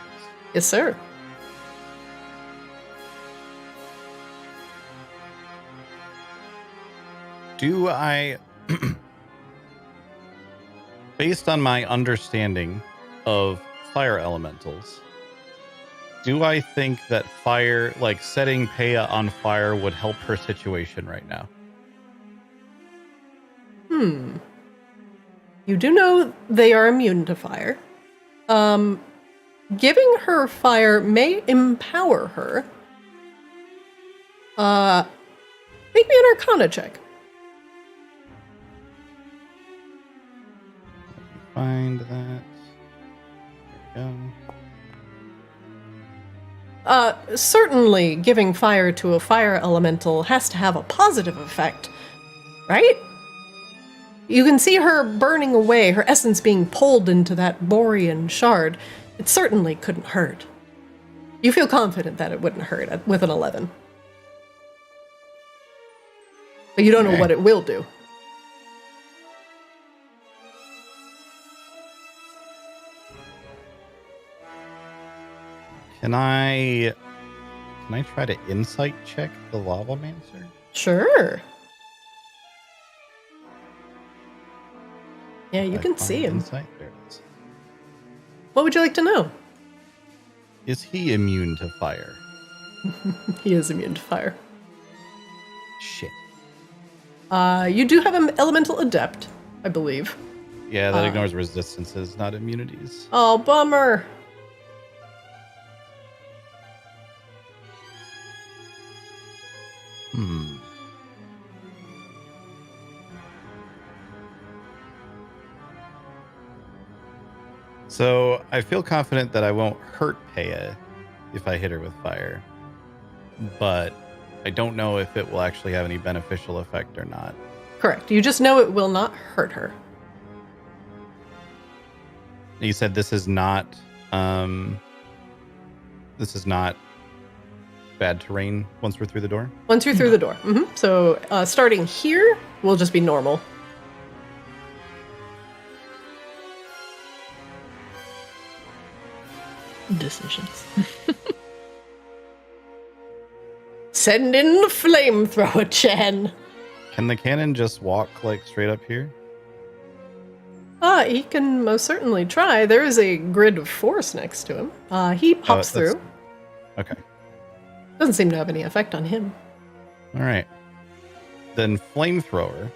Yes, sir. Do I, based on my understanding of fire elementals, do I think that fire, like setting Peya on fire, would help her situation right now? You do know they are immune to fire. Giving her fire may empower her. Make me an Arcana check. Find that. There we go. Certainly giving fire to a fire elemental has to have a positive effect, right? You can see her burning away, her essence being pulled into that Borean shard. It certainly couldn't hurt. You feel confident that it wouldn't hurt with an 11. But you don't know what it will do. Can I try to insight check the lavamancer? Sure. Yeah, you I can find see him. Insight? There it is. What would you like to know? Is he immune to fire? He is immune to fire. Shit. You do have an elemental adept, I believe. Yeah, that ignores resistances, not immunities. Oh, bummer. So I feel confident that I won't hurt Peya if I hit her with fire, but I don't know if it will actually have any beneficial effect or not. Correct. You just know it will not hurt her. You said this is not bad terrain once we're through the door? Once you're through the door. So starting here will just be normal. Decisions. Send in the flamethrower, Chen. Can the cannon just walk like straight up here? He can most certainly try. There is a grid of force next to him. He pops through. Okay. Doesn't seem to have any effect on him. All right. Then flamethrower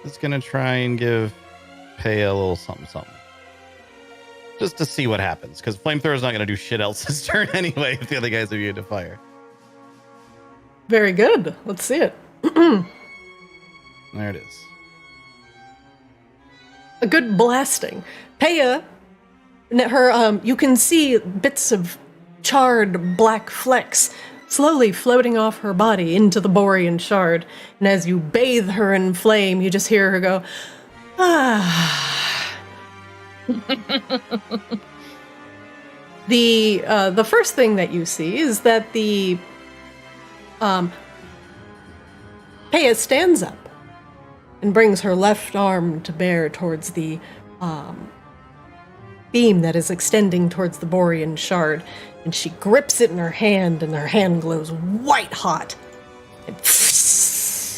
is going to try and give Peya a little something. Just to see what happens, because flamethrower is not going to do shit else this turn anyway if the other guys are immune to fire. Very good. Let's see it. There it is. A good blasting. Peya, her, you can see bits of charred black flecks slowly floating off her body into the Borean shard. And as you bathe her in flame, you just hear her go, ah. The first thing that you see is that the Peya stands up and brings her left arm to bear towards the beam that is extending towards the Borean shard, and she grips it in her hand, and her hand glows white hot. And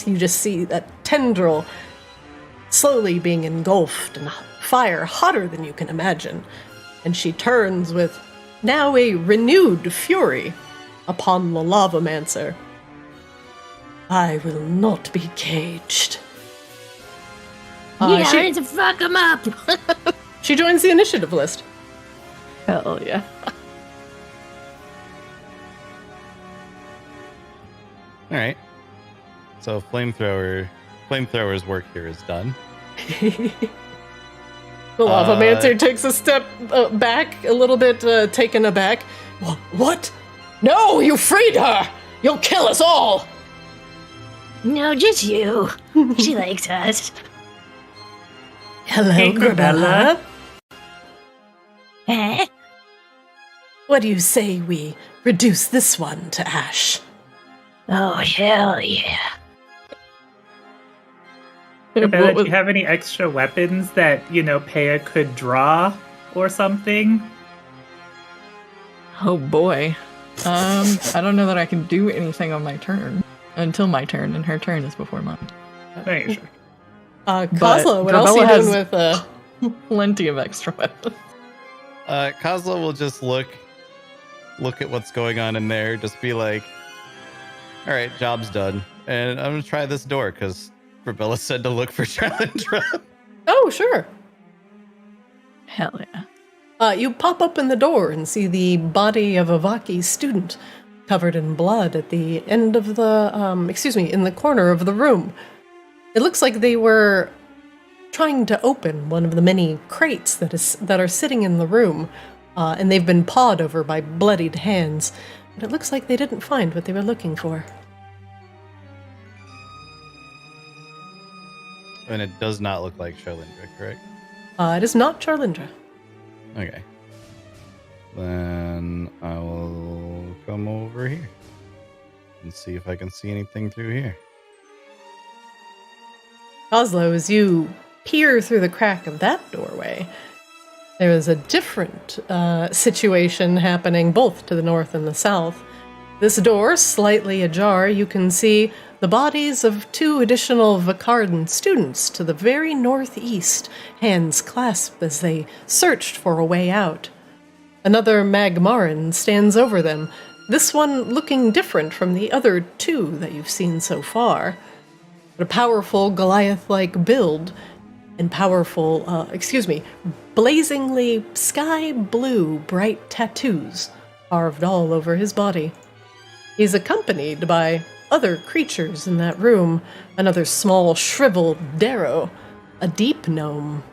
you just see that tendril slowly being engulfed in fire hotter than you can imagine, and she turns with now a renewed fury upon the lavamancer. I will not be caged. Ready to fuck him up. She joins the initiative list. Hell yeah. All right. So flamethrower's work here is done. The lavamancer takes a step back, a little bit taken aback. What? No, you freed her! You'll kill us all! No, just you. She likes us. Hello, Hey, Grabella. Huh? What do you say we reduce this one to ash? Oh, hell yeah. Bella, do you have any extra weapons that, Peya could draw or something? Oh boy. I don't know that I can do anything on my turn until my turn, and her turn is before mine. Hey, sure. Kozlo, what else are you doing with plenty of extra weapons? Kozlo will just look at what's going on in there, just be like, all right, job's done. And I'm going to try this door because Rebella said to look for Charlindra. Oh, sure. Hell yeah. You pop open the door and see the body of a Vaki student covered in blood at the end of the, in the corner of the room. It looks like they were trying to open one of the many crates that are sitting in the room, and they've been pawed over by bloodied hands. But it looks like they didn't find what they were looking for. And it does not look like Charlindra, correct? It is not Charlindra. Okay. Then I will come over here and see if I can see anything through here. Kozlo, as you peer through the crack of that doorway, there is a different situation happening both to the north and the south. This door, slightly ajar, you can see the bodies of 2 additional Vakardan students to the very northeast, hands clasped as they searched for a way out. Another Magmaran stands over them, this one looking different from the other 2 that you've seen so far. A powerful Goliath-like build and powerful, blazingly sky blue bright tattoos carved all over his body. He's accompanied by other creatures in that room, another small shriveled Darrow, a deep gnome,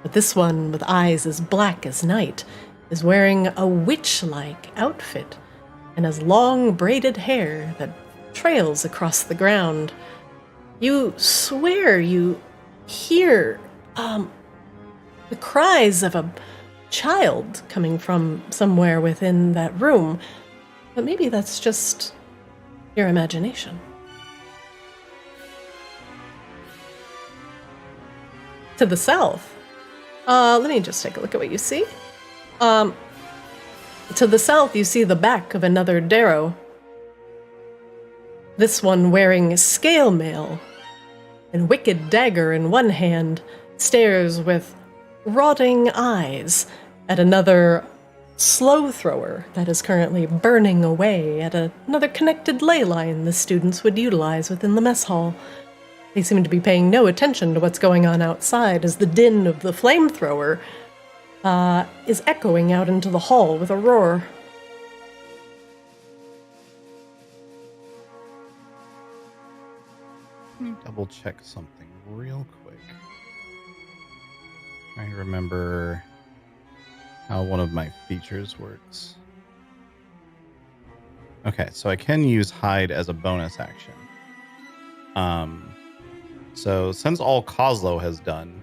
but this one with eyes as black as night is wearing a witch-like outfit and has long braided hair that trails across the ground. You swear you hear the cries of a child coming from somewhere within that room, but maybe that's just your imagination. To the south, let me just take a look at what you see. To the south, you see the back of another Darrow. This one wearing scale mail and wicked dagger in one hand, stares with rotting eyes at another slow thrower that is currently burning away at another connected ley line the students would utilize within the mess hall. They seem to be paying no attention to what's going on outside as the din of the flamethrower is echoing out into the hall with a roar. Double check something real quick. Trying to remember how one of my features works. Okay, so I can use hide as a bonus action. So since all Kozlo has done.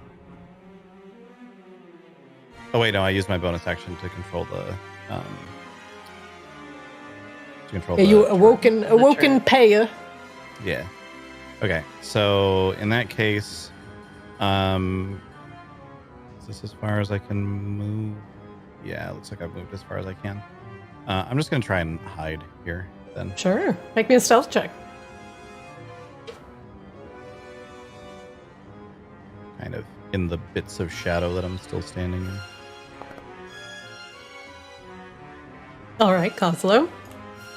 Oh wait, no, I used my bonus action to control the you awoken payer. Yeah. Okay, so in that case, is this as far as I can move? Yeah, it looks like I've moved as far as I can. I'm just going to try and hide here then. Sure. Make me a stealth check. Kind of in the bits of shadow that I'm still standing in. All right, Kozlo.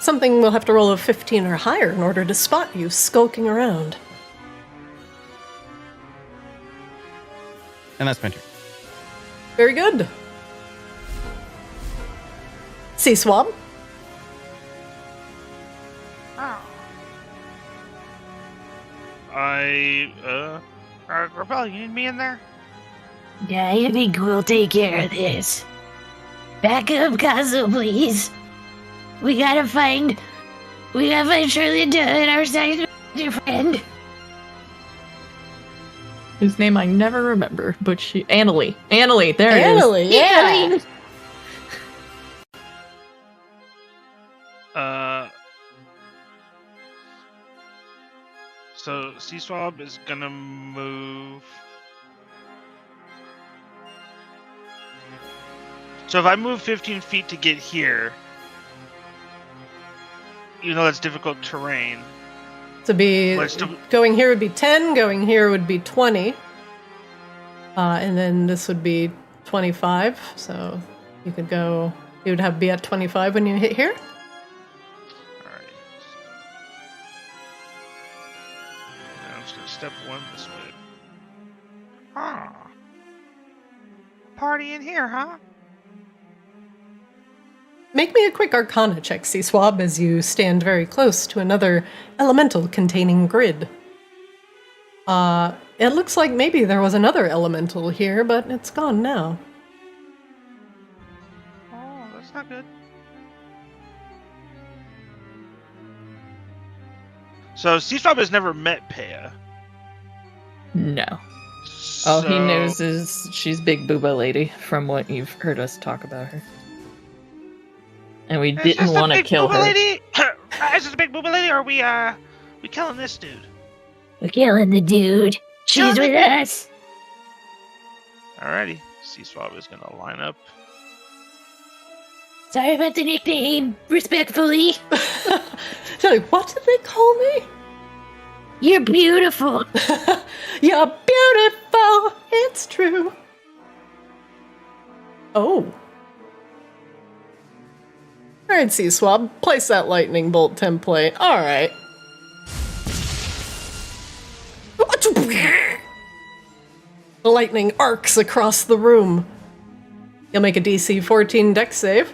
Something will have to roll a 15 or higher in order to spot you skulking around. And that's my turn. Very good. Sea Swab. Rebel, you need me in there? Yeah, I think we'll take care of this. Back up, Kazo, please. We gotta find Charlindra and our second friend. Whose name I never remember, but Annalie, there it is. Annalie, yeah. So Sea Swab is gonna move So if I move 15 feet to get here, even though that's difficult terrain, To be going here would be 10, going here would be 20. And then this would be 25. So you could go, you would be at 25 when you hit here. Alright. I'm just gonna step 1 this way. Ah. Party in here, huh? Make me a quick Arcana check, C-Swab, as you stand very close to another elemental containing grid. It looks like maybe there was another elemental here, but it's gone now. Oh, that's not good. So, C-Swab has never met Paya. No. All he So- knows is she's big booba lady, from what you've heard us talk about her. And we Is didn't this the want to big kill booba her. Lady? Is this a big booba lady, or are we killing this dude? We're killing the dude. She's with us. Alrighty. C-Swab is gonna line up. Sorry about the nickname. Respectfully. Like, what did they call me? You're beautiful. You're beautiful, it's true. Oh. Alright, C-Swab, place that lightning bolt template. Alright. The lightning arcs across the room. You'll make a DC 14 dex save.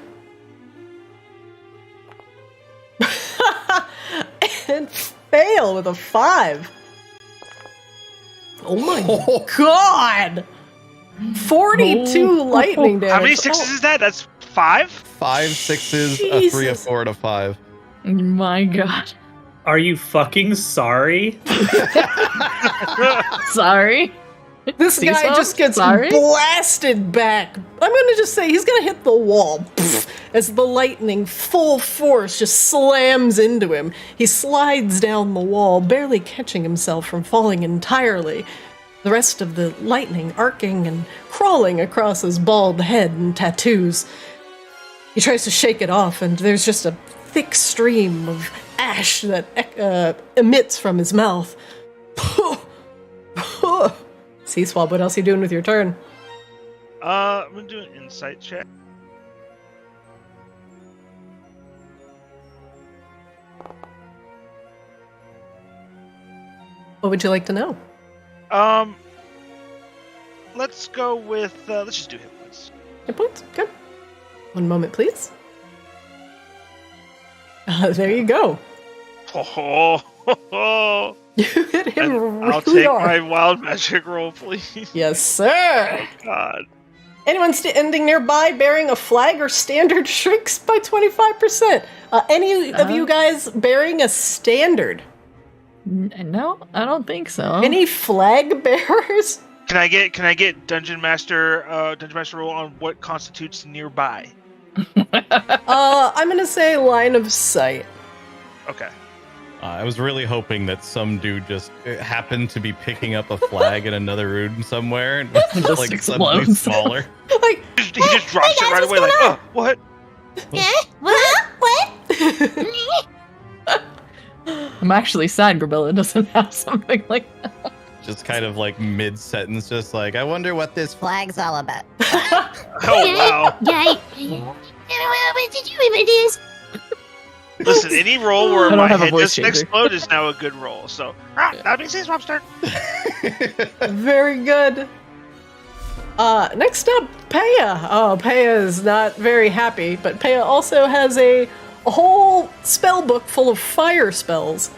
And fail with a 5. Oh my god! 42 lightning damage. How many sixes is that? That's 5? 5 sixes, a 3, a Jesus. 4, and a 5. My god. Are you fucking sorry? Sorry. This guy C-Swab? just gets Sorry? blasted back. I'm gonna just say he's gonna hit the wall as the lightning, full force, just slams into him. He slides down the wall, barely catching himself from falling entirely. The rest of the lightning arcing and crawling across his bald head and tattoos. He tries to shake it off, and there's just a thick stream of ash that emits from his mouth. C-Swab, what else are you doing with your turn? I'm gonna do an insight check. What would you like to know? Let's go with, let's just do hit points. Hit points? Okay. One moment, please. There you go. Oh, You hit him and really I'll take hard. my wild magic roll, please. Yes, sir. God. Anyone standing nearby bearing a flag or standard shrinks by 25%. Any of you guys bearing a standard? No, I don't think so. Any flag bearers? Can I get dungeon master roll on what constitutes nearby? I'm gonna say line of sight. Okay. I was really hoping that some dude just happened to be picking up a flag in another room somewhere and was Just like suddenly explodes. smaller. Like, He just drops hey it guys, right what's away, like, going on? oh, what? What? I'm actually sad Grabilla doesn't have something like that. Just kind of like mid sentence, just like, I wonder what this Flag's all about. Oh, wow. Yeah. What did you even do? Listen, any roll where I don't my have a head voice doesn't changer. explode is now a good roll. So, that means it's Swap's turn. very good. Next up, Paya. Oh, Paya is not very happy, but Paya also has a whole spell book full of fire spells.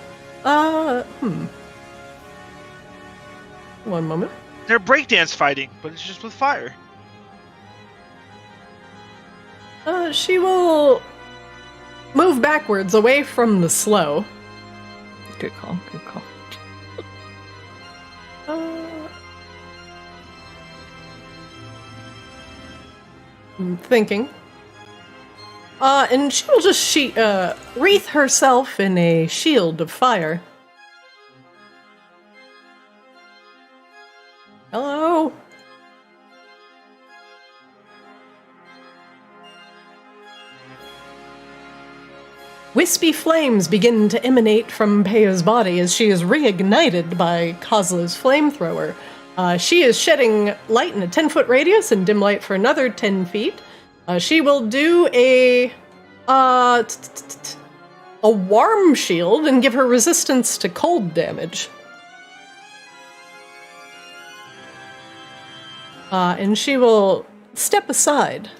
One moment. They're breakdance fighting, but it's just with fire. She will move backwards away from the slow. Good call, good call. I'm thinking. And she will just wreath herself in a shield of fire. Hello? Wispy flames begin to emanate from Pea's body as she is reignited by Kozlo's flamethrower. She is shedding light in a 10-foot radius and dim light for another 10 feet. She will do a warm shield and give her resistance to cold damage. And she will step aside.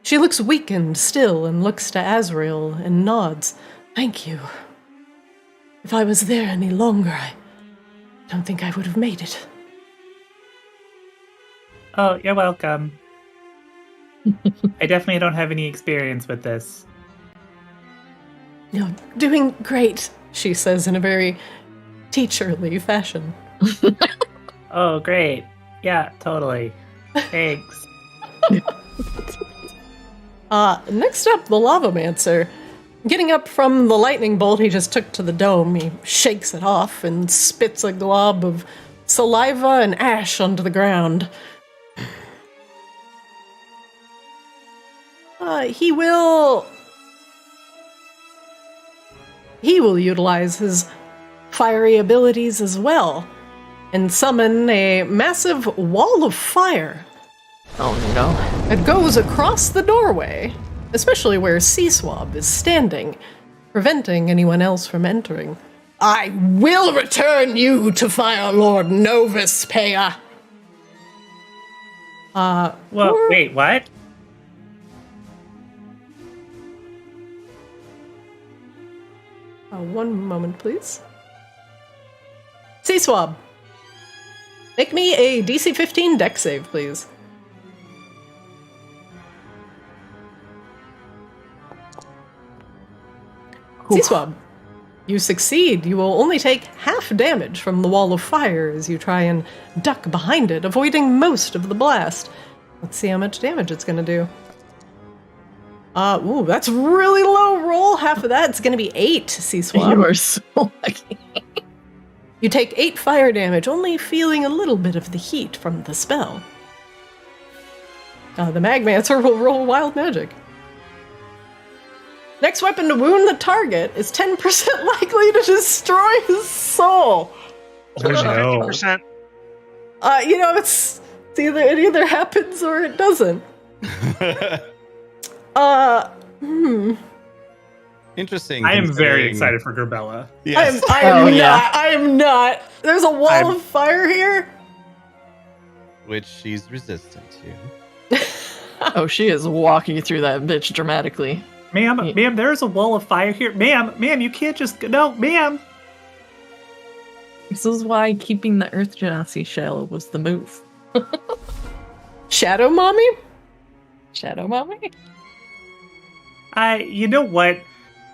She looks weakened still and looks to Azrael and nods. Thank you. If I was there any longer, I don't think I would have made it. Oh, you're welcome. I definitely don't have any experience with this. You're doing great, she says in a very teacherly fashion. Oh, great. Yeah, totally. Thanks. Next up, the lavamancer. Getting up from the lightning bolt he just took to the dome, he shakes it off and spits a glob of saliva and ash onto the ground. He will utilize his fiery abilities as well and summon a massive wall of fire. Oh no. It goes across the doorway, especially where Sea Swab is standing, preventing anyone else from entering. I will return you to Fire Lord Novus, Pea. Wait, what? One moment, please. Sea Swab. Make me a DC 15 dex save, please. Sea Swab. You succeed. You will only take half damage from the wall of fire as you try and duck behind it, avoiding most of the blast. Let's see how much damage it's going to do. Ooh, that's really low roll. Half of that, it's going to be 8, Sea Swab. You are so lucky. You take 8 fire damage, only feeling a little bit of the heat from the spell. The Magmancer will roll wild magic. Next weapon to wound the target is 10% likely to destroy his soul. Oh, no. 50%. It either happens or it doesn't. Interesting. I am very considering- excited for Gerbella. Yes. I am not. There's a wall of fire here. Which she's resistant to. Oh, she is walking through that bitch dramatically. Ma'am, there's a wall of fire here. Ma'am, you can't just... No, ma'am! This is why keeping the Earth Genasi shell was the move. Shadow Mommy? Shadow Mommy? You know what?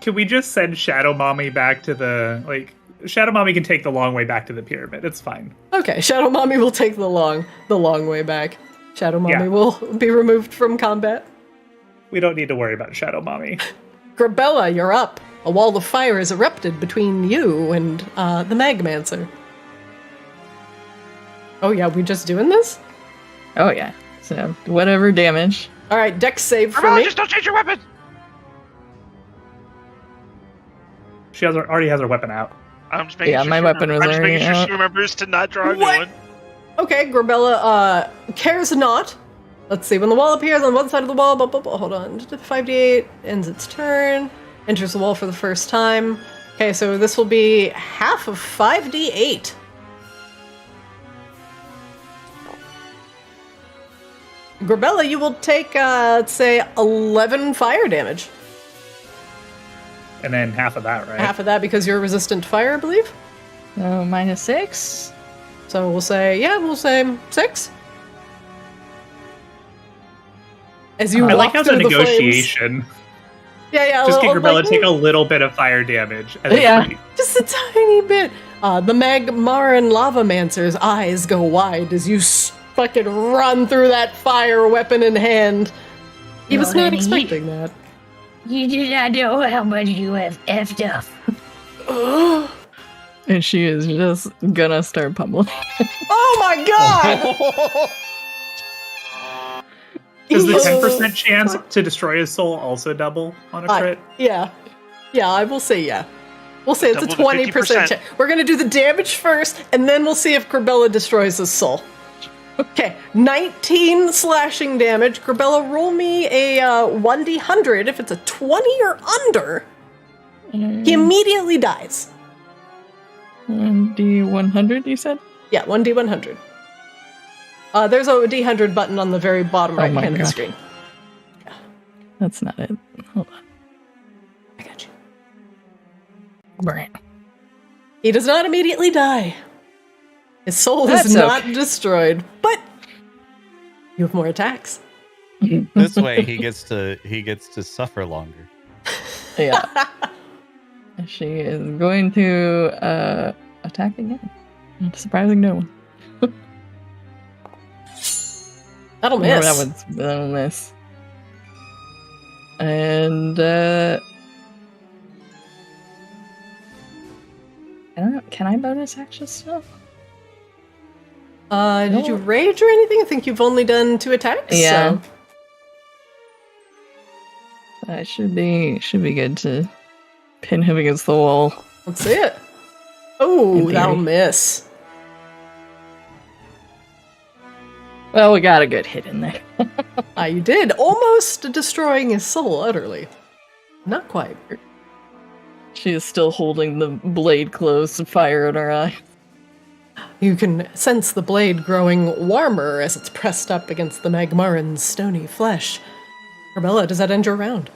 Can we just send Shadow Mommy back to the... Shadow Mommy can take the long way back to the pyramid. It's fine. Okay, Shadow Mommy will take the long way back. Shadow Mommy Yeah. will be removed from combat. We don't need to worry about Shadow Mommy. Gerbella, you're up. A wall of fire has erupted between you and the Magmancer. Oh yeah, we just doing this? Oh yeah. So, whatever damage. Alright, dex save for Come on, me. just don't change your weapon! She already has her weapon out. I'm just making Yeah, sure my she weapon remembers. was I'm just making already sure out. she remembers to not draw a new What? one. Okay, Gerbella cares not. Let's see, when the wall appears on one side of the wall, hold on, 5d8, ends its turn, enters the wall for the first time. Okay, so this will be half of 5d8. Gerbella, you will take, let's say, 11 fire damage. And then half of that, right? Half of that because you're resistant to fire, I believe. So, -6. So we'll say 6. As you I walk like how the through flames. negotiation. Yeah, Just a get little- Gerbella like, take a little bit of fire damage. And Yeah. then just a tiny bit. The Magmaran Lavamancer's eyes go wide as you fucking run through that fire, weapon in hand. He was not Honey, expecting that. You do not know how much you have effed up. And she is just gonna start pummeling. Oh my god! Does the 10% chance to destroy his soul also double on a crit? Yeah. Yeah, I will say yeah. We'll say it's a Double to 20% chance. We're going to do the damage first, and then we'll see if Grabella destroys his soul. Okay, 19 slashing damage. Grabella, roll me a 1d100. If it's a 20 or under, he immediately dies. 1d100, you said? Yeah, 1d100. There's a d100 button on the very bottom right hand of the screen. Yeah. That's not it. Hold on. I got you. Right. He does not immediately die. His soul is not destroyed, but you have more attacks. This way, he gets to suffer longer. Yeah. She is going to attack again. Surprising no one. That'll miss. That'll miss. And can I bonus action still? Did you rage or anything? I think you've only done 2 attacks. Yeah. So. That should be good to pin him against the wall. Let's see it. Oh, that'll miss. Well, we got a good hit in there. You did. Almost destroying his soul utterly. Not quite. She is still holding the blade close to fire in her eye. You can sense the blade growing warmer as it's pressed up against the Magmaran's stony flesh. Grabella, does that end your round?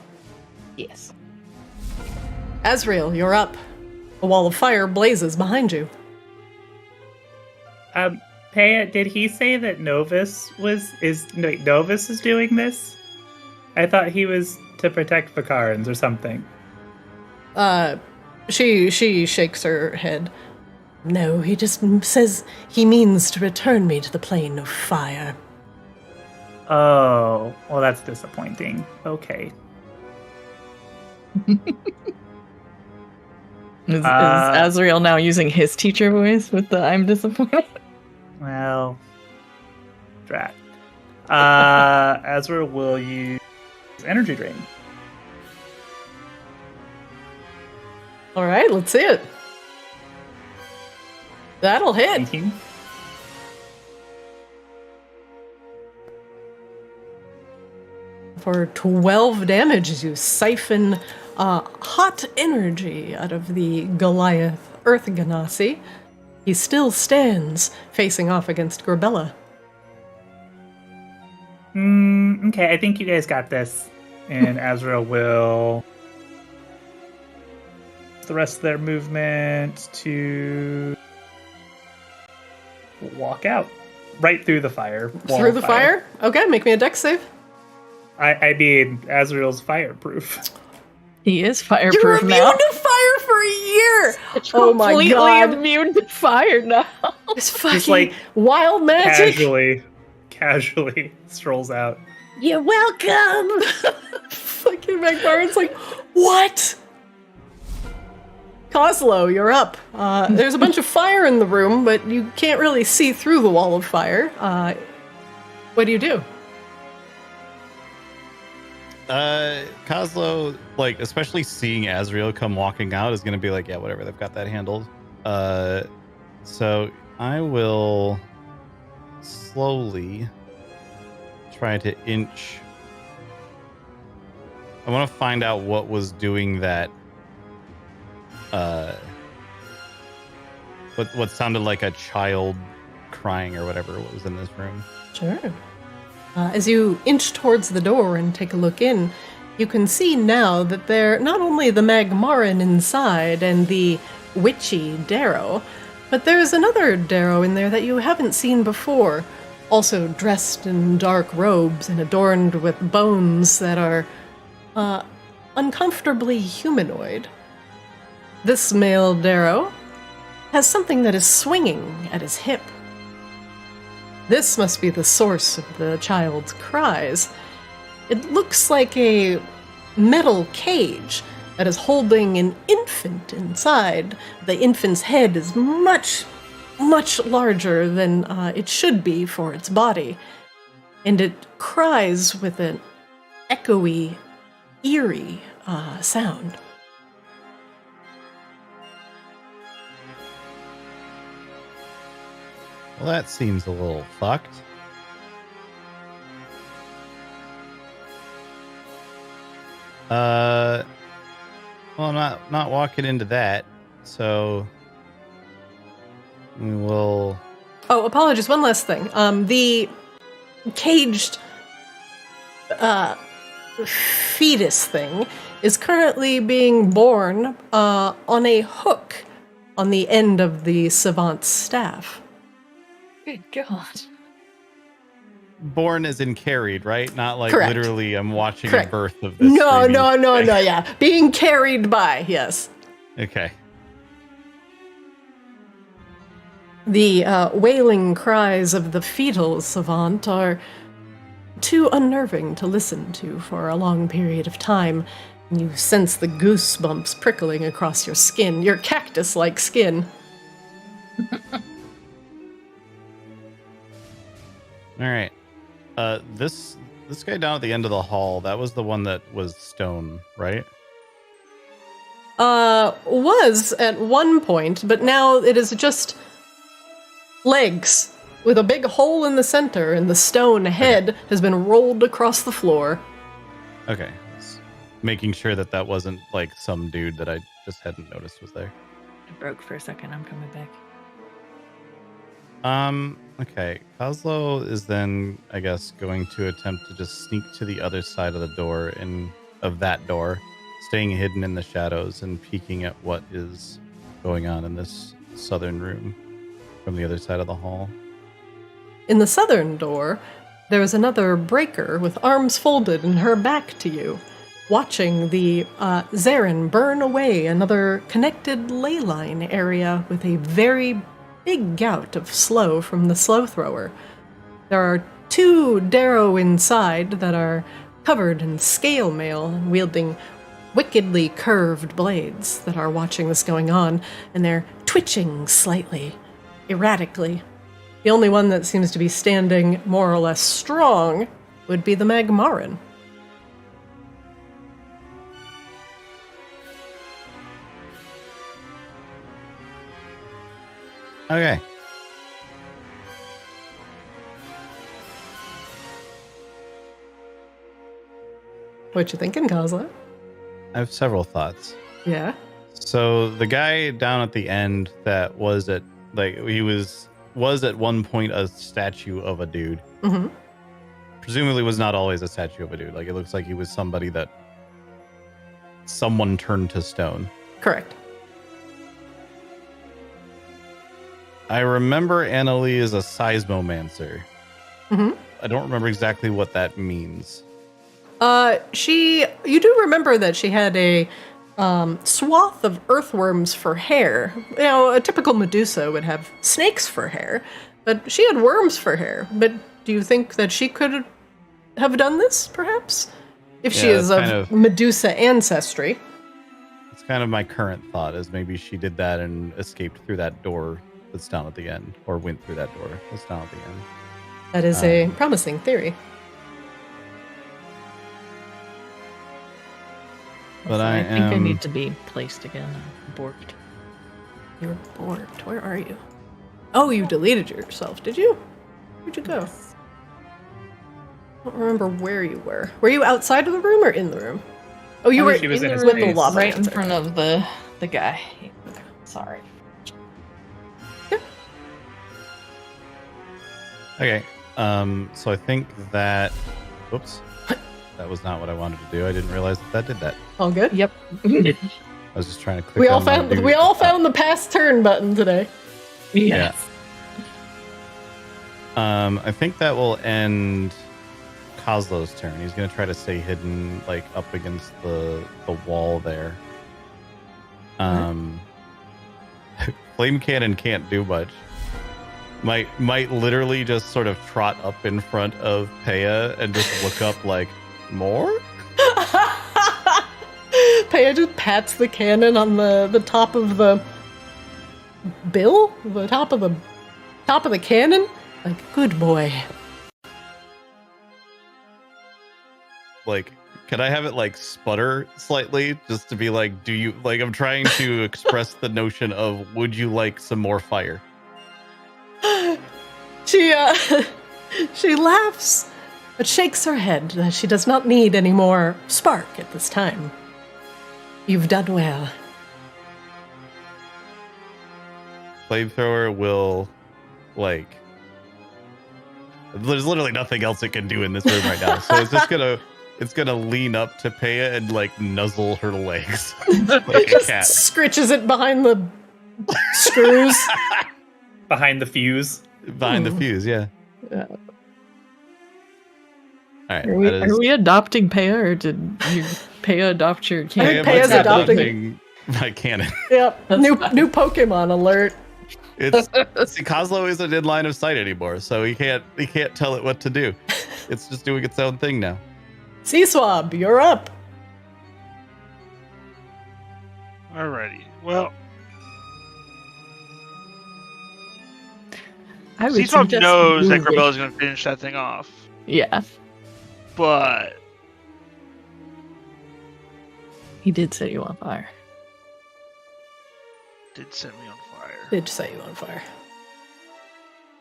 Yes. Azrael, you're up. A wall of fire blazes behind you. Paya, did he say that Novus is doing this? I thought he was to protect Vicarans or something. She shakes her head. No, he just says he means to return me to the plane of fire. Oh, well, that's disappointing. Okay. Is Azrael now using his teacher voice with the I'm disappointed? Well, drat. Azrael will use energy drain. All right, let's see it. That'll hit. 18. For 12 damage as you siphon hot energy out of the Goliath Earth Ganassi. He still stands facing off against Grabella. Okay, I think you guys got this. And Azrael will... the rest of their movement to walk out. Right through the fire. Through the fire? Okay, make me a dex save. I mean, Azrael's fireproof. He is fireproof You're immune now. to fire for a year! Oh my god. Immune to fire now. It's fucking Just like wild magic. Casually strolls out. You're welcome. Fucking Magmaran's like, what? Coslo, you're up. There's a bunch of fire in the room, but you can't really see through the wall of fire. What do you do? Coslo, like, especially seeing Azrael come walking out is gonna be like, yeah, whatever, they've got that handled. So I will slowly try to inch. I want to find out what was doing that. What sounded like a child crying or whatever was in this room. Sure. As you inch towards the door and take a look in, you can see now that they're not only the Magmaran inside and the witchy Darrow, but there's another Darrow in there that you haven't seen before, also dressed in dark robes and adorned with bones that are uncomfortably humanoid. This male Darrow has something that is swinging at his hip. This must be the source of the child's cries. It looks like a metal cage that is holding an infant inside. The infant's head is much, much larger than it should be for its body. and it cries with an echoey, eerie sound. Well, that seems a little fucked. Well, I'm not walking into that, so we will. Oh, apologies. One last thing. The caged fetus thing is currently being born on a hook on the end of the savant's staff. Good God. Born as in carried, right? Not like Correct. literally I'm watching Correct. a birth of this. No, 3D thing. yeah. Being carried by, yes. Okay. The wailing cries of the fetal savant are too unnerving to listen to for a long period of time. You sense the goosebumps prickling across your skin, your cactus-like skin. All right. This guy down at the end of the hall, that was the one that was stone, right? Was at one point, but now it is just legs with a big hole in the center, and the stone head has been rolled across the floor. Okay. Just making sure that wasn't like some dude that I just hadn't noticed was there. It broke for a second. I'm coming back. Okay. Kozlo is then, I guess, going to attempt to just sneak to the other side of the door of that door, staying hidden in the shadows and peeking at what is going on in this southern room from the other side of the hall. In the southern door, there is another breaker with arms folded and her back to you, watching the Zarin burn away another connected ley line area with a very big gout of slow from the slow thrower. There are 2 Darrow inside that are covered in scale mail, wielding wickedly curved blades that are watching this going on, and they're twitching slightly, erratically. The only one that seems to be standing more or less strong would be the Magmarin. Okay. What you thinking, Kozla? I have several thoughts. Yeah? So the guy down at the end that was at at one point a statue of a dude. Mm-hmm. Presumably was not always a statue of a dude. Like it looks like he was somebody that someone turned to stone. Correct. I remember Annalie is a seismomancer. Mm-hmm. I don't remember exactly what that means. You do remember that she had a swath of earthworms for hair. You know, a typical Medusa would have snakes for hair, but she had worms for hair. But do you think that she could have done this, perhaps? If she is of Medusa ancestry. It's kind of my current thought, is maybe she did that and escaped through that door that's down at the end, or went through that door that's down at the end. That is a promising theory. But I think I need to be placed again. I'm borked. You're borked. Where are you? Oh, you deleted yourself, did you? Where'd you go? I don't remember where you were. Were you outside of the room or in the room? Oh, you were in the room with the lava. Right in front of the guy. Sorry. Okay. So I think that. Oops. That was not what I wanted to do. I didn't realize that did that. All good? Yep. I was just trying to click. We all on found the pass turn button today. Yes. Yeah. I think that will end Kozlo's turn. He's gonna try to stay hidden, like up against the wall there. Flame cannon can't do much. Might literally just sort of trot up in front of Peya and just look up like, more? Peya just pats the cannon on the top of the bill? The top of the cannon? Like, good boy. like, can I have it like sputter slightly just to be like, do you like? I'm trying to express the notion of, would you like some more fire? She laughs, but shakes her head. She does not need any more spark at this time. You've done well. Flamethrower will, like, there's literally nothing else it can do in this room right now, so it's gonna lean up to Peya and like nuzzle her legs like a Just cat. scritches it behind the screws. Behind the fuse. Behind the fuse, yeah. All right. Are we adopting Peya, or did you Peya adopt your I cat? think Peya's adopting my cannon. Yep. New Pokemon alert. See, Kozlo isn't in line of sight anymore, so he can't tell it what to do. It's just doing its own thing now. Sea Swab, you're up. Alrighty. Well, I would Seaswap suggest knows that moving. Grabella's going to finish that thing off, Yeah, but he did set you on fire. did set me on fire. Did set you on fire.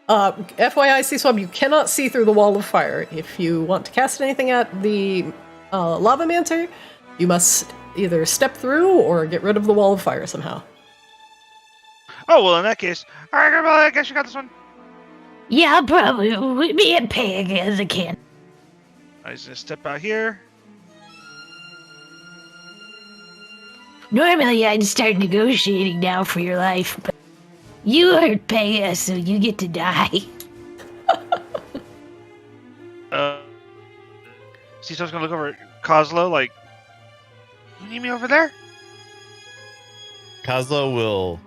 FYI, Sea Swab, you cannot see through the wall of fire. If you want to cast anything at the lavamancer, you must either step through or get rid of the wall of fire somehow. Oh, well, in that case, alright, Grabella, I guess you got this one. Yeah, I'll probably be at Peg as I can. I was going to step out here. Normally, I'd start negotiating now for your life, but you hurt Pega, so you get to die. Seaswap's going to look over at Kozlo, like, you need me over there? Kozlo will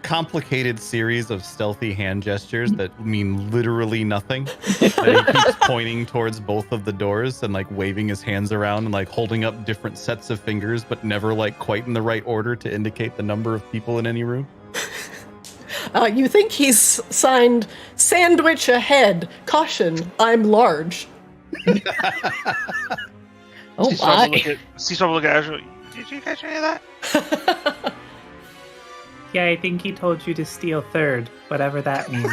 complicated series of stealthy hand gestures that mean literally nothing. And he keeps pointing towards both of the doors and like waving his hands around and like holding up different sets of fingers, but never like quite in the right order to indicate the number of people in any room. You think he's signed "Sandwich ahead. Caution, I'm large." Oh Seaswap my! will look at Azure. Did you catch any of that? Yeah, I think he told you to steal third, whatever that means.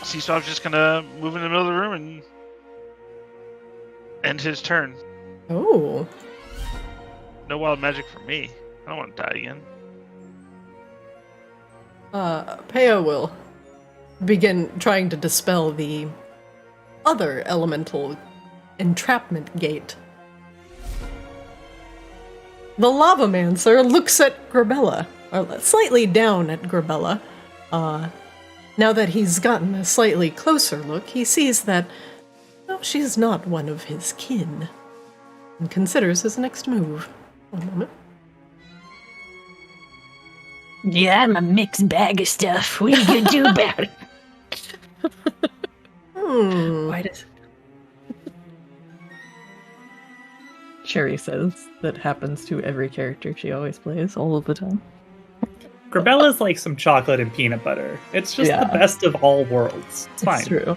Seaswap's just gonna move in the middle of the room and end his turn. Oh. No wild magic for me. I don't want to die again. Peya will begin trying to dispel the other elemental entrapment gate. The lavamancer looks at Grabella, or slightly down at Grabella. Now that he's gotten a slightly closer look, he sees that she is not one of his kin, and considers his next move. One moment. Yeah, I'm a mixed bag of stuff. What are you gonna do about it? Why does Sherry says that happens to every character she always plays all of the time. Grabella's like some chocolate and peanut butter. It's just Yeah. the best of all worlds. It's fine. It's true.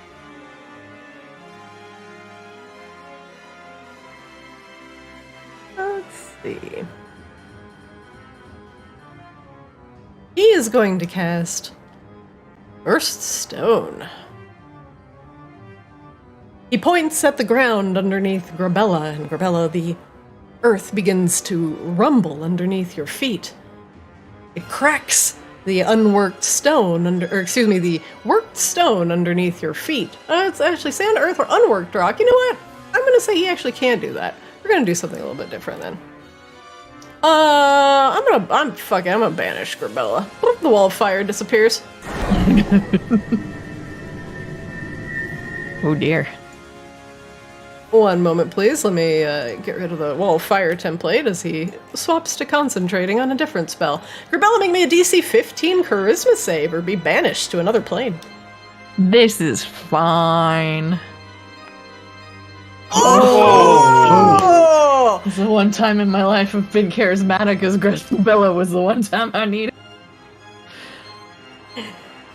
Let's see. He is going to cast Burst Stone. He points at the ground underneath Grabella, and Grabella, the earth begins to rumble underneath your feet. It cracks the unworked stone the worked stone underneath your feet. It's actually sand, earth, or unworked rock. You know what? I'm gonna say he actually can't do that. We're gonna do something a little bit different then. I'm gonna banish Grabella. The wall of fire disappears. Oh dear. One moment, please. Let me get rid of the wall of fire template as he swaps to concentrating on a different spell. Grabella, make me a DC 15 charisma save or be banished to another plane. This is fine. Oh! It's the one time in my life I've been charismatic as Grabella was the one time I needed.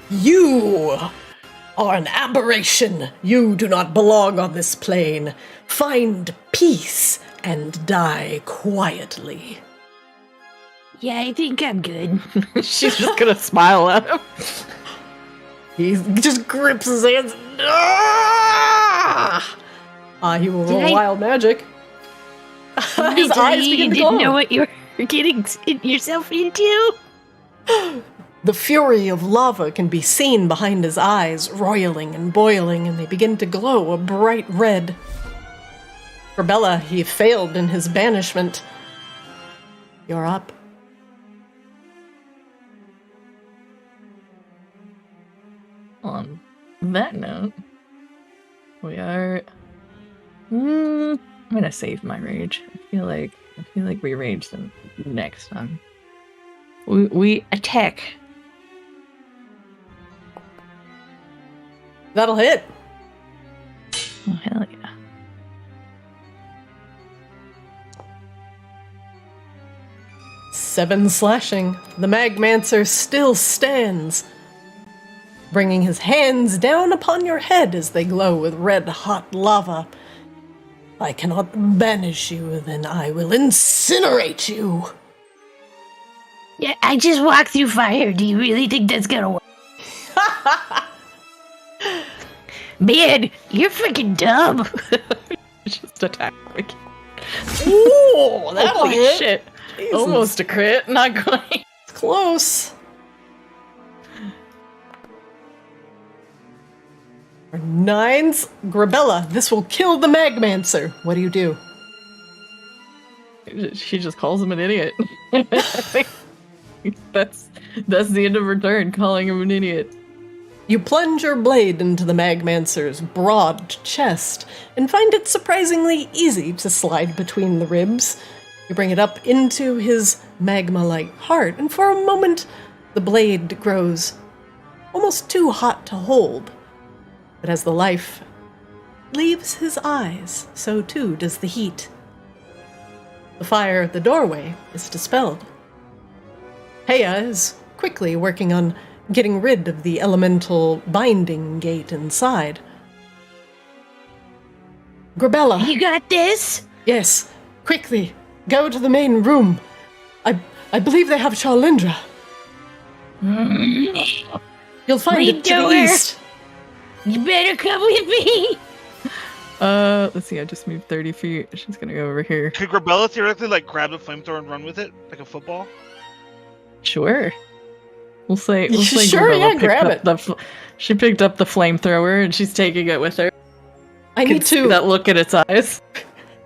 You are an aberration. You do not belong on this plane. Find peace and die quietly. Yeah, I think I'm good. She's just gonna smile at him. He just grips his hands. He will roll wild magic. His eyes begin to glow. You didn't know what you were getting yourself into? The fury of lava can be seen behind his eyes, roiling and boiling, and they begin to glow a bright red. For Bella, he failed in his banishment. You're up. On that note, we are. I'm gonna save my rage. I feel like we rage them next time. We attack. That'll hit. Oh hell yeah! 7 slashing. The Magmancer still stands, bringing his hands down upon your head as they glow with red-hot lava. I cannot banish you, then I will incinerate you. Yeah, I just walked through fire. Do you really think that's gonna work? Man, you're freaking dumb. Just attack. Ooh, that'll Holy hit. shit! Jesus. Almost a crit, not quite. It's close. For 9s, Grabella, this will kill the Magmancer. What do you do? She just calls him an idiot. That's the end of her turn, calling him an idiot. You plunge your blade into the Magmancer's broad chest and find it surprisingly easy to slide between the ribs. You bring it up into his magma-like heart, and for a moment, the blade grows almost too hot to hold. But as the life leaves his eyes, so too does the heat. The fire at the doorway is dispelled. Heya is quickly working on getting rid of the elemental binding gate inside. Grabella. You got this? Yes, quickly, go to the main room. I believe they have Charlindra. You'll find it to the east. You better come with me. Let's see, I just moved 30 feet. She's gonna go over here. Could Grabella theoretically like grab the flamethrower and run with it like a football? Sure. We'll say Sure, Grabella yeah, grab picked up she picked up the flamethrower and she's taking it with her. I Can need see to. that look in its eyes.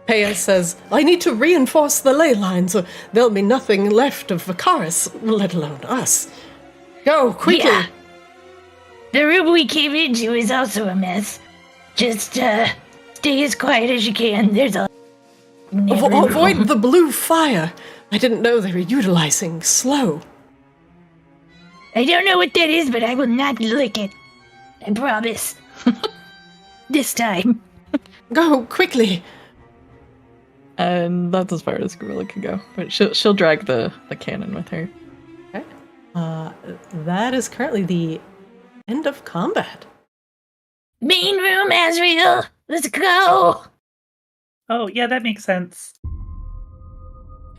Heya says, I need to reinforce the ley lines or there'll be nothing left of Vakaris, let alone us. Go, quickly. Yeah. The room we came into is also a mess. Just, stay as quiet as you can. There's a... Avoid the blue fire. I didn't know they were utilizing slow. I don't know what that is, but I will not lick it. I promise. This time. Go, quickly. And that's as far as Gorilla can go. But she'll drag the cannon with her. Okay. That is currently the end of combat. Main room, Azrael. Let's go. Oh, yeah, that makes sense.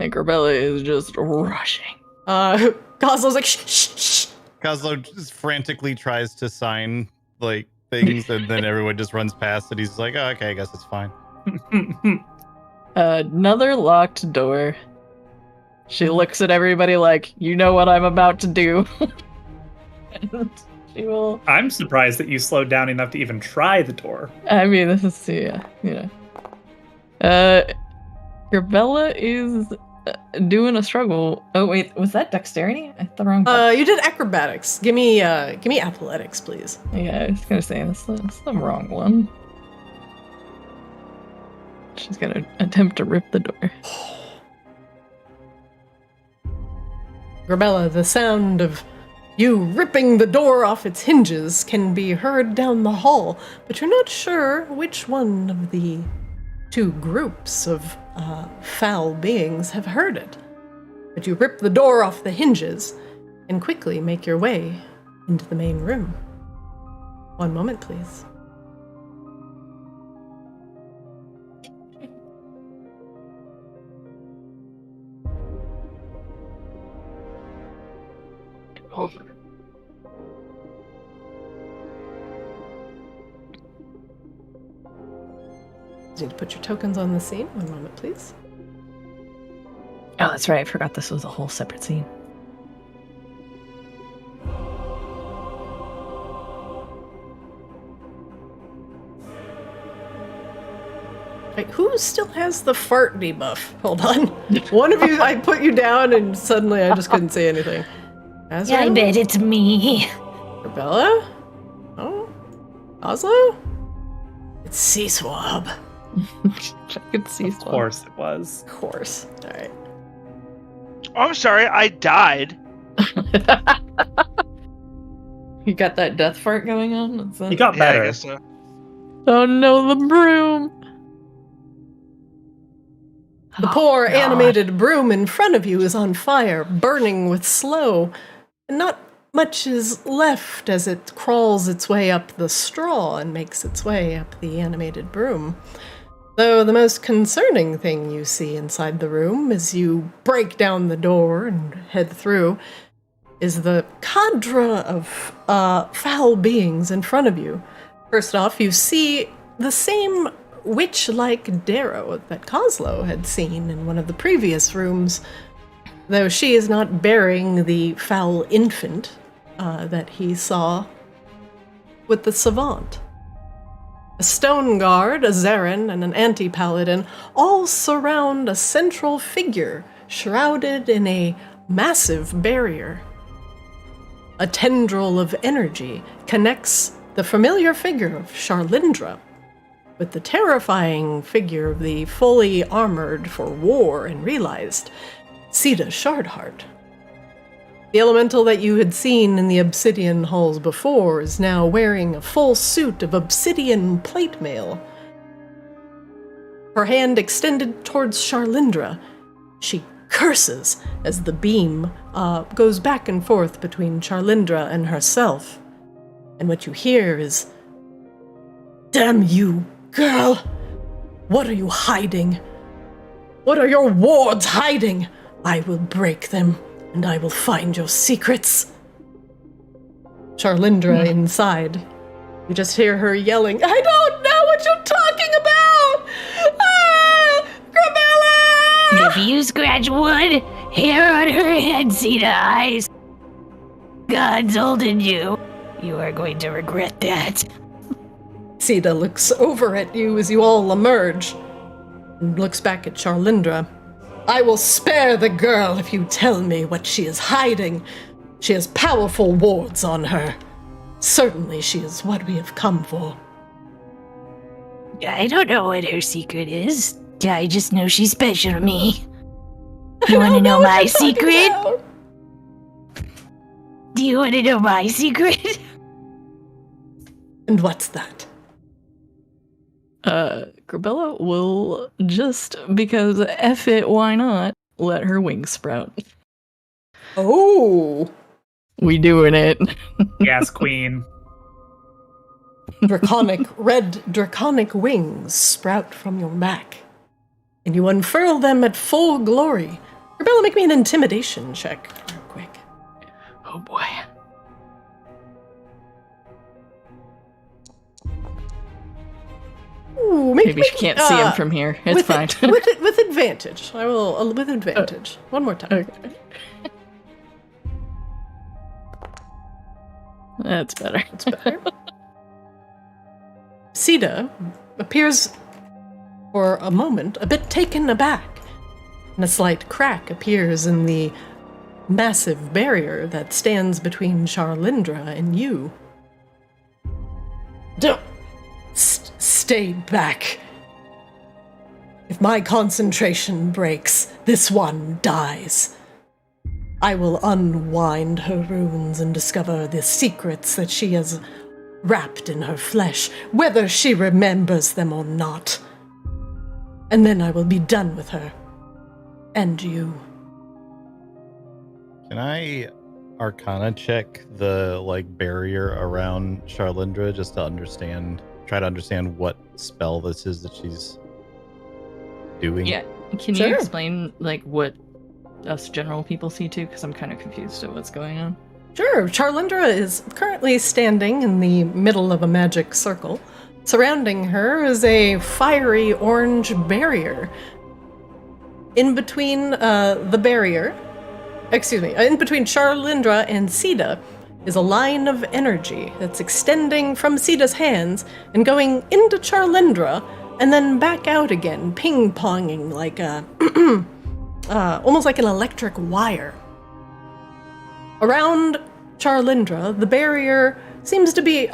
And Corbella is just rushing. Kozlo's like, shh, shh, shh. Kozlo just frantically tries to sign like things, and then everyone just runs past it. He's like, oh, okay, I guess it's fine. Another locked door. She looks at everybody like, you know what I'm about to do. And she will... I'm surprised that you slowed down enough to even try the door. I mean, this is, yeah, you know. Corbella is doing a struggle. Oh, wait, was that dexterity? I hit the wrong button. You did acrobatics. Give me athletics, please. Yeah, I was gonna say, that's the wrong one. She's gonna attempt to rip the door. Grabella, the sound of you ripping the door off its hinges can be heard down the hall, but you're not sure which one of the two groups of foul beings have heard it. But you rip the door off the hinges and quickly make your way into the main room. One moment, please. Oh. You need to put your tokens on the scene. One moment, please. Oh, that's right. I forgot this was a whole separate scene. Wait, who still has the fart debuff? Hold on. One of you, I put you down and suddenly I just couldn't see anything. Azrael? I bet it's me. Bella? Oh? Oslo? It's Sea Swab. I could see Of course it was. Of course. Alright. Oh, I'm sorry, I died. You got that death fart going on? That's You it? got Yeah, I better. guess so. Oh no, the broom! The Oh, poor God. animated broom in front of you is on fire, burning with slow, and not much is left as it crawls its way up the straw and makes its way up the animated broom. Though the most concerning thing you see inside the room as you break down the door and head through is the cadre of foul beings in front of you. First off, you see the same witch-like Darrow that Coslow had seen in one of the previous rooms, though she is not bearing the foul infant that he saw with the savant. A stone guard, a Zarin, and an anti-paladin all surround a central figure shrouded in a massive barrier. A tendril of energy connects the familiar figure of Charlindra with the terrifying figure of the fully armored for war and realized Sita Shardheart. The elemental that you had seen in the Obsidian Halls before is now wearing a full suit of obsidian plate mail. Her hand extended towards Charlindra, she curses as the beam goes back and forth between Charlindra and herself. And what you hear is, "Damn you, girl! What are you hiding? What are your wards hiding? I will break them, and I will find your secrets." Charlindra inside. You just hear her yelling, "I don't know what you're talking about! Ah! Grabella!" If you scratch wood, hair on her head, see the eyes. God's holding you. You are going to regret that. Sita looks over at you as you all emerge and looks back at Charlindra. "I will spare the girl if you tell me what she is hiding. She has powerful wards on her. Certainly she is what we have come for." I don't know what her secret is. I just know she's special to me. You want to know my secret? Do you want to know my secret? And what's that? Grabella will just, because F it, why not, let her wings sprout. Oh! We doing it. Yes, queen. Red draconic wings sprout from your back, and you unfurl them at full glory. Grabella, make me an intimidation check real quick. Oh boy. Ooh, Maybe she can't see him from here. It's fine. With advantage. I will, with advantage. One more time. Okay. That's better. That's better. Sita appears for a moment a bit taken aback, and a slight crack appears in the massive barrier that stands between Charlindra and you. Don't stay back. If my concentration breaks, this one dies. I will unwind her runes and discover the secrets that she has wrapped in her flesh, whether she remembers them or not. And then I will be done with her. And you. Can I Arcana check the like barrier around Charlindra just to try to understand what spell this is that she's doing? Yeah. Can Sure. you explain like what us general people see too? Because I'm kind of confused at what's going on. Sure, Charlindra is currently standing in the middle of a magic circle. Surrounding her is a fiery orange barrier. In between the barrier, in between Charlindra and Sita is a line of energy that's extending from Sita's hands and going into Charlindra and then back out again, ping-ponging like a, almost like an electric wire. Around Charlindra, the barrier seems to be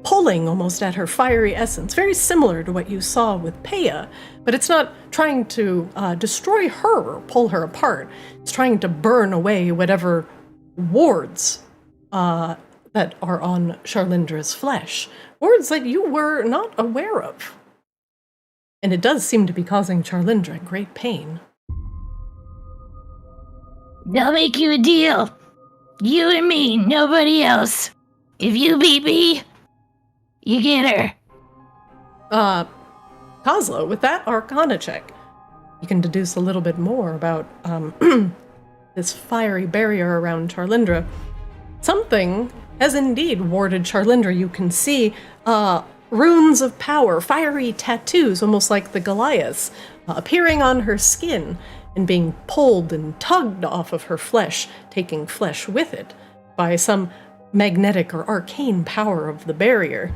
pulling almost at her fiery essence, very similar to what you saw with Peya, but it's not trying to destroy her or pull her apart. It's trying to burn away whatever wards that are on Charlindra's flesh, wards that you were not aware of. And it does seem to be causing Charlindra great pain. I'll make you a deal. You and me, nobody else. If you beat me, you get her. Kozlo, with that Arcana check, you can deduce a little bit more about this fiery barrier around Charlindra. Something has indeed warded Charlindra. You can see runes of power, fiery tattoos, almost like the Goliaths, appearing on her skin and being pulled and tugged off of her flesh, taking flesh with it by some magnetic or arcane power of the barrier.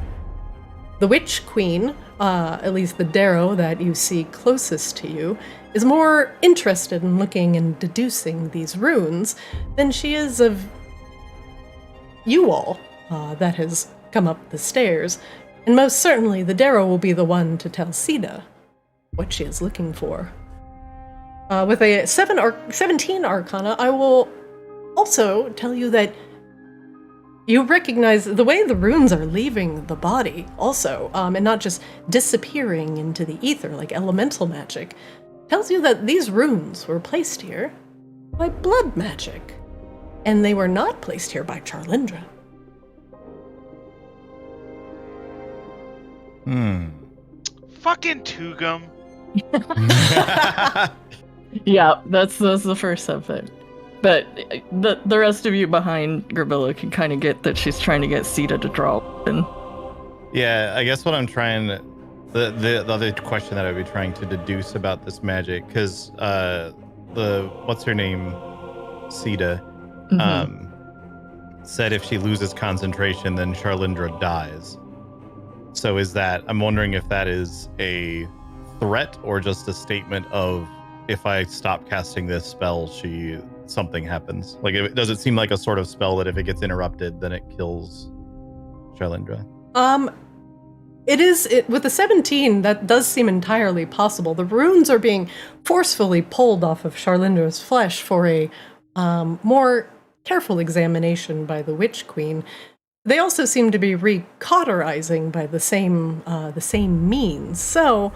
The Witch Queen, at least the Darrow that you see closest to you, is more interested in looking and deducing these runes than she is of you all that has come up the stairs. And most certainly the Darrow will be the one to tell Sita what she is looking for. With a 17 Arcana, I will also tell you that you recognize the way the runes are leaving the body also, and not just disappearing into the ether like elemental magic, tells you that these runes were placed here by blood magic, and they were not placed here by Charlindra. Fucking Tugum. Yeah, that's the first of it. But the rest of you behind Grabilla can kind of get that she's trying to get Sita to draw. And Yeah, I guess what I'm trying to... The other question that I'd be trying to deduce about this magic, because what's her name? Sita, said if she loses concentration, then Charlindra dies. So I'm wondering if that is a threat or just a statement of, if I stop casting this spell, something happens. Like, does it seem like a sort of spell that if it gets interrupted, then it kills Charlindra? With the 17, that does seem entirely possible. The runes are being forcefully pulled off of Charlindra's flesh for a more careful examination by the Witch Queen. They also seem to be recauterizing by the same means. So,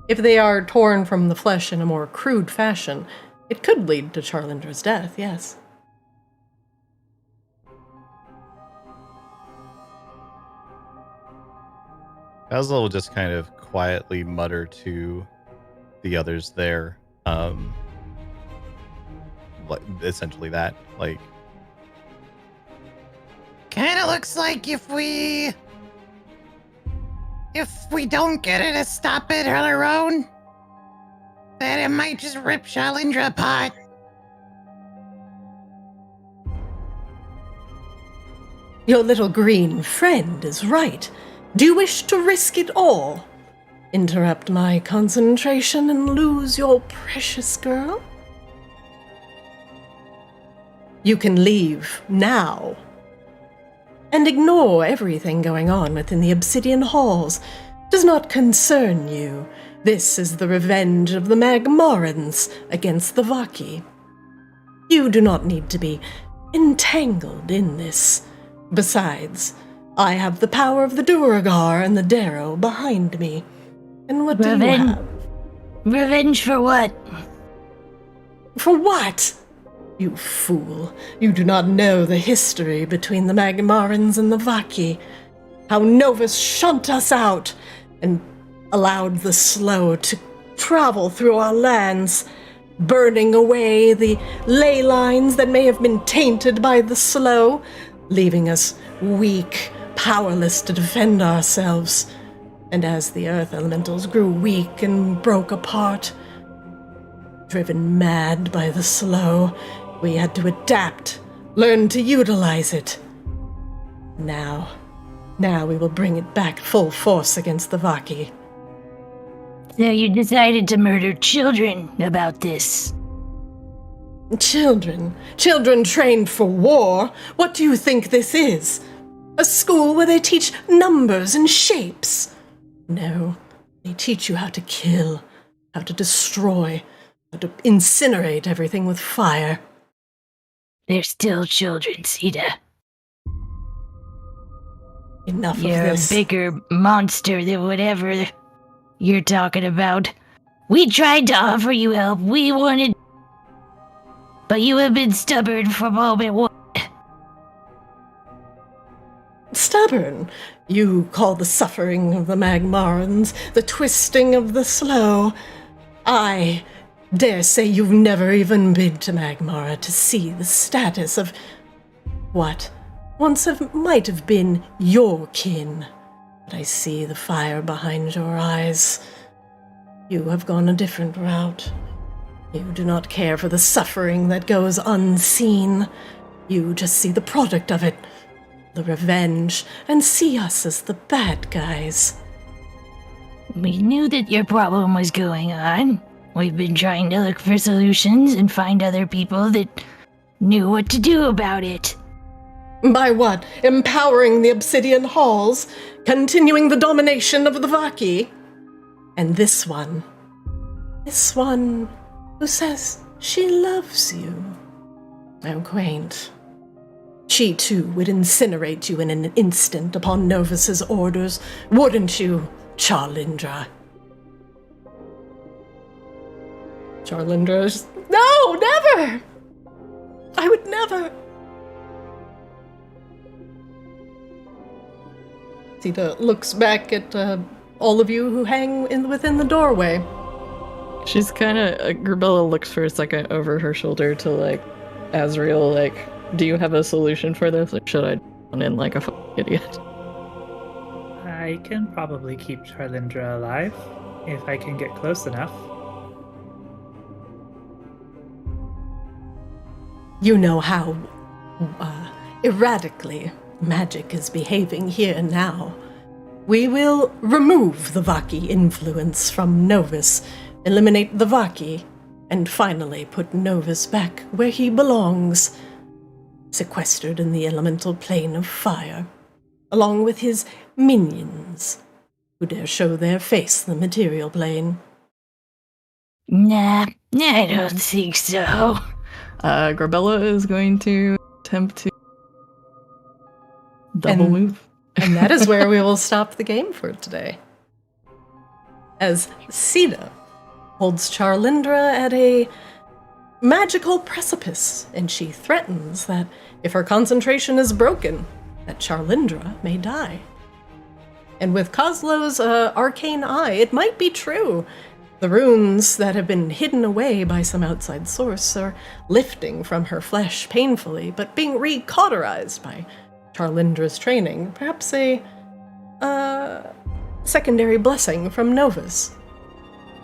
if they are torn from the flesh in a more crude fashion, it could lead to Charlindra's death, yes. Basil will just kind of quietly mutter to the others there, essentially that, like... Kinda looks like if we don't get her to stop it on her own, that it might just rip Charlindra apart. Your little green friend is right. Do you wish to risk it all? Interrupt my concentration and lose your precious girl? You can leave now. And ignore everything going on within the Obsidian Halls. It does not concern you. This is the revenge of the Magmorans against the Vaki. You do not need to be entangled in this. Besides, I have the power of the Duragar and the Darrow behind me. And what do you have? Revenge for what? For what? You fool. You do not know the history between the Magmarans and the Vaki. How Novus shunned us out and allowed the slow to travel through our lands, burning away the ley lines that may have been tainted by the slow, leaving us weak, powerless to defend ourselves. And as the earth elementals grew weak and broke apart, driven mad by the slow, we had to adapt, learn to utilize it. Now we will bring it back full force against the Vaki. So you decided to murder children about this? Children trained for war? What do you think this is? A school where they teach numbers and shapes? No, they teach you how to kill, how to destroy, how to incinerate everything with fire. They're still children, Sita. Enough You're of this. a bigger monster than whatever you're talking about. We tried to offer you help. We wanted... But you have been stubborn for moment one. Stubborn? You call the suffering of the Magmarans, the twisting of the slow. I dare say you've never even been to Magmara to see the status of what once might have been your kin. But I see the fire behind your eyes. You have gone a different route. You do not care for the suffering that goes unseen. You just see the product of it, the revenge, and see us as the bad guys. We knew that your problem was going on. We've been trying to look for solutions and find other people that knew what to do about it. By what? Empowering the Obsidian Halls? Continuing the domination of the Vaki? And this one who says she loves you. How quaint. She, too, would incinerate you in an instant upon Novus's orders, wouldn't you, Charlindra? Charlindra's... No, never! I would never! Sita looks back at all of you who hang within the doorway. She's kind of... Grabella looks for a second over her shoulder to, like, Azrael, like, do you have a solution for this, or should I run in like a fucking idiot? I can probably keep Charlindra alive if I can get close enough. You know how erratically magic is behaving here now. We will remove the Vaki influence from Novus, eliminate the Vaki, and finally put Novus back where he belongs, sequestered in the elemental plane of fire, along with his minions, who dare show their face in the material plane. Nah, I don't think so. Grabella is going to attempt to double move. And that is where we will stop the game for today. As Sita holds Charlindra at a magical precipice, and she threatens that if her concentration is broken, that Charlindra may die. And with Kozlo's arcane eye, it might be true. The runes that have been hidden away by some outside source are lifting from her flesh painfully, but being recauterized by Charlindra's training. Perhaps a secondary blessing from Novus.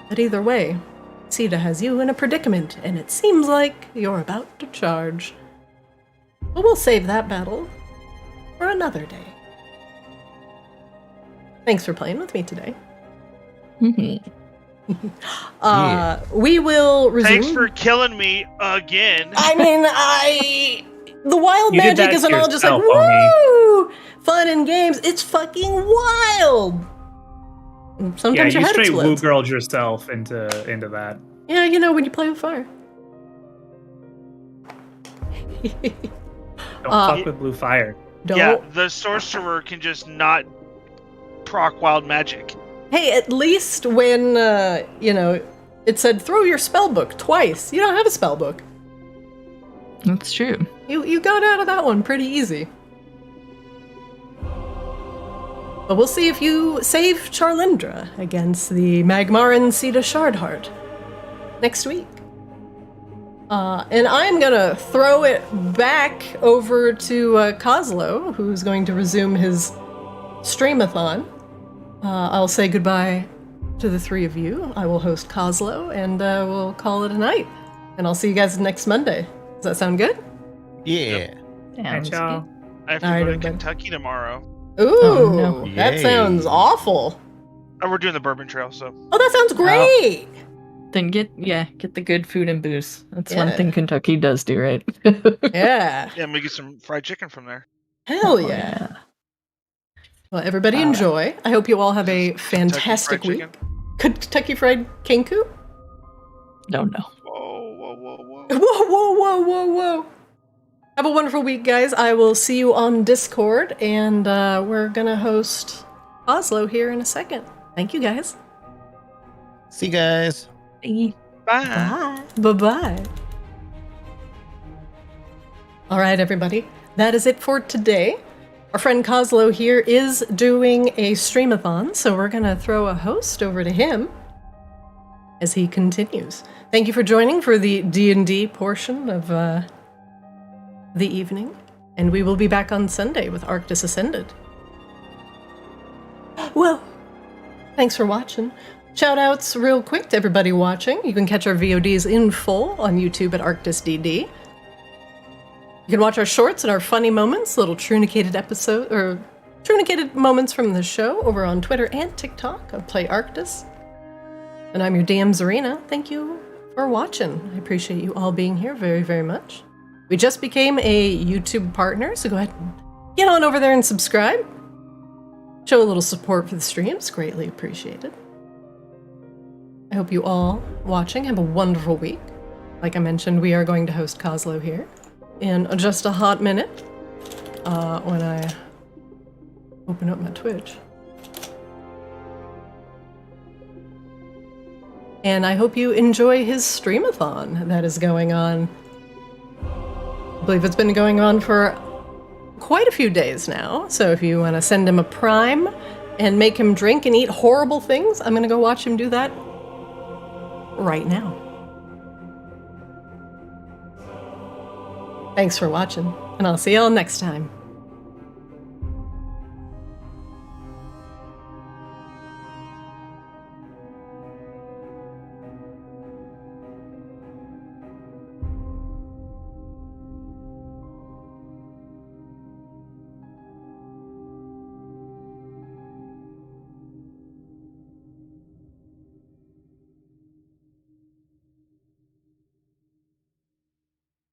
But either way, Sita has you in a predicament, and it seems like you're about to charge. But we'll save that battle for another day. Thanks for playing with me today. We will resume. Thanks for killing me again. I mean, the wild You did magic that isn't all just like, yourself, homie. woo! Fun and games. It's fucking wild! And sometimes Yeah, your you head straight explodes. woo-girled yourself into that. Yeah, you know, when you play with fire. Don't fuck with blue fire. Don't. Yeah, the sorcerer can just not proc wild magic. Hey, at least when, it said throw your spell book twice. You don't have a spell book. That's true. You got out of that one pretty easy. But we'll see if you save Charlindra against the Magmaran Sita Shardheart next week. And I'm gonna throw it back over to Kozlo, who's going to resume his streamathon. I'll say goodbye to the three of you. I will host Kozlo, and we'll call it a night. And I'll see you guys next Monday. Does that sound good? Yeah. Sounds ciao. good. I have to All right, go to everybody. Kentucky tomorrow. Ooh, Oh, no. that Yay. sounds awful. Oh, we're doing the Bourbon Trail, so Oh, that sounds great. Then get the good food and booze. That's Yeah. one thing Kentucky does do right. Yeah. yeah, and we get some fried chicken from there. Hell Oh, yeah. Well, everybody enjoy. I hope you all have a fantastic Fried week. chicken. Kentucky Fried Kenku? No. Whoa, whoa, whoa, whoa. Whoa, whoa, whoa, whoa, whoa. Have a wonderful week, guys. I will see you on Discord, and we're gonna host Oslo here in a second. Thank you, guys. See you guys. Bye. Bye. Bye-bye. All right, everybody. That is it for today. Our friend Kozlo here is doing a streamathon, so we're going to throw a host over to him as he continues. Thank you for joining for the D&D portion of the evening, and we will be back on Sunday with Arctis Ascended. Well, thanks for watching. Shoutouts real quick to everybody watching. You can catch our VODs in full on YouTube at ArctisDD. You can watch our shorts and our funny moments, little trunicated episode or trunicated moments from the show over on Twitter and TikTok of Play Arctis. And I'm your DM Zarina. Thank you for watching. I appreciate you all being here very, very much. We just became a YouTube partner, so go ahead and get on over there and subscribe. Show a little support for the streams, greatly appreciated. I hope you all watching have a wonderful week. Like I mentioned, we are going to host Kozlo here in just a hot minute when I open up my Twitch. And I hope you enjoy his streamathon that is going on. I believe it's been going on for quite a few days now. So if you want to send him a prime and make him drink and eat horrible things, I'm going to go watch him do that right now. Thanks for watching, and I'll see y'all next time.